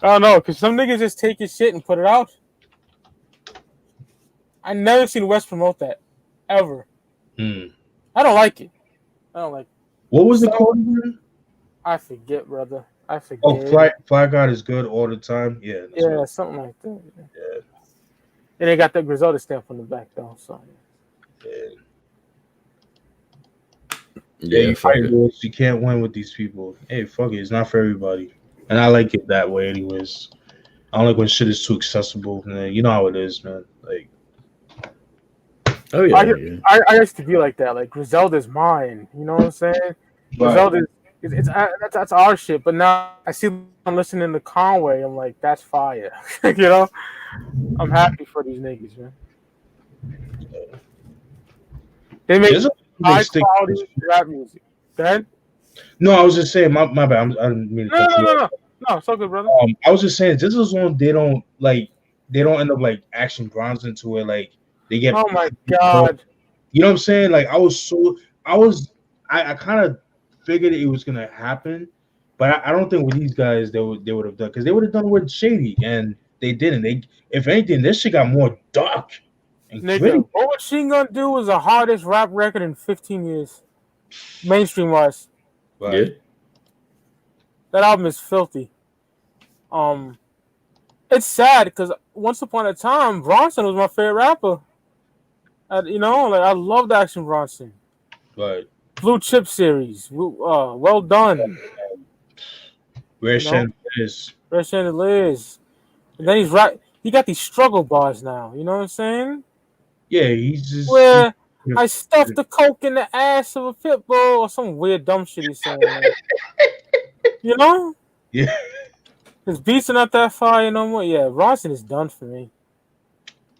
I don't know, because some niggas just take his shit and put it out. I never seen West promote that. Ever. I don't like it. What was it called again? I forget, brother. I forget. Oh, Fly God is good all the time. Yeah. Yeah, something like that. Yeah. And they got that Griselda stamp on the back, though. So. Yeah, you can't win with these people. Hey, fuck it. It's not for everybody. And I like it that way anyways. I don't like when shit is too accessible. Man. You know how it is, man. Like, oh yeah. I used to be like that. Like, Griselda's mine. You know what I'm saying? Griselda, that's our shit. But now I'm listening to Conway. I'm like, that's fire. You know? I'm happy for these niggas, man. They make There's a high stick- quality rap music. Go ahead. No, I was just saying. My bad. I didn't mean to cut you off. No, it's all good, brother. I was just saying. This is one they don't like. They don't end up like action bronze into it. Like they get. Oh my god. You know what I'm saying? Like I kind of figured it was gonna happen, but I don't think with these guys they would have done because they would have done with Shady and they didn't. They if anything, this shit got more dark and gritty. Nigga, what Machine Gun do was the hardest rap record in 15 years, mainstream wise. Right. Yeah. That album is filthy. It's sad because once upon a time, Bronson was my favorite rapper. I love Action Bronson. Right. Blue Chip series, well done. Where Shannon is. Red Chandeliers. And then he got these struggle bars now. You know what I'm saying? Yeah, he's just. Where I stuffed the coke in the ass of a pit bull or some weird dumb shit he's saying. You know? Yeah. His beats are not that fire no more. Yeah, Bronson is done for me.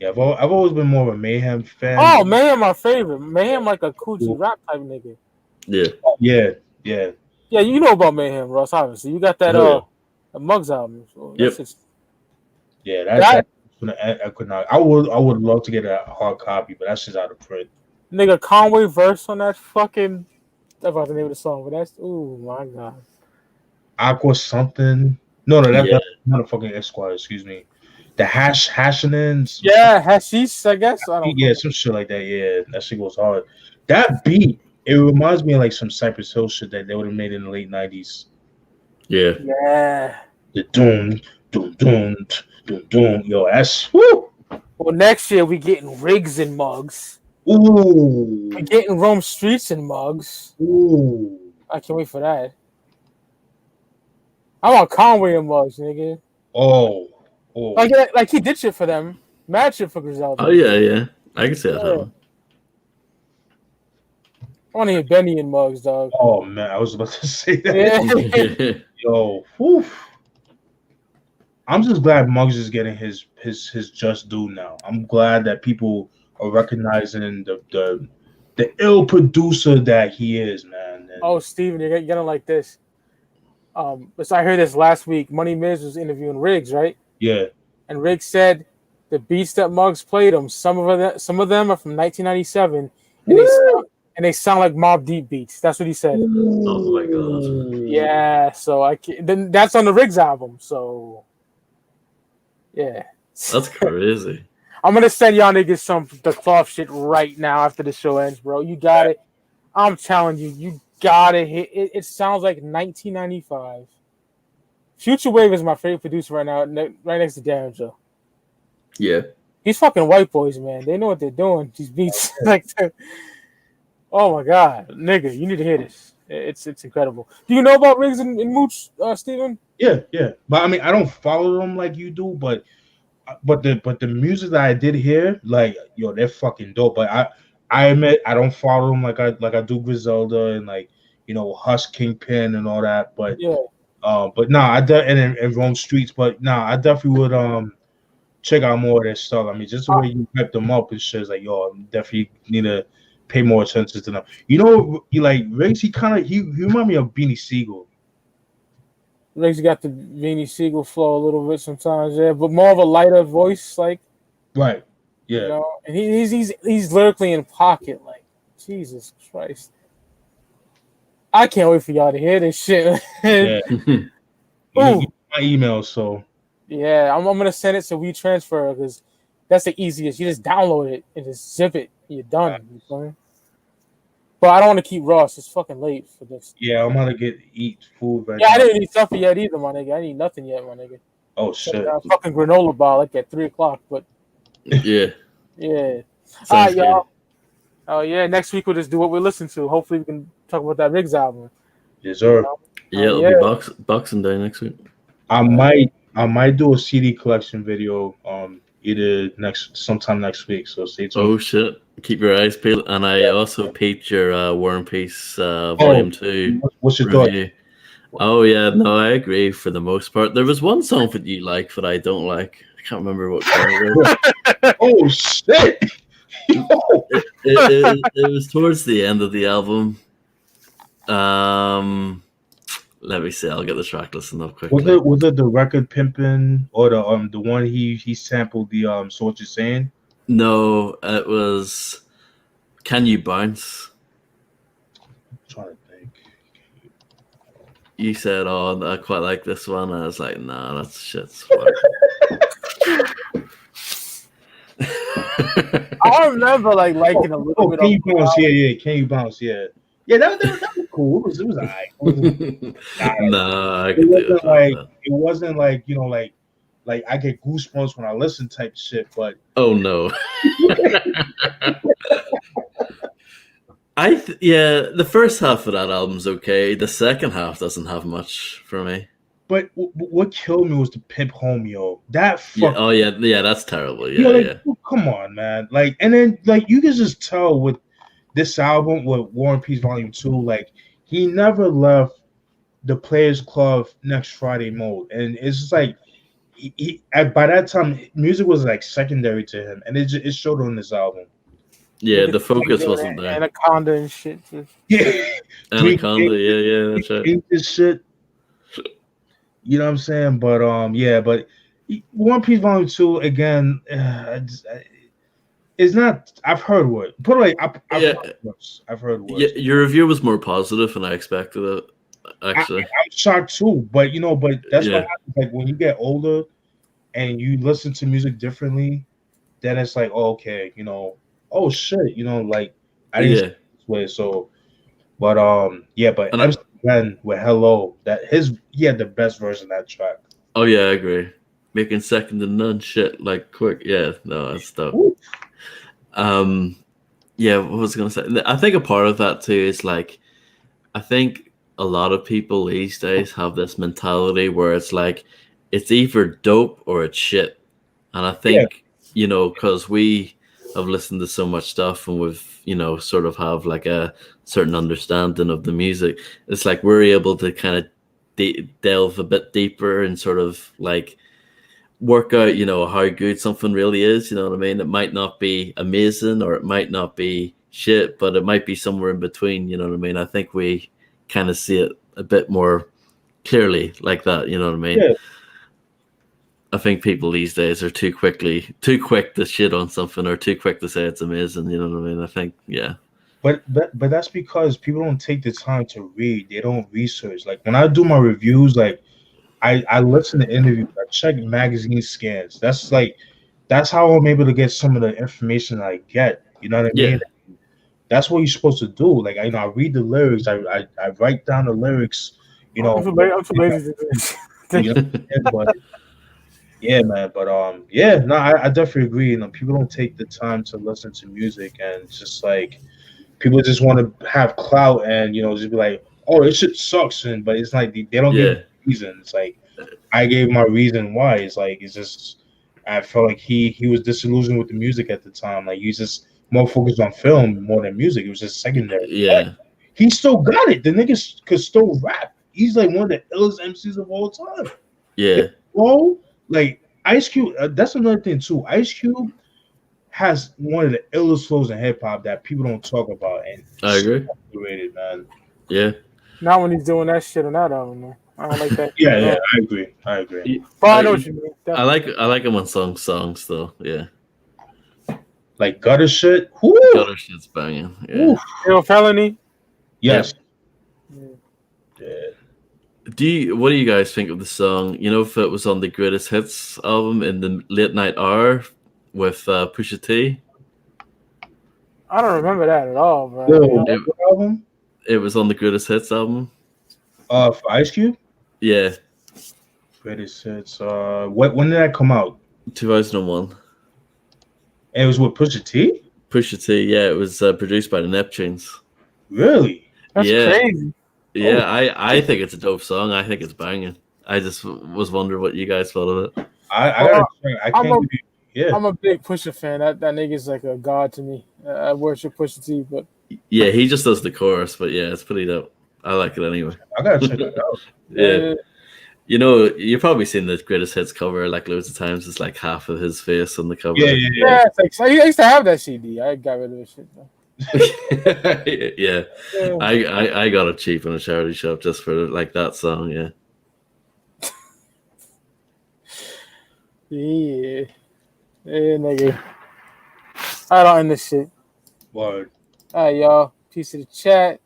Yeah, I've always been more of a Mayhem fan. Oh, Mayhem, my favorite. Mayhem like a Coogee rap type nigga. Yeah. Yeah. Yeah, you know about Mayhem, Ross, obviously. You got that the Muggs album. So Yep. I could not. I would love to get a hard copy, but that's just out of print. Nigga, Conway verse on that fucking. I forgot the name of the song, but that's. Oh my god. Aqua something. No, that's not a fucking Esquire. Excuse me. The Hashinins. Yeah, Hashish, I guess. I don't know. Some shit like that. Yeah, that shit goes hard. That beat, it reminds me of like some Cypress Hill shit that they would have made in the late 90s. Yeah. Yeah. The doom. Yo, that's woo. Well, next year we getting Riggs and Muggs. Ooh. We getting Rome Streets and Muggs. Ooh. I can't wait for that. I want Conway and Muggs, nigga. Oh. Like he did shit for them. Mad shit for Griselda. Oh yeah. I can see that. Yeah. I want to hear Benny and Muggs, dog. Oh man, I was about to say that. Yeah. Yo, whew. I'm just glad Muggs is getting his just due now. I'm glad that people are recognizing the ill producer that he is, man. And Oh, Steven, you're gonna like this. So I heard this last week. Money Miz was interviewing Riggs, right? yeah. And Riggs said the beats that Muggs played him, some of them are from 1997, and they sound like Mobb Deep beats. That's what he said. Oh my god. Yeah, so then that's on the Riggs album. So yeah, That's crazy. I'm gonna send y'all niggas the cloth shit right now after the show ends, bro. You got it. I'm telling you, you gotta hit it. It sounds like 1995. Future Wave is my favorite producer right now, right next to Darren Joe. Yeah. These fucking white boys, man. They know what they're doing. These beats, oh my god, nigga, you need to hear this. It's incredible. Do you know about Riggs and Mooch, Steven? Yeah. But I mean, I don't follow them like you do, but the music that I did hear, like, yo, they're fucking dope. But I admit I don't follow them like I do Griselda and like, you know, Hush Kingpin and all that. But Yeah. But no, and Rome Streets. But no, I definitely would check out more of their stuff. I mean, just the way you hype them up and shit is like, yo, I definitely need to pay more attention to them. You know, you like Riggs. He remind me of Beanie Siegel. Riggs got the Beanie Siegel flow a little bit sometimes, yeah, but more of a lighter voice, like. Right. Yeah. You know, and he's lyrically in pocket, like, Jesus Christ. I can't wait for y'all to hear this shit. Yeah. Ooh. My email, so. Yeah, I'm gonna send it to WeTransfer because that's the easiest. You just download it and just zip it. You're done. Right. You know? But I don't want to keep Ross. It's fucking late for this. Yeah, I'm gonna eat food right Yeah, now. I didn't eat supper yet either, my nigga. I didn't eat nothing yet, my nigga. Oh shit. Fucking granola bar like at 3:00, but Yeah. yeah. Sounds All right, good. y'all. Oh yeah, next week we'll just do what we listen to. Hopefully we can talk about that Riggs album. Yes, sir. Yeah, it'll be Boxing Day next week. I might do a CD collection video either sometime next week. So stay tuned. Oh shit! Keep your eyes peeled. And I also peeped your War and Peace Volume 2 What's your review. Oh yeah, no, I agree for the most part. There was one song that you like that I don't like. I can't remember what song it was. Oh shit! It was towards the end of the album. Let me see. I'll get the track listing up quickly. Was it the record pimping or the one he sampled the So What You Saying? No, it was Can You Bounce? I'm trying to think. You said, "Oh, I quite like this one." And I was like, "Nah, that's shit." I remember liking a little bit. Can You Bounce? Yeah. Can You Bounce? Yeah. Yeah, that was cool. It was alright. Nah, it wasn't like like I get goosebumps when I listen type shit. But oh no. The first half of that album's okay. The second half doesn't have much for me. But what killed me was the Pimp Home, yo. That that's terrible. Yeah. Come on, man. Like, and then you can just tell with this album, with War and Peace Volume 2, like he never left the Players Club Next Friday mode, and it's just like by that time music was like secondary to him, and it showed on this album. Yeah, the focus wasn't there. Anaconda and shit. Yeah, Anaconda. Yeah, that's right. This shit. You know what I'm saying? But but One Piece Volume 2 again. It's not. I've heard what. Put it like I've heard worse. Yeah, your review was more positive than I expected it. Actually, I'm shocked too. But that's what happens. Like when you get older and you listen to music differently, then it's like, oh, okay, oh shit, like I didn't see it this way. So, but but MC Ben with Hello, he had the best version of that track. Oh yeah, I agree. Making second to none shit like quick. Yeah, no, that's dope. Ooh. What was I gonna say? I think a part of that too is like, I think a lot of people these days have this mentality where it's like, it's either dope or it's shit. And I think, because we have listened to so much stuff and we've, sort of have like a certain understanding of the music, it's like we're able to kind of delve a bit deeper and sort of like work out, how good something really is. You know what I mean? It might not be amazing or it might not be shit, but it might be somewhere in between. You know what I mean? I think we kind of see it a bit more clearly like that. You know what I mean? Yeah. I think people these days are too quick to shit on something or too quick to say it's amazing. You know what I mean? I think, yeah. But that's because people don't take the time to read. They don't research. Like when I do my reviews, like I listen to interviews. I check magazine scans. That's how I'm able to get some of the information I get. You know what I mean? Yeah. That's what you're supposed to do. Like I read the lyrics. I write down the lyrics. I'm too lazy to do this. But yeah, man. But I definitely agree. People don't take the time to listen to music, and it's just like people just want to have clout and just be like, oh, this shit sucks, but it's like they don't give reason. It's like I gave my reason why. It's like it's just I felt like he was disillusioned with the music at the time. Like he's just more focused on film more than music. It was just secondary. Yeah, like, he still got it. The nigga could still rap. He's like one of the illest MCs of all time. Yeah. Well, like Ice Cube. That's another thing too. Ice Cube has one of the illest flows in hip hop that people don't talk about, and I agree. Underrated, man. Yeah. Not when he's doing that shit on that album, man. I don't like that. yeah, I agree. But I know what you mean. Definitely. I like him on songs though. Yeah. Like gutter shit. Woo! Gutter shit's banging. Yeah. Felony. Yes. Yeah. What do you guys think of the song? If it was on the Greatest Hits album in the Late Night Hour with Pusha T? I don't remember that at all, bro. Album? It was on the Greatest Hits album. For Ice Cube? Yeah. Greatest Hits. When did that come out? 2001. And it was with Pusha T? Pusha T, yeah. It was produced by the Neptunes. Really? That's crazy. Yeah, I think it's a dope song. I think it's banging. I just was wondering what you guys thought of it. I'm a big Pusha fan. That nigga's like a god to me. I worship Pusha T, but yeah, he just does the chorus. But yeah, it's pretty dope. I like it anyway. I gotta check it out. Yeah. You know, you've probably seen the greatest hits cover like loads of times. It's like half of his face on the cover. Yeah, it's like, so I used to have that CD. I got rid of the shit though. Yeah. I got it cheap in a charity shop just for like that song. Yeah. Yeah, nigga. I don't end this shit. Word. All right, y'all. Peace to the chat.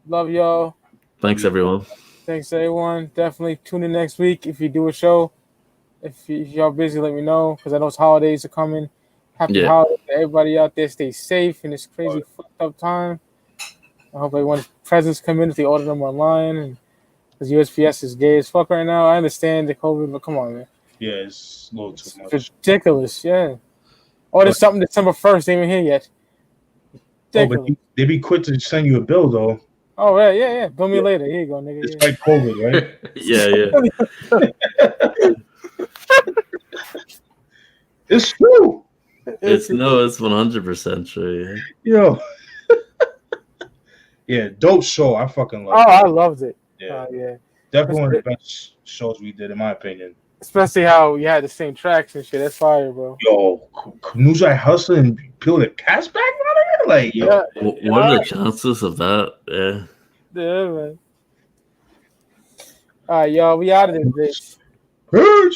Love y'all. Thanks everyone. Thanks everyone. Definitely tune in next week if you do a show. If y'all busy, let me know because I know holidays are coming. Happy holidays to everybody out there. Stay safe in this crazy fucked up time. I hope everyone's presents come in if they order them online. And because USPS is gay as fuck right now. I understand the COVID, but come on, man. Yeah, it's a little too much. It's ridiculous, yeah. Ordered something December 1st, ain't even here yet. Ridiculous. Oh, but they be quick to send you a bill, though. Oh, right, yeah. Bill me later. Here you go, nigga. It's like COVID, right? Yeah. It's true. It's 100% true. Yeah. Yo. Yeah, dope show. I fucking love it. I loved it. Yeah. Yeah. Definitely one of the best shows we did, in my opinion. Especially how you had the same tracks and shit. That's fire, bro. Yo, Nuzai hustling and peel the cats back out of here? Like, yo. Yeah. What are the chances of that? Yeah. Yeah, man. All right, y'all. We out of this bitch. Peace.